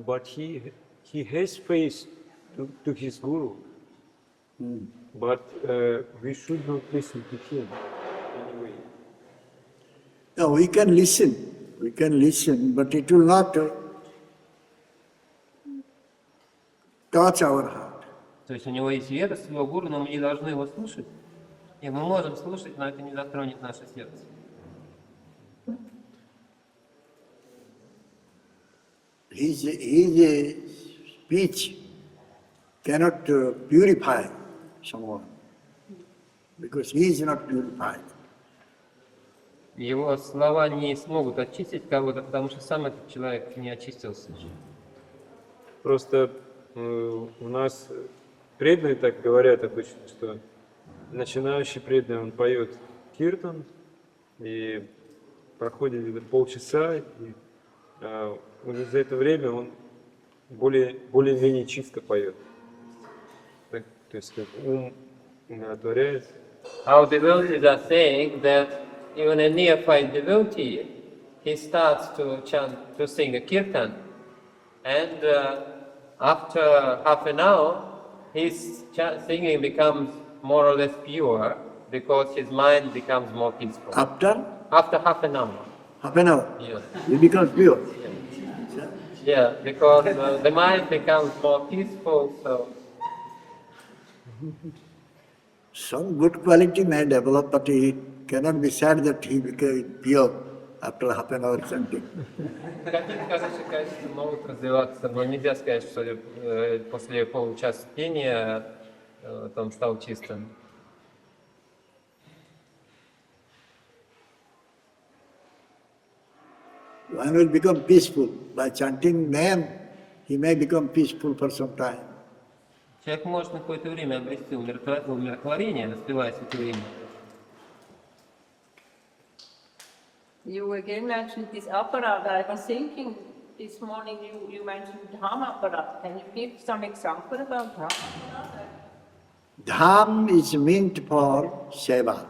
C: but he has faith to his guru, but we should not listen to him anyway.
A: No, we can listen, but it will not touch our heart.
E: То есть у него есть вера в своего гуру, но мы не должны его слушать. И мы можем слушать, но это не затронет наше сердце.
A: His speech cannot purify someone, because he is not purified.
E: Его слова не смогут очистить кого-то, потому что сам этот человек не очистился.
C: Просто у нас преданные так говорят обычно, что начинающий преданный, он поет киртан, и проходит где-то полчаса, и за это время он более-менее чисто поет. Так, то есть как ум умиротворяется.
E: Our devotees are saying that even a neophyte devotee, he starts to chant, to sing a kirtan, and after half an hour, his singing becomes more or less pure because his mind becomes more peaceful. After half an hour.
A: Half an hour,
E: Yes.
A: it becomes pure.
E: Yeah, because the mind becomes more peaceful, so
A: Some good quality may develop, but it cannot be said that he became pure after half an hour chanting.
E: какие-то хорошие качества могут развиваться, но нельзя сказать, что после получаса пения он стал чистым.
A: One will become peaceful. By chanting name, he may become peaceful for some time.
E: Человек может на какое-то время обрести умиротворение, распевая святое имя.
I: You again mentioned this apparat. I was thinking this morning you mentioned Dham apparat. Can you give some example about Dham apparat?
A: Dham is meant for seva.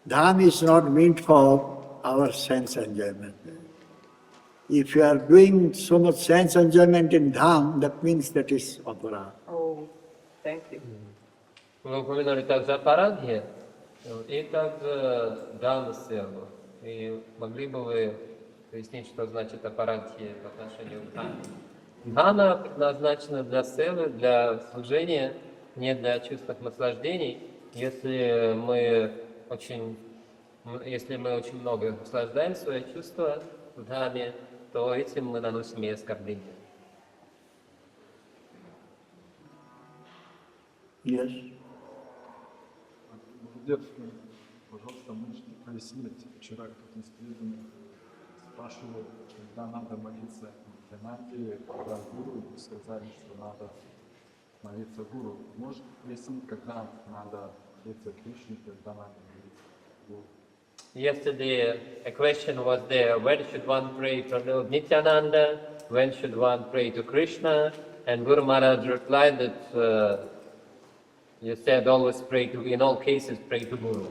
A: Dham is not meant for our sense enjoyment. If you are doing so much sense enjoyment in Dham, that means that is opera.
I: Oh, thank you.
E: Вы упомянули также аппаратхи и также дхана-севу. И могли бы вы пояснить, что значит аппаратхи по отношению к дхане? Дхана предназначена для севы, для служения, не для чувственных наслаждений. Если мы очень много наслаждаем свои чувства в дхаме, то этим мы наносим ей оскорбление.
A: Yes.
H: Гурудев, пожалуйста, можете пояснить, вчера кто-то из преданных спрашивал, когда надо молиться Ганати, когда гуру, сказали, что надо молиться гуру. Может пояснить, когда надо молиться Кришне, когда надо молиться гуру?
E: Yesterday, a question was there, when should one pray to Lord Nityananda, when should one pray to Krishna? And Guru Maharaj replied that you said always pray to, in all cases, pray to Guru.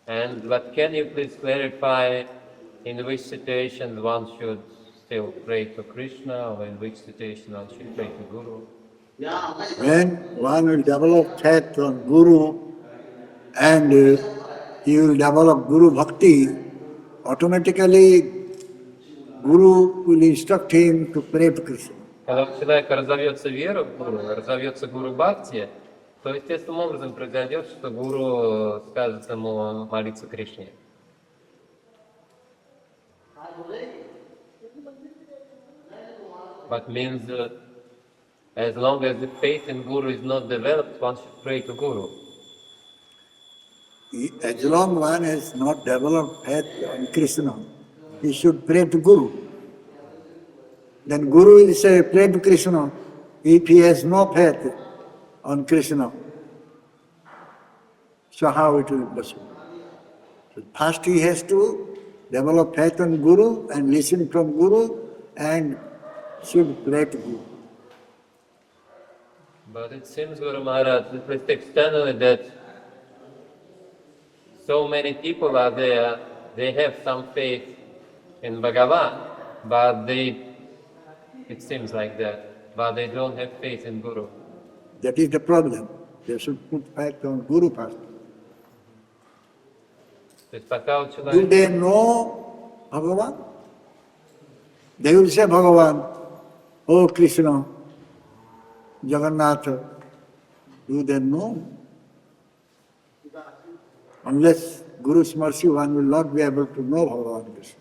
E: But can you please clarify in which situations one should still pray to Krishna, or in which situation one should pray to Guru?
A: When one will develop faith on Guru and he will develop Guru Bhakti, automatically Guru will instruct him to pray to Krishna.
E: Когда у человека разовьется вера в Гуру, разовьется Гуру Бхакти, то естественным образом произойдет, что Гуру скажет ему молиться Кришне. But means as long as the faith in Guru is not developed, one should pray to Guru.
A: As long one has not developed faith on Krishna, he should pray to Guru. Then Guru will say, pray to Krishna. If he has no faith on Krishna, so how it will be possible? So first he has to develop faith on Guru and listen from Guru and should pray to Guru.
E: But it seems, Guru Maharaj, at least externally, that so many people are there, they have some faith in Bhagavan, but it seems like that, but they don't have faith in Guru.
A: That is the problem. They should put faith on Guru first.
E: То есть пока у
A: Do
E: человека...
A: they know Bhagavan? They will say Bhagavan, oh Krishna, Jagannath. Do they know? Unless Guru's mercy, one will not be able to know Bhagavan Krishna.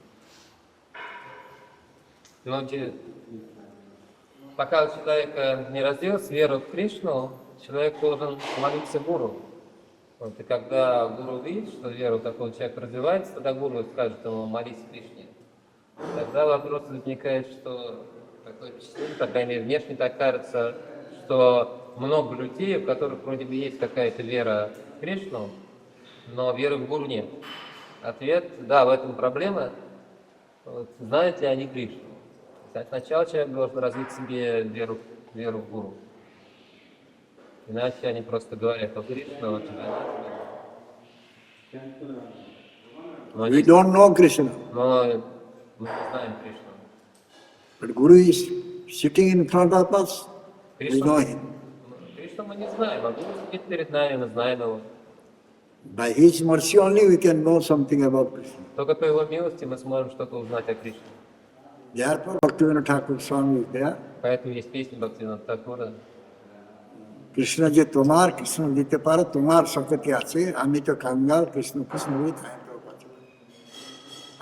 E: Пока у человека не развилась вера в Кришну, человек должен молиться Гуру. Вот, и когда Гуру видит, что вера у такого человека развивается, тогда Гуру скажет ему молись Кришне. Тогда вопрос возникает, что такое впечатление, по крайней мере, внешне так кажется, что много людей, у которых вроде бы есть какая-то вера в Кришну, но веры в гуру нет. Ответ, да, в этом проблема. Вот, знают ли они Кришну? Сначала человек должен развить в себе веру в гуру. Иначе они просто говорят о Кришне, о тебя нет. Но
A: We don't know Krishna,
E: мы не знаем Кришну.
A: but Guru is sitting in front of us. We know him.
E: Кришну мы не знаем, а Гуру сидит перед нами, мы знаем его.
A: By his mercy only we can know something about Krishna.
E: Только по его милости мы сможем что-то узнать о Кришне.
A: Therefore, Bhaktivinoda Thakur Swami is there.
E: Поэтому есть песня Бхактивинода Thakura.
A: Krishna যে তোমার, কৃষ্ণ দিতে পারে, তোমার শক্তি আছে, আমি তো কাঙ্গাল, Krishna Krishna with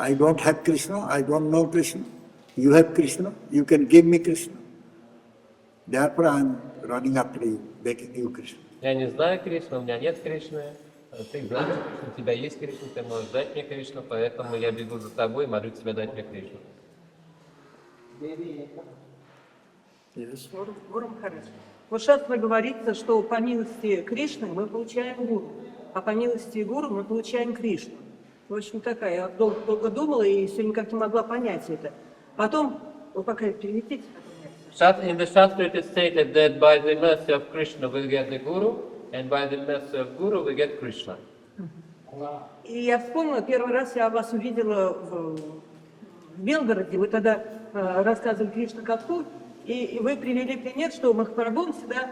A: I don't have Krishna, I don't know Krishna. You have Krishna, you can give me Krishna. Therefore I am running after you, begging you Krishna.
E: Я не знаю Кришну, у меня нет Кришны. Ты знаешь Кришну, у тебя есть Кришна, ты можешь дать мне Кришну, поэтому я бегу за тобой и молю тебя дать мне Кришну.
A: Yes.
F: Гуру Махарадж. Вот шастра говорится, что по милости Кришны мы получаем гуру, а по милости гуру мы получаем Кришну. В общем, такая, я долго думала и все никак не могла понять это. Потом, вы пока переведите.
E: In the Shastra it is stated that by the mercy of Krishna we get the Guru, and by the mercy of Guru we get Krishna.
F: И я вспомнила, первый раз я вас увидела в Белгороде, вы тогда рассказывали Кришна Катху, и вы привели пример, что Махапрабху всегда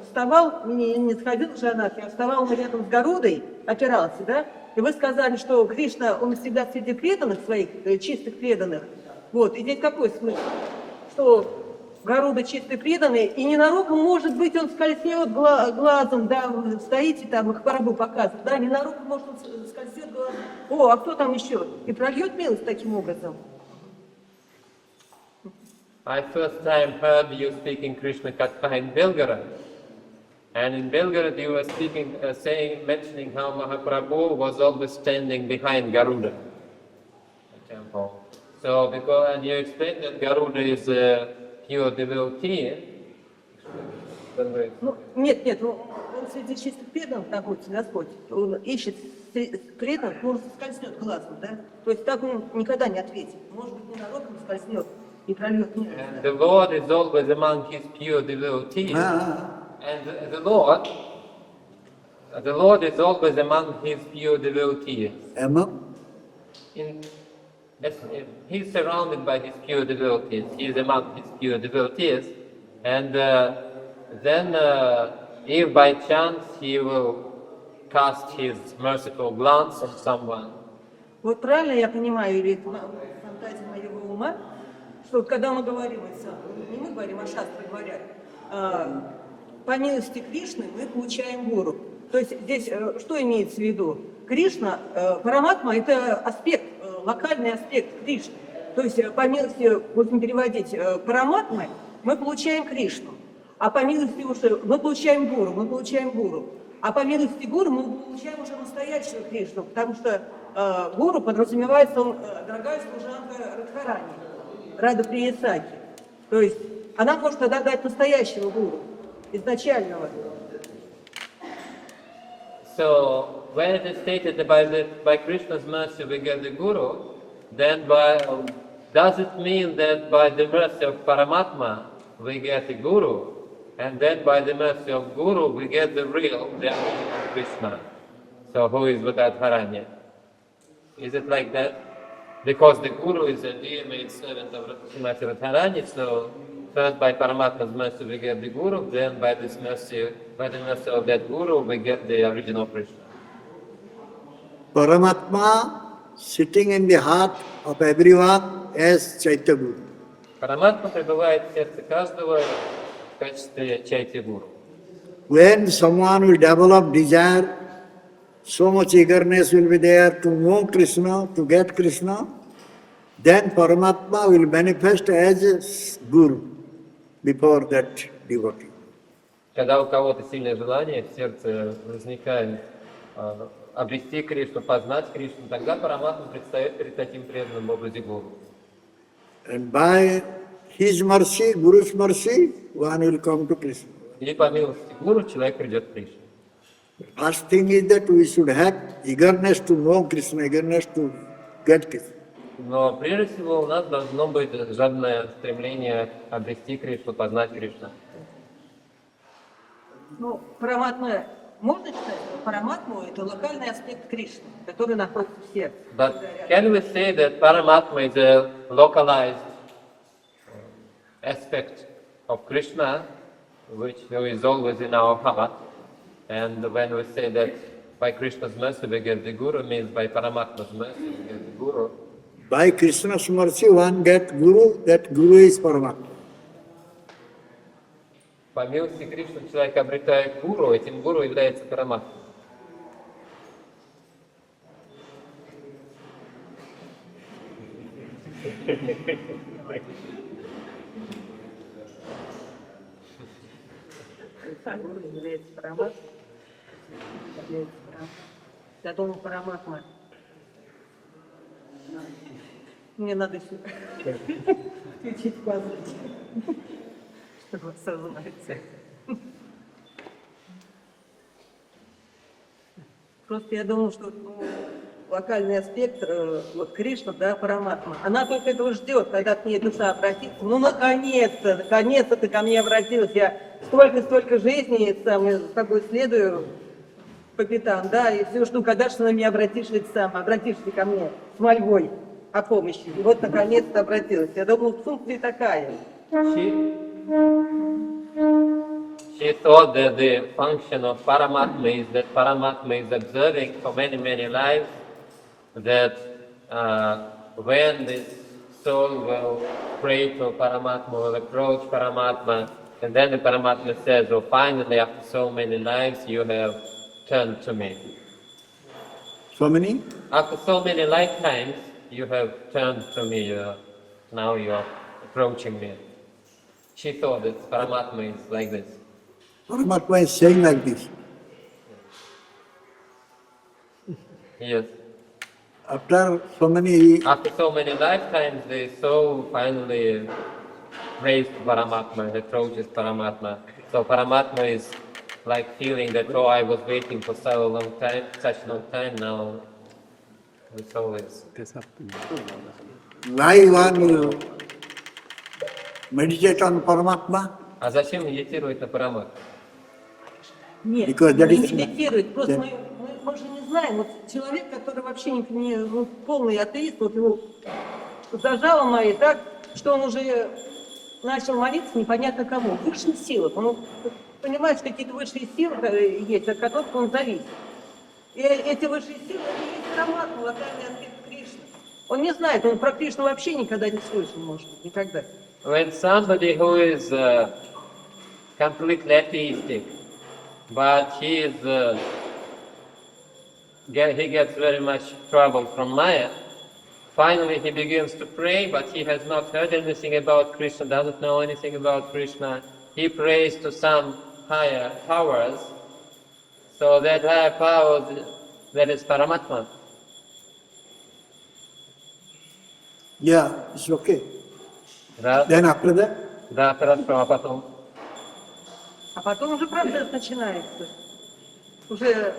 F: вставал, не сходил к Жанахе, а вставал рядом с Гарудой, опирался, да? И вы сказали, что Кришна, он всегда среди преданных своих, чистых преданных. Вот, и здесь какой смысл? Что Гаруда чистый преданный, и ненароком, может быть, он скользнет глазом, да, вы стоите там, Махапрабху показывает, да, ненароком, может, он скользнет глазом, о, а кто там еще? И прольет милость таким образом.
E: I first time heard you speaking Krishna Katha in Belgorod. And in Belgorod you were speaking, mentioning how Mahaprabhu was always standing behind Garuda, the temple. So, and you explained that Garuda is a pure devotee.
F: Ну, нет, он среди чистых преданных находится, Господь. Он ищет преданных, может, скользнет глазом, да? То есть так он никогда не ответит. Может быть, ненароком скользнет и прольет милость.
E: And the Lord is always among his pure devotees. And the Lord is always among his pure devotees. He's surrounded by his pure devotees. He is among his pure devotees. And then, if by chance he will cast his merciful glance on someone.
F: Вот правильно я понимаю, или это фантазия моего ума, что когда мы говорим, не мы говорим, а шастры говорят, по милости Кришны мы получаем гуру. То есть здесь что имеется в виду? Кришна, Параматма – это аспект, локальный аспект Кришны. То есть по милости, будем переводить, Параматмы, мы получаем Кришну. А по милости уже мы получаем гуру. А по милости гуру мы получаем уже настоящего Кришну, потому что гуру подразумевается, он дорогая служанка Радхарани, Рада Приясаки. То есть она может тогда дать настоящего гуру, изначального.
E: So when it is stated that by Krishna's mercy we get the guru, then does it mean that by the mercy of Paramatma we get the guru, and then by the mercy of guru we get the original Krishna? So who is Radharanya? Is it like that? Because the guru is a dear-made servant of Srimati Radharani, so first by Paramatma's mercy we get the guru, then by the mercy of that guru we get the original Krishna.
A: Paramatma sitting in the heart of everyone as Chaitanya Guru.
E: Параматма пребывает в сердце каждого в качестве Чайтя-гуру.
A: When someone will develop desire, so much eagerness will be there to know Krishna, to get Krishna, then Paramatma will manifest as Guru before that devotee.
E: Когда у кого-то сильное желание в сердце возникает обрести Кришну, познать Кришну, тогда Параматма предстает перед таким преданным в образе гуру.
A: And by his mercy, Guru's mercy, one will come to Krishna.
E: и по милости гуру человек придет к Кришне.
A: First thing is that we should have eagerness to know Krishna, eagerness to get Krishna.
E: Но прежде всего у нас должно быть жадное стремление обрести Кришну, познать Кришну.
F: Ну, параматма, можно считать, что параматму – это локальный аспект Кришны, который находится в сердце.
E: But can we say that Paramatma is a localized aspect of Krishna, which is always in our heart? And when we say that by Krishna's mercy we get the Guru, means by Paramatma's mercy we get the Guru.
A: By Krishna's mercy, one gets Guru, that Guru is Paramatma.
E: По милости Кришны человек обретает Гуру, этим Гуру является Параматма.
F: Гуру является параматмой. Я думаю, параматма. Мне надо сюда включить глаза, чтобы осознать. Просто я думаю, что локальный аспект, вот Кришна, да, параматма, она только этого ждет, когда к ней душа обратится. Ну, наконец-то ты ко мне обратилась. Я столько жизней сам, я с тобой следую по пятам, да, и все жду, когда же ты на меня обратишься ко мне с мольбой о помощи. И вот наконец-то обратилась. Я думаю, функция такая.
E: She thought that the function of Paramatma is that Paramatma is observing for many, many lives that when this soul will pray to Paramatma, will approach Paramatma, and then the Paramatma says, oh, finally, after so many lives, you have turned to me.
A: So many?
E: After so many lifetimes, you have turned to me. Now you are approaching me. She thought that Paramatma is like this.
A: Paramatma is saying like this.
E: Yes.
A: After so many
E: lifetimes, the soul finally prays Paramatma, approaches Paramatma. So Paramatma is like feeling that, oh, I was waiting for so long time, such long time now. The soul is.
A: why one will meditate on Paramatma?
E: А зачем медитировать на Параматму?
F: Нет,
A: Because that
F: не
A: is-
F: медитирует. Просто
A: that-
F: мы же не знаем. Вот человек, который вообще не полный атеист, вот его зажало мои так, что он уже начал молиться непонятно кому. Высшим силам. Он понимает, что какие-то высшие силы есть, от которых он зависит. И эти высшие силы, это есть Параматма, локальный аспект Кришны. Он не знает, он про Кришну вообще никогда не слышал, может быть, никогда.
E: When somebody who is completely atheistic, but he gets very much trouble from Maya, finally he begins to pray, but he has not heard anything about Krishna, doesn't know anything about Krishna. He prays to some higher powers, so that higher power, that is Paramatma.
A: Yeah, it's okay.
E: Да,
A: Then after that,
E: да, хорошо, а потом?
F: А потом уже процесс начинается. Уже,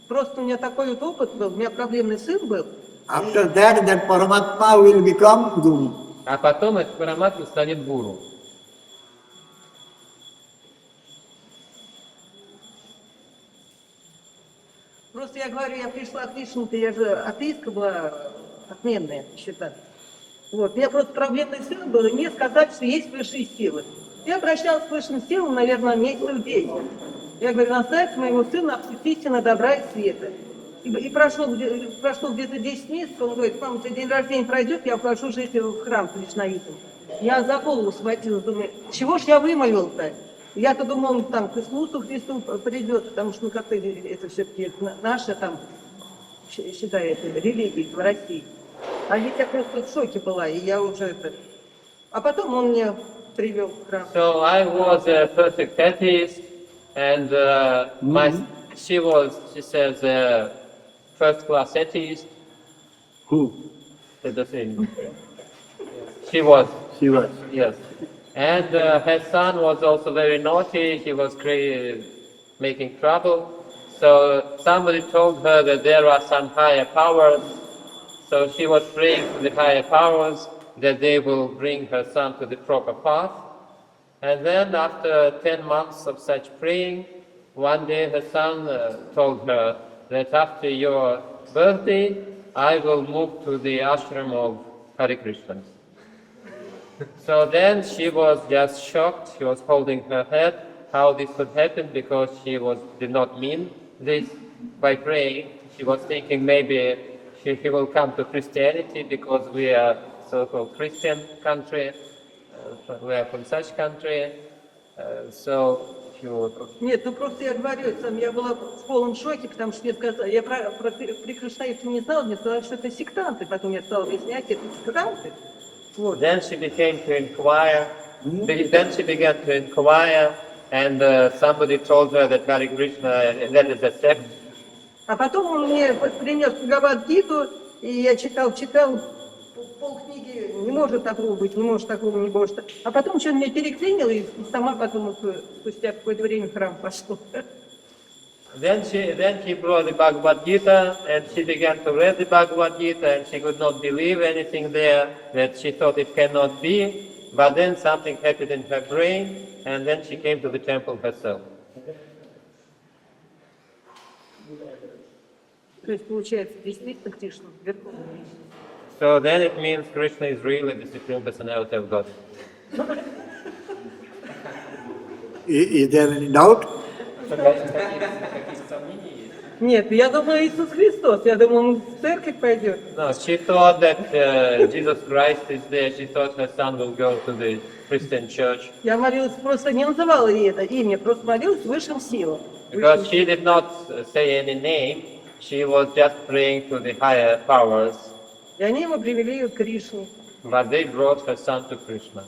F: просто у меня такой вот опыт был, у меня проблемный сын был.
A: after that Paramatma will become Guru.
E: А потом этот Параматма станет гуру.
F: Просто я говорю, я пришла к Кришне-то, я же атеистка была отменная, считаю. Вот, у меня просто проблемный сын был, и мне сказали, что есть высшие силы. Я обращалась к высшим силам, наверное, месяцев 10. Я говорю, наставь моего сына истины добра и света. И прошло где-то 10 месяцев, он говорит, мама, у тебя день рождения пройдет, я прошу жить в храм кришнаитам. Я за голову схватилась, думаю, чего ж я вымолвил-то? Я-то думала, он там к Иисусу Христу придет, потому что, ну, как-то это все-таки наша там, считай, это религия в России. А ведь я просто в шоке была, и я уже это... А потом он меня привел в храм.
E: So I was a perfect atheist, and she says, a first-class atheist.
A: Who?
E: The same. She was.
A: She was.
E: Yes. And her son was also very naughty, he was making trouble. So somebody told her that there are some higher powers. So she was praying to the higher powers that they will bring her son to the proper path. And then after 10 months of such praying, one day her son told her that after your birthday, I will move to the ashram of Hare Krishna. So then she was just shocked, she was holding her head, how this could happen, because she did not mean this by praying. She was thinking maybe he will come to Christianity because we are so-called Christian country, we are from such country, so she would...
F: Нет, ну просто я говорю, я была в полном шоке, потому что мне сказали, я про кришнаитов не знала, мне сказали, что это сектанты, потом я стала объяснять, это сектанты. Вот.
E: Then she began to inquire, and somebody told her that Hare Krishna, that is a sect.
F: А потом он мне принес Бхагавад-гиту, и я читал, полкниги, не может такого быть, не может такого, не может. А потом что-то меня переклинило, и сама потом, спустя какое-то время в храм пошла.
E: Then he brought the Bhagavad Gita, and she began to read the Bhagavad Gita, and she could not believe anything there, that she thought it cannot be, but then something happened in her brain, and then she came to the temple herself.
F: То есть, получается, действительно Кришна, Верховный Личность.
E: So then it means Krishna is really the Supreme Personality of God.
A: Is there any doubt?
F: Нет, я думаю, Иисус Христос, я думаю, он в церковь пойдет.
E: No, she thought that Jesus Christ is there. She thought her son will go to the Christian church.
F: Я молилась, просто не называла ей это имя, просто молилась высшим силам.
E: Because she did not say any name, she was just praying to the higher powers.
F: И они его привели к Кришне.
E: But they brought her son to Krishna.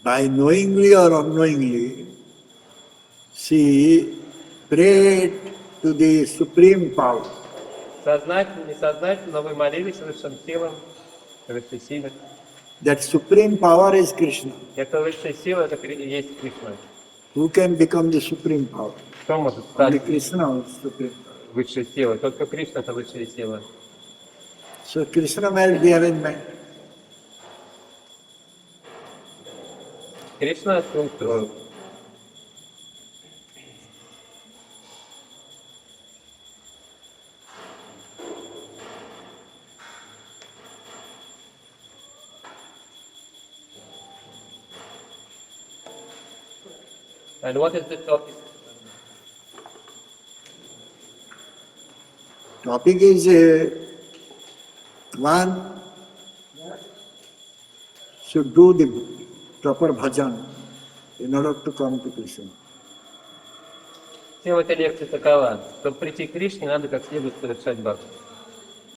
A: By knowingly or unknowingly, she prayed to the supreme power.
E: Сознательно, несознательно, вы молились высшим силам, высшей силе.
A: That supreme power is Krishna.
E: Это высшая сила, это и есть Кришна.
A: Who can become the supreme power?
E: Кто может
A: Only
E: стать
A: Krishna is supreme power.
E: высшей силой? Только Кришна — это высшая сила.
A: So Krishna made the arrangement.
E: Кришна — структура. And what is the topic?
A: Topic is one should do the proper bhajan in order to come to Krishna.
E: Тема этой лекции такова: чтобы прийти к Кришне, надо как следует совершать бхакти.